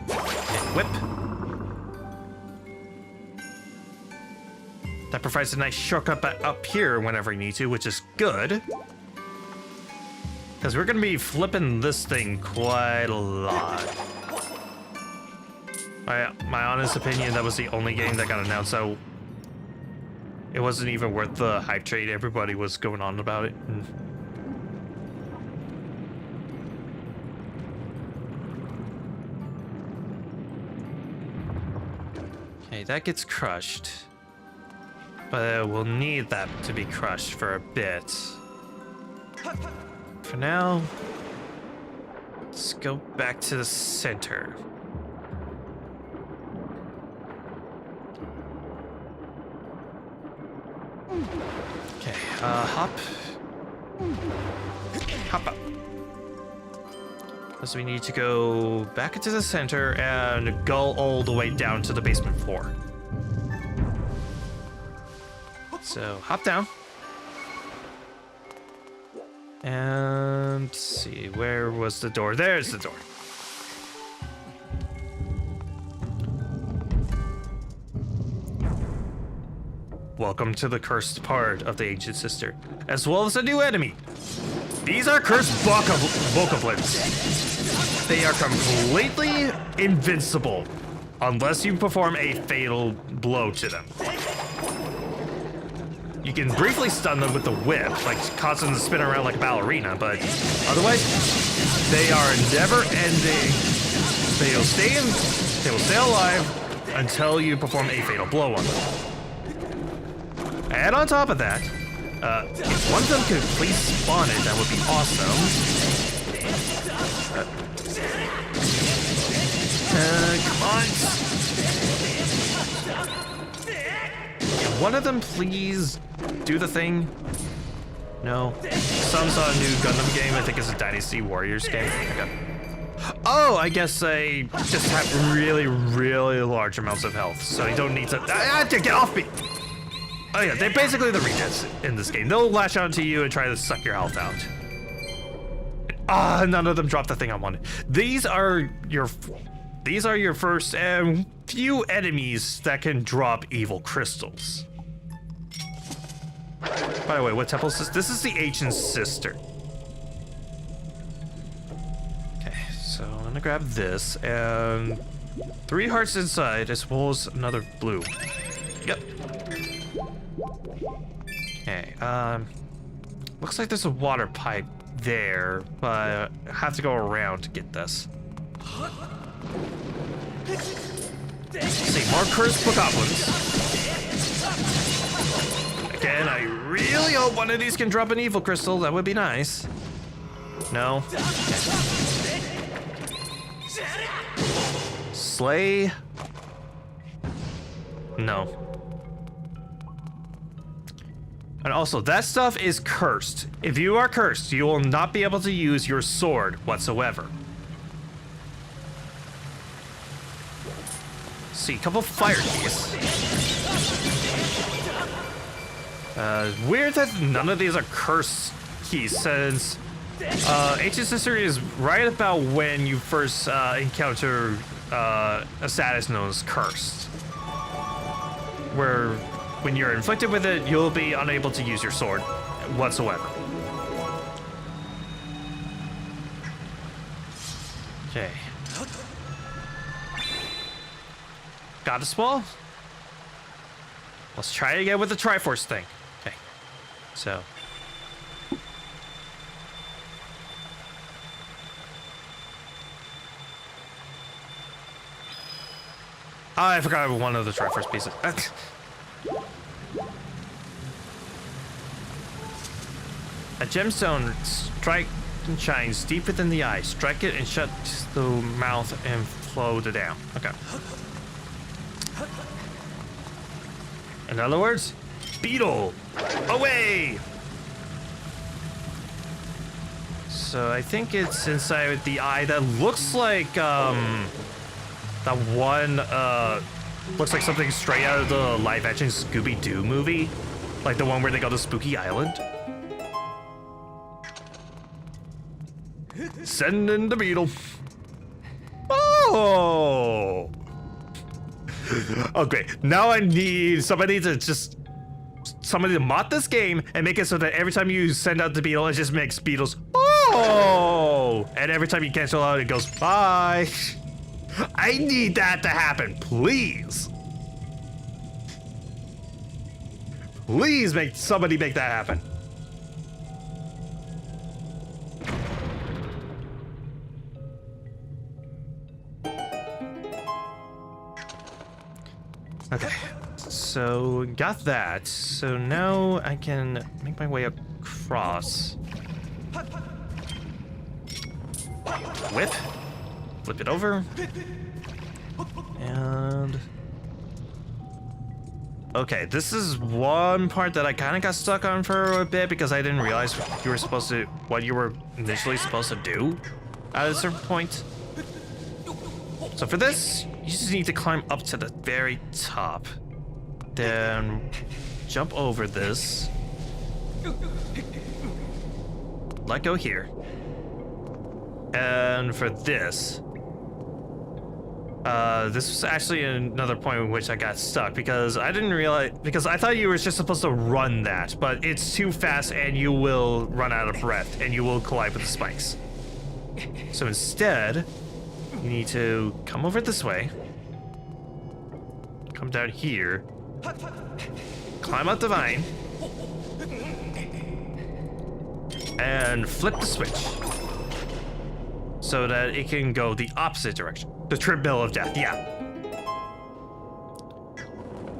Okay, whip. That provides a nice shortcut back up here whenever you need to, which is good. Because we're going to be flipping this thing quite a lot. My honest opinion, that was the only game that got announced, so it wasn't even worth the hype trade. Everybody was going on about it. Okay, that gets crushed. But we'll need that to be crushed for a bit. For now, let's go back to the center. Okay, hop. Hop up. Because we need to go back into the center and go all the way down to the basement floor. So, hop down. And let's see, where was the door? There's the door. Welcome to the cursed part of the ancient sister, as well as a new enemy. These are cursed bokoblins. They are completely invincible unless you perform a fatal blow to them. You can briefly stun them with the whip, like causing them to spin around like a ballerina, but otherwise, they are never-ending. They will stay alive until you perform a fatal blow on them. And on top of that, if one of them could please spawn it, that would be awesome. Come on. Can one of them please do the thing? No. Some saw a new Gundam game. I think it's a Dynasty Warriors game. Okay. Oh, I guess they just have really, really large amounts of health, so you don't need to. Get off me! Oh yeah, they're basically the regens in this game. They'll lash onto you and try to suck your health out. None of them dropped the thing I wanted. These are your first and few enemies that can drop evil crystals. By the way, what temple is this? This is the ancient sister. Okay, so I'm gonna grab this and 3 hearts inside, as well as another blue. Yep. Okay, looks like there's a water pipe there, but I have to go around to get this. Let's see, more cursed goblins. Again, I really hope one of these can drop an evil crystal. That would be nice. No. Slay. No. And also, that stuff is cursed. If you are cursed, you will not be able to use your sword whatsoever. See, a couple fire keys. Weird that none of these are cursed keys, since Ancient Sister is right about when you first encounter a status known as cursed, where when you're inflicted with it, you'll be unable to use your sword whatsoever. Okay. Goddess Ball? Let's try again with the Triforce thing. Okay. So. Oh, I forgot one of the Triforce pieces. A gemstone strike and shines deep within the eye. Strike it and shut the mouth and flow it down. Okay. In other words, beetle, away! So I think it's inside the eye that looks like, that one, looks like something straight out of the live-action Scooby-Doo movie. Like the one where they go to Spooky Island. Send in the beetle. Oh! Okay, now I need somebody to mod this game and make it so that every time you send out the beetle, it just makes beetles. Oh! And every time you cancel out, it goes bye. I need that to happen, please. Please somebody make that happen. Okay, so got that. So now I can make my way across. Whip, flip it over, and okay, this is one part that I kind of got stuck on for a bit because I didn't realize what you were initially supposed to do at a certain point. So for this, you just need to climb up to the very top, then jump over this, let go here, and for this, this was actually another point in which I got stuck because I didn't realize, because I thought you were just supposed to run that, but it's too fast and you will run out of breath and you will collide with the spikes. So instead, you need to come over this way, come down here, climb up the vine, and flip the switch so that it can go the opposite direction. The treadmill of death, yeah.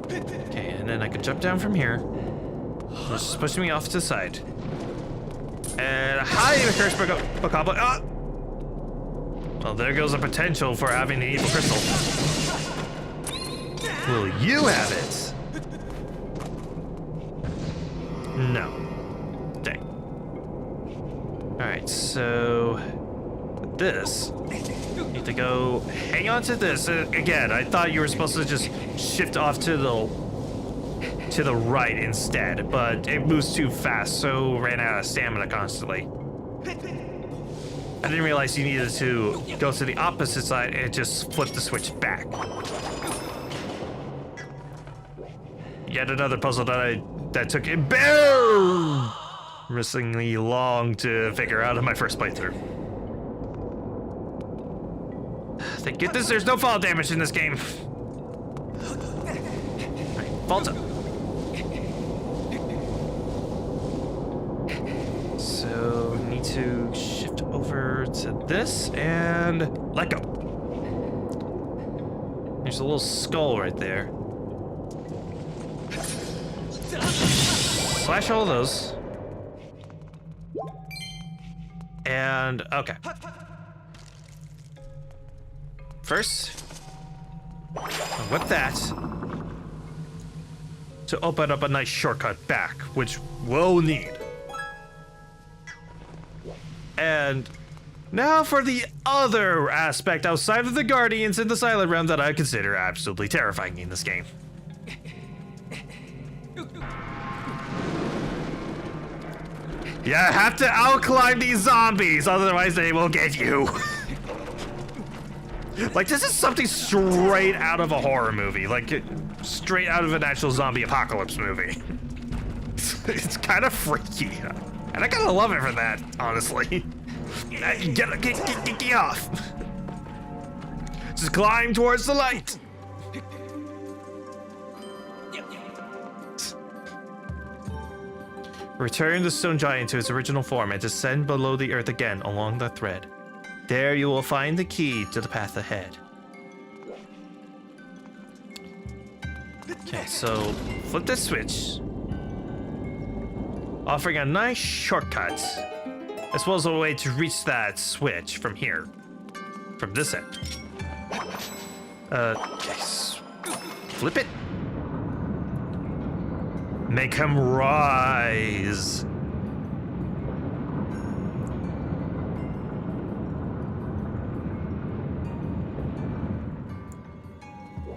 Okay, and then I can jump down from here. Just pushing me off to the side. And hi, Curse Macabre. Ah! Well, there goes the potential for having the evil crystal. Will you have it? No. Dang. Alright, so with this, you need to go hang on to this. Again, I thought you were supposed to just shift off to the right instead, but it moves too fast, so ran out of stamina constantly. I didn't realize you needed to go to the opposite side and just flip the switch back. Yet another puzzle that took embarrassingly long to figure out in my first playthrough. Thank goodness there's no fall damage in this game. Alright, vault up. So we need to shift over to this and let go. There's a little skull right there. Slash all of those. And okay. First, whip that to open up a nice shortcut back, which we'll need. And now for the other aspect outside of the Guardians in the Silent Realm that I consider absolutely terrifying in this game. You have to outclimb these zombies, otherwise they will get you. Like, this is something straight out of a horror movie, like straight out of an actual zombie apocalypse movie. It's kind of freaky, and I kind of love it for that, honestly. Get off. Just climb towards the light. Return the stone giant to its original form and descend below the earth again along the thread. There you will find the key to the path ahead. Okay, so flip this switch, offering a nice shortcut, as well as a way to reach that switch from here, from this end. Okay, Flip it. Make him rise.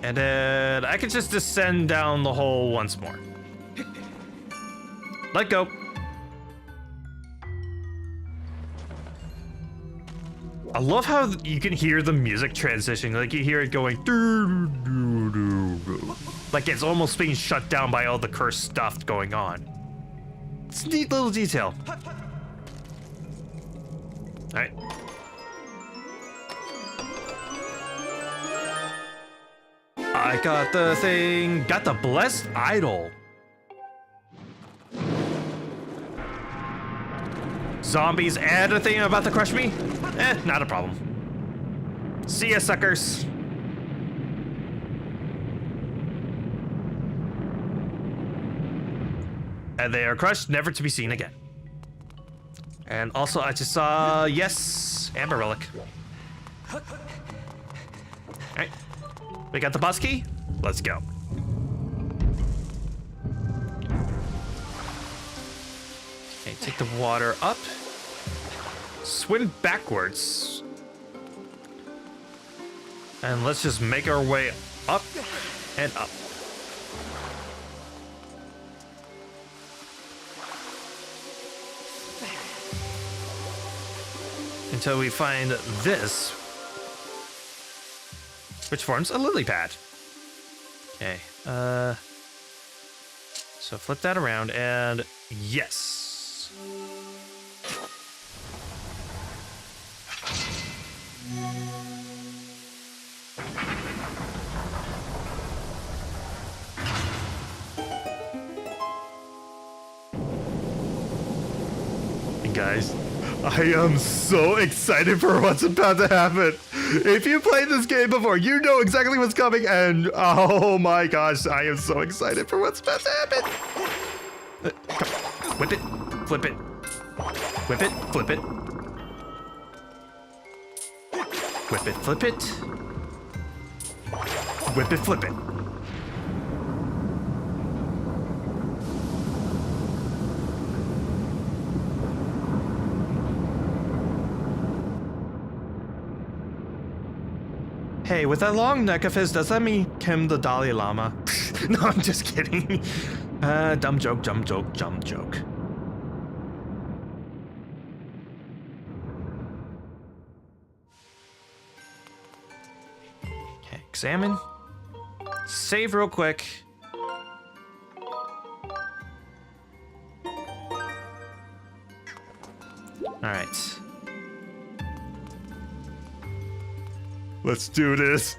And then I could just descend down the hole once more. Let go. I love how you can hear the music transitioning. Like you hear it going doo, doo, doo, doo. Like it's almost being shut down by all the cursed stuff going on. It's a neat little detail. All right. I got the thing. Got the blessed idol. Zombies and a thing about to crush me? Not a problem. See ya, suckers. And they are crushed, never to be seen again. And also, I just saw, yes, Amber Relic. Alright. We got the bus key? Let's go. Okay, take the water up. Swim backwards. And let's just make our way up and up. Until we find this, which forms a lily pad. Okay, so flip that around and yes. And guys, I am so excited for what's about to happen. If you played this game before, you know exactly what's coming, and oh my gosh, I am so excited for what's about to happen. Come. Whip it, flip it. Whip it, flip it. Whip it, flip it. Whip it, flip it. Hey, with that long neck of his, does that mean him the Dalai Lama? No, I'm just kidding. Dumb joke, dumb joke, dumb joke. Okay, examine. Save real quick. All right. Let's do this.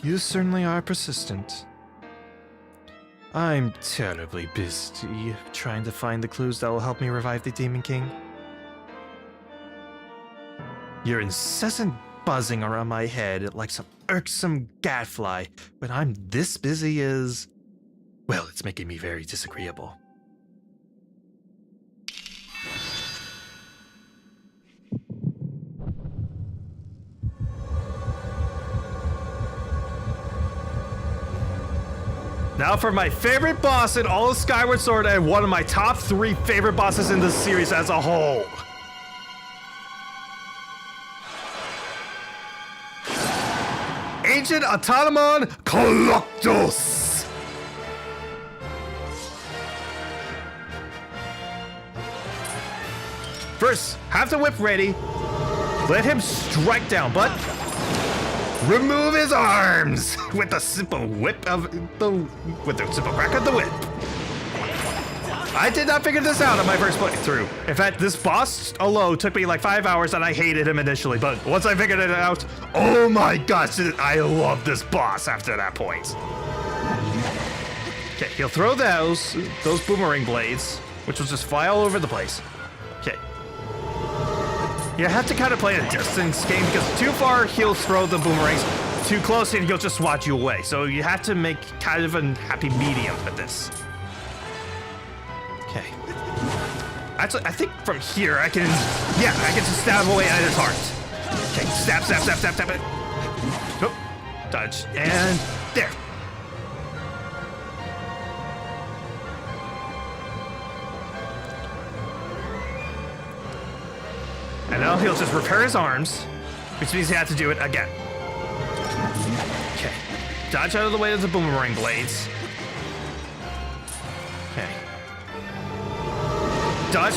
You certainly are persistent. I'm terribly busy trying to find the clues that will help me revive the Demon King. Your incessant buzzing around my head like some irksome gadfly when I'm this busy is, well, it's making me very disagreeable. Now for my favorite boss in all of Skyward Sword and one of my top 3 favorite bosses in this series as a whole. Ancient Autonomon Coloctos. First, have the whip ready. Let him strike down, but remove his arms with the simple whip of the simple crack of the whip. I did not figure this out on my first playthrough. In fact, this boss alone took me like 5 hours and I hated him initially, but once I figured it out, oh my gosh, I love this boss after that point. Okay, he'll throw those boomerang blades, which will just fly all over the place. Okay. You have to kind of play a distance game because too far, he'll throw the boomerangs. too close and he'll just swat you away. So you have to make kind of a happy medium with this. Okay. Actually, I think from here I can, yeah, I can just stab away at his heart. Okay, stab, stab, stab, stab, stab it. Oh, dodge, and there. And now he'll just repair his arms, which means he has to do it again. Okay. Dodge out of the way of the boomerang blades. Okay. Dodge.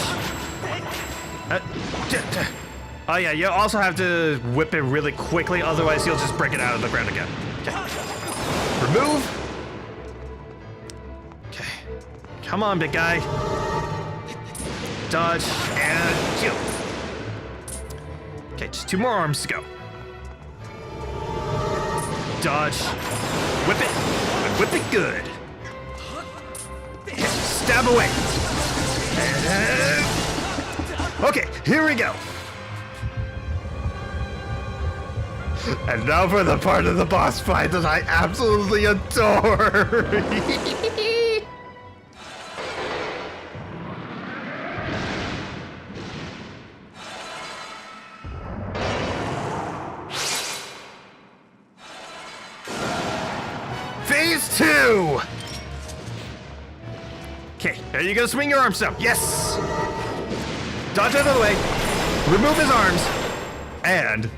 Oh yeah, you also have to whip it really quickly, otherwise he'll just break it out of the ground again. Okay. Remove. Okay. Come on, big guy. Dodge and kill. Okay, just 2 more arms to go. Dodge. Whip it. Whip it good. Okay, stab away. Okay, here we go. And now for the part of the boss fight that I absolutely adore. Phase 2! Okay, are you gonna swing your arms up? Yes! Dodge out of the way, remove his arms, and...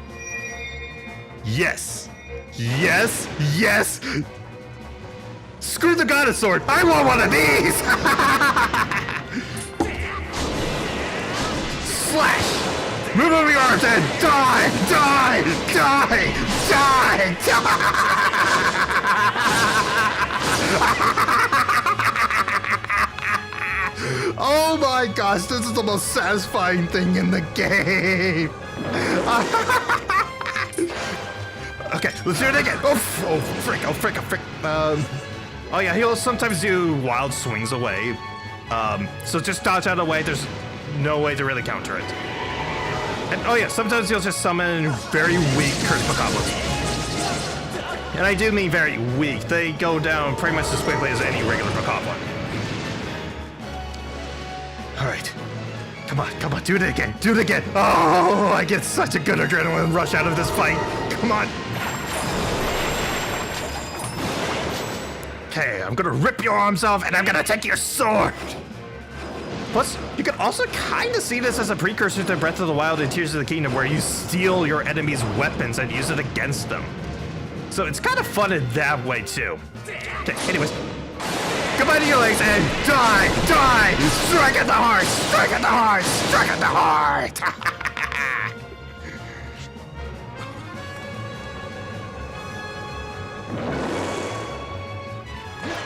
Yes! Yes! Yes! Screw the goddess sword! I want one of these! Slash! Remove your arms and die! Die! Die! Die! Die! Oh my gosh, this is the most satisfying thing in the game. Okay, let's do it again. Oh frick, oh frick, oh frick. Oh yeah, he'll sometimes do wild swings away. So just dodge out of the way. There's no way to really counter it. And oh yeah, sometimes he'll just summon very weak curse goblins. And I do mean very weak. They go down pretty much as quickly as any regular goblin. All right, come on, do it again, do it again. Oh, I get such a good adrenaline rush out of this fight. Come on. Okay, I'm gonna rip your arms off and I'm gonna take your sword. Plus, you can also kind of see this as a precursor to Breath of the Wild and Tears of the Kingdom, where you steal your enemy's weapons and use it against them. So it's kind of fun in that way too. Okay, anyways. Goodbye to your legs and die! Die! Strike at the heart! Strike at the heart! Strike at the heart!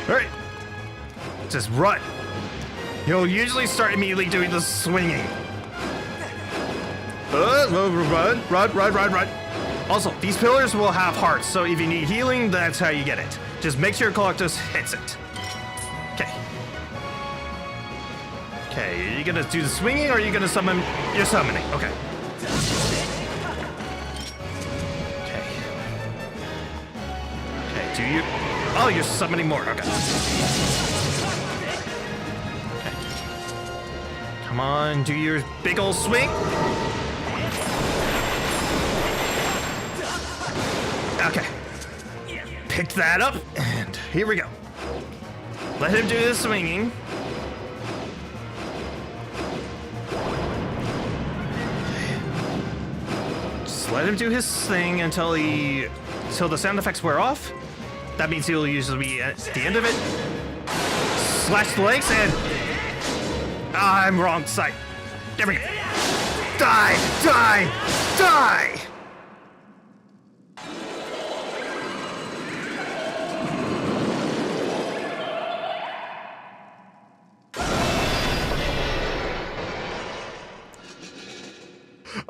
Alright. Just run. You'll usually start immediately doing the swinging. Run. Also, these pillars will have hearts, so if you need healing, that's how you get it. Just make sure Collectus hits it. Okay, are you gonna do the swinging or are you gonna summon? You're summoning, okay. Okay, do you? Oh, you're summoning more, okay. Okay. Come on, do your big ol' swing. Okay. Pick that up, and here we go. Let him do the swinging. Let him do his thing until the sound effects wear off. That means he'll usually be at the end of it. Slash the legs and... I'm wrong side. There we go. Die! Die! Die!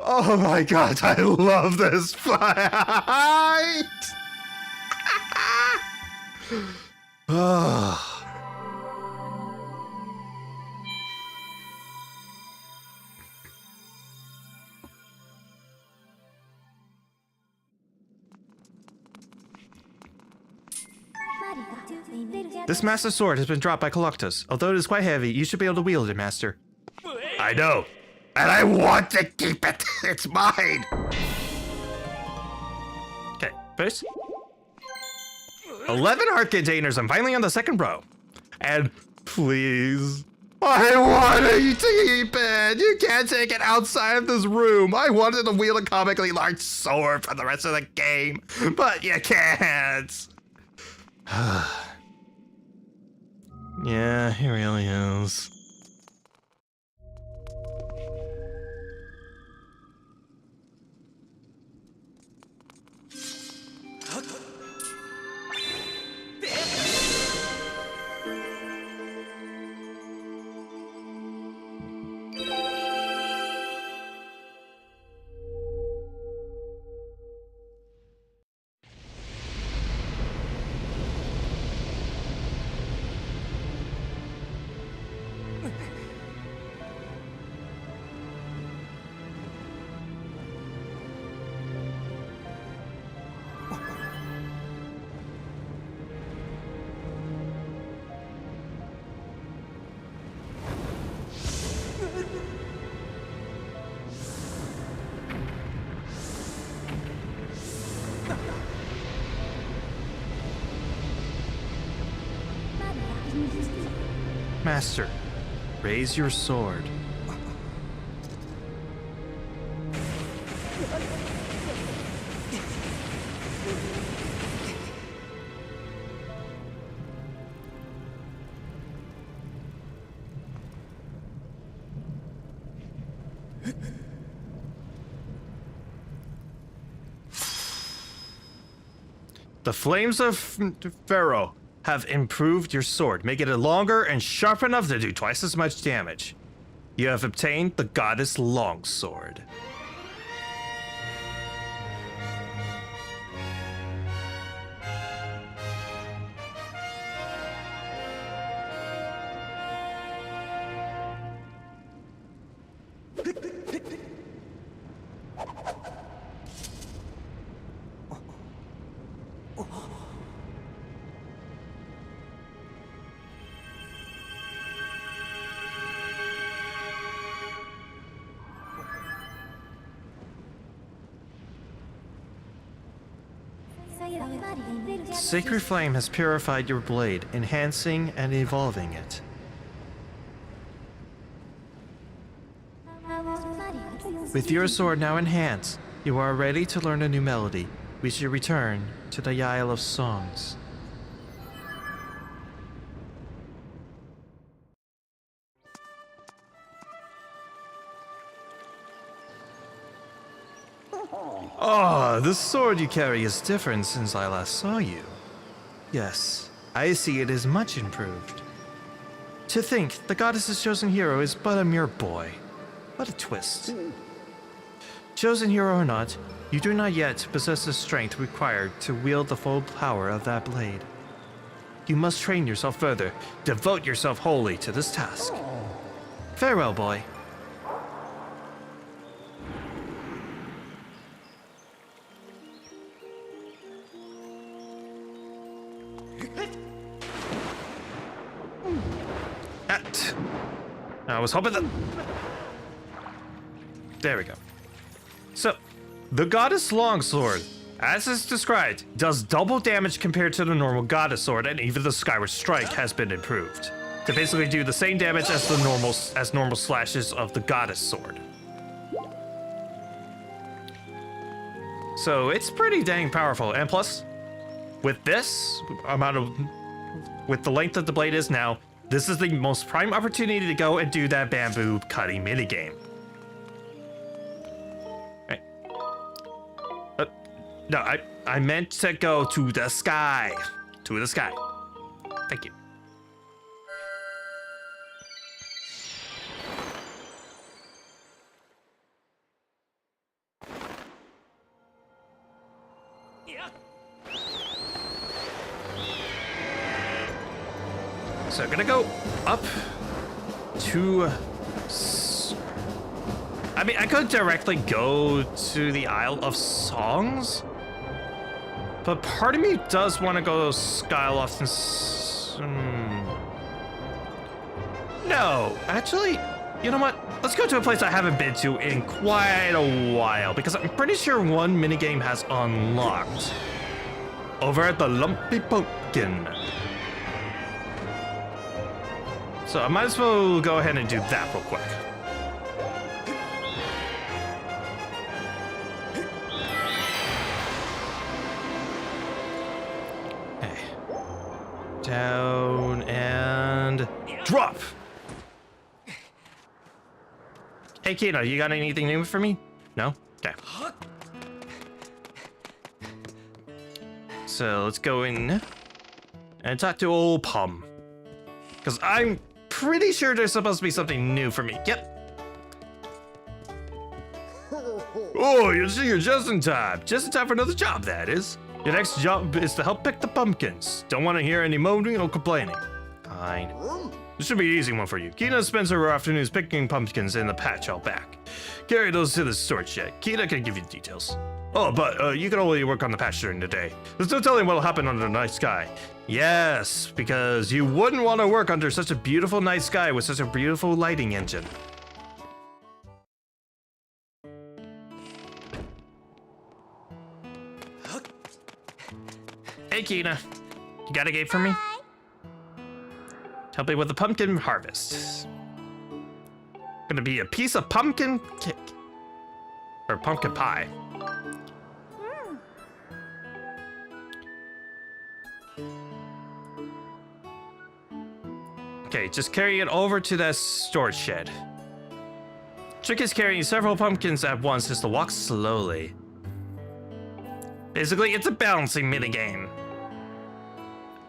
Oh my god, I love this fight! This Master Sword has been dropped by Collectus. Although it is quite heavy, you should be able to wield it, Master. I know. And I want to keep it. It's mine. Okay, first. 11 heart containers. I'm finally on the second row. And please, I want to keep it. You can't take it outside of this room. I wanted to wield a comically large sword for the rest of the game, but you can't. Yeah, he really is. Master, raise your sword. The flames of Pharaoh have improved your sword, making it longer and sharp enough to do twice as much damage. You have obtained the Goddess Longsword. Sacred Flame has purified your blade, enhancing and evolving it. With your sword now in hand, you are ready to learn a new melody. We should return to the Isle of Songs. Oh, the sword you carry is different since I last saw you. Yes, I see it is much improved. To think, the goddess's chosen hero is but a mere boy. What a twist. Chosen hero or not, you do not yet possess the strength required to wield the full power of that blade. You must train yourself further, devote yourself wholly to this task. Farewell, boy. I was hoping that... There we go. So, the Goddess Longsword, as is described, does double damage compared to the normal Goddess Sword, and even the Skyward Strike has been improved to basically do the same damage as the normal slashes of the Goddess Sword. So it's pretty dang powerful, and plus, with this amount of... with the length that the blade is now, this is the most prime opportunity to go and do that bamboo cutting minigame. Right. No, I meant to go to the sky. To the sky. Thank you. So I'm gonna go up to... I mean, I could directly go to the Isle of Songs, but part of me does want to go Skyloft and... No, actually, you know what? Let's go to a place I haven't been to in quite a while, because I'm pretty sure one minigame has unlocked. Over at the Lumpy Pumpkin. So I might as well go ahead and do that real quick. Okay. Down and drop. Hey, Kino, you got anything new for me? No? Okay. So let's go in and talk to old Pum. Because I'm pretty sure there's supposed to be something new for me. Yep. Oh, you see, you're just in time. Just in time for another job, that is. Your next job is to help pick the pumpkins. Don't want to hear any moaning or complaining. Fine. This should be an easy one for you. Kina spends her afternoons picking pumpkins in the patch out back. Carry those to the storage shed. Kina can give you the details. Oh, but you can only work on the patch during the day. There's no telling what'll happen under the night sky. Yes, because you wouldn't want to work under such a beautiful night sky with such a beautiful lighting engine. Hey, Kina. You got a gate for me? Help me with the pumpkin harvest. Gonna be a piece of pumpkin cake. Or pumpkin pie. Okay, just carry it over to that storage shed. Trick is carrying several pumpkins at once is to walk slowly. Basically, it's a balancing minigame.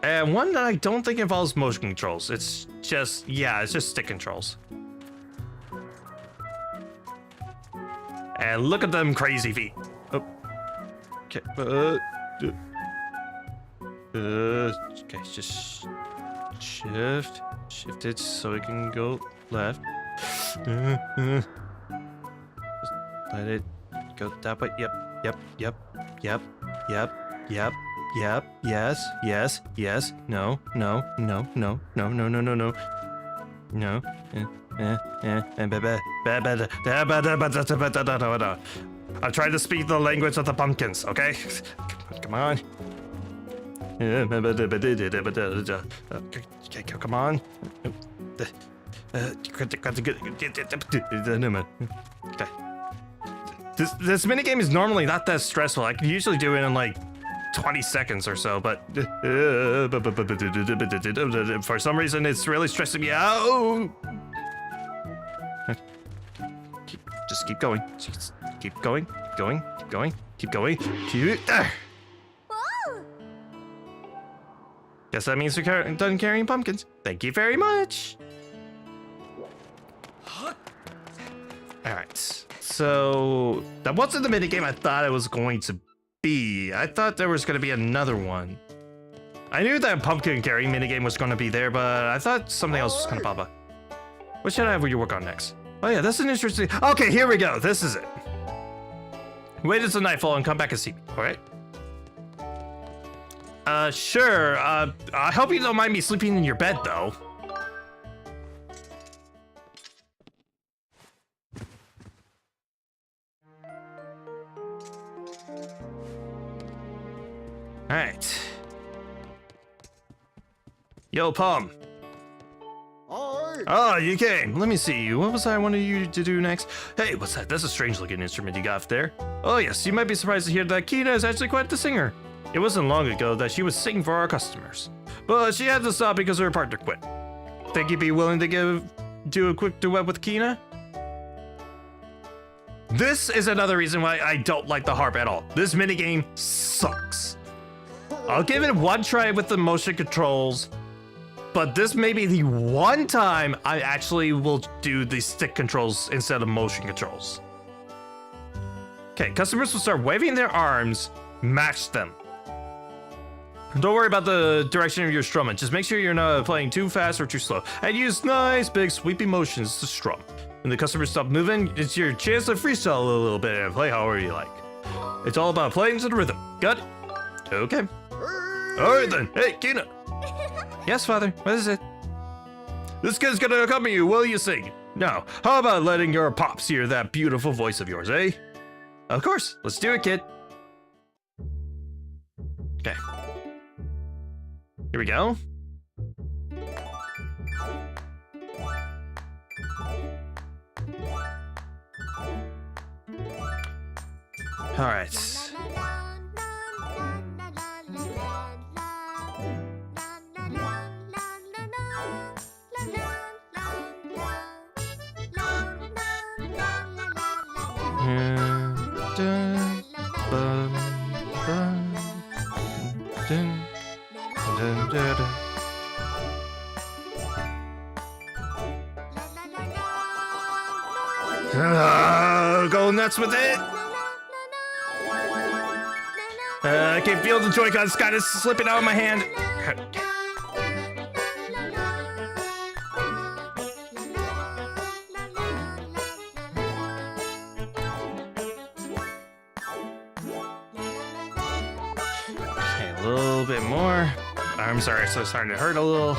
And one that I don't think involves motion controls. It's just, yeah, it's just stick controls. And look at them crazy feet. Oh. Okay, okay, just shift it so it can go left. Just let it go that way. Yep. Yes. No. I'm trying to speak the language of the pumpkins, okay? Come on. Okay, come on. Okay. This minigame is normally not that stressful. I can usually do it in like 20 seconds or so, but for some reason it's really stressing me out. Just keep going. Just keep going. Guess that means we're done carrying pumpkins. Thank you very much. Alright, so that wasn't the minigame I thought it was going to be. I thought there was going to be another one. I knew that pumpkin carrying minigame was going to be there, but I thought something else was going to pop up. What should I have you work on next? Oh yeah, that's an interesting... Okay, here we go. This is it. Wait until nightfall and come back and see me, alright? Sure. I hope you don't mind me sleeping in your bed, though. Alright. Yo, Pum. Oh, you came. Let me see. What was I wanted you to do next? Hey, what's that? That's a strange looking instrument you got there. Oh yes, you might be surprised to hear that Kina is actually quite the singer. It wasn't long ago that she was singing for our customers, but she had to stop because her partner quit. Think you'd be willing to do a quick duet with Kina? This is another reason why I don't like the harp at all. This minigame sucks. I'll give it one try with the motion controls, but this may be the one time I actually will do the stick controls instead of motion controls. Okay, customers will start waving their arms, match them. Don't worry about the direction of your strumming, just make sure you're not playing too fast or too slow, and use nice big sweeping motions to strum. When the customers stop moving, it's your chance to freestyle a little bit and play however you like. It's all about playing to the rhythm. Got it? Okay. Alright then, hey Kina! Yes, Father, what is it? This kid's gonna accompany you while you sing. Now, how about letting your pops hear that beautiful voice of yours, eh? Of course, let's do it, kid. Okay. Here we go. All right. Go nuts with it. I can feel the Joy-Cons kind of slipping out of my hand. Okay, a little bit more. I'm sorry, so it's starting to hurt a little.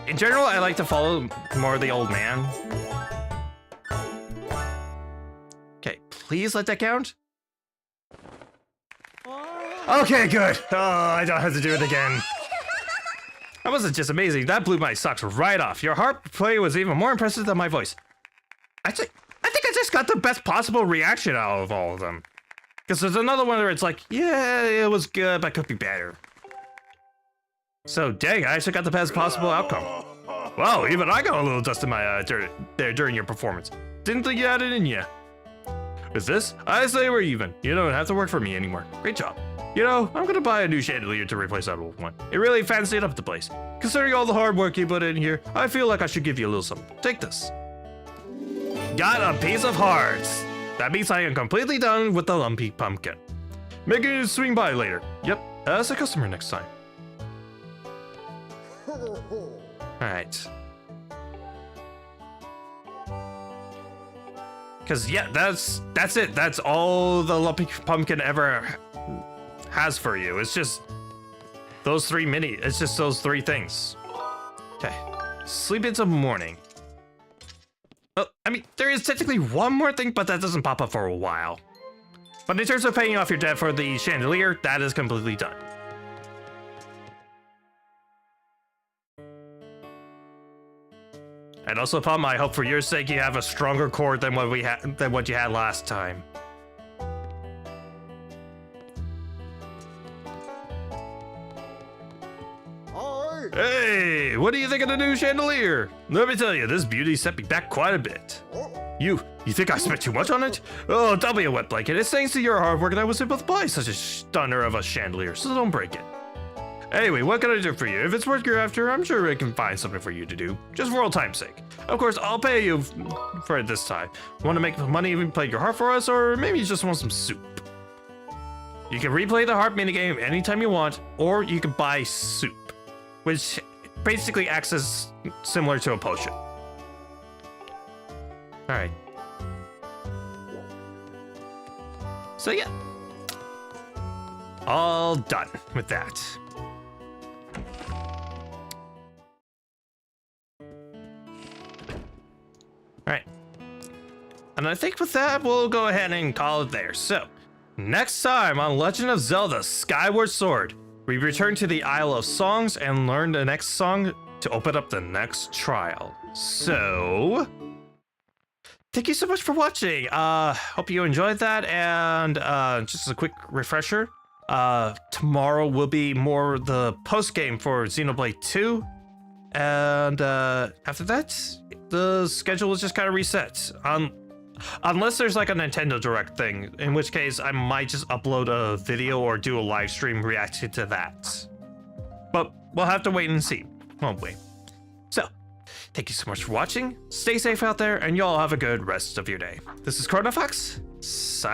In general, I like to follow more the old man. Okay, please let that count. Okay, good. Oh, I don't have to do it again. That wasn't just amazing. That blew my socks right off. Your harp play was even more impressive than my voice. I think I just got the best possible reaction out of all of them. Because there's another one where it's like, yeah, it was good, but could be better. So, dang, I actually got the best possible outcome. Wow, even I got a little dust in my there during your performance. Didn't think you had it in ya. With this, I say we're even. You don't have to work for me anymore. Great job. You know, I'm gonna buy a new chandelier to replace that old one. It really fancied up the place. Considering all the hard work you put in here, I feel like I should give you a little something. Take this. Got a piece of hearts. That means I am completely done with the lumpy pumpkin. Make it swing by later. Yep, as a customer next time. Alright. Cause yeah, that's it. That's all the lumpy pumpkin ever has for you. It's just those it's just those three things. Okay. Sleep into morning. Oh, I mean, there is technically one more thing, but that doesn't pop up for a while. But in terms of paying off your debt for the chandelier, that is completely done. And also, Pum, I hope for your sake you have a stronger core than what you had last time. Hey, what do you think of the new chandelier? Let me tell you, this beauty set me back quite a bit. You think I spent too much on it? Oh, don't be a wet blanket. It's thanks to your hard work that I was able to buy such a stunner of a chandelier, so don't break it. Anyway, what can I do for you? If it's worth you're after, I'm sure I can find something for you to do. Just for old time's sake. Of course, I'll pay you for it this time. Want to make money and play your harp for us, or maybe you just want some soup? You can replay the harp minigame anytime you want, or you can buy soup, which basically acts as similar to a potion. Alright. So yeah. All done with that. Alright. And I think with that, we'll go ahead and call it there. So, next time on Legend of Zelda Skyward Sword, we return to the Isle of Songs and learn the next song to open up the next trial. So, thank you so much for watching. Hope you enjoyed that. And just as a quick refresher, tomorrow will be more the post game for Xenoblade 2. And after that, the schedule is just kind of reset. Unless there's like a Nintendo Direct thing, in which case I might just upload a video or do a live stream reacting to that. But we'll have to wait and see, won't we? So, thank you so much for watching. Stay safe out there, and y'all have a good rest of your day. This is Chronofahx.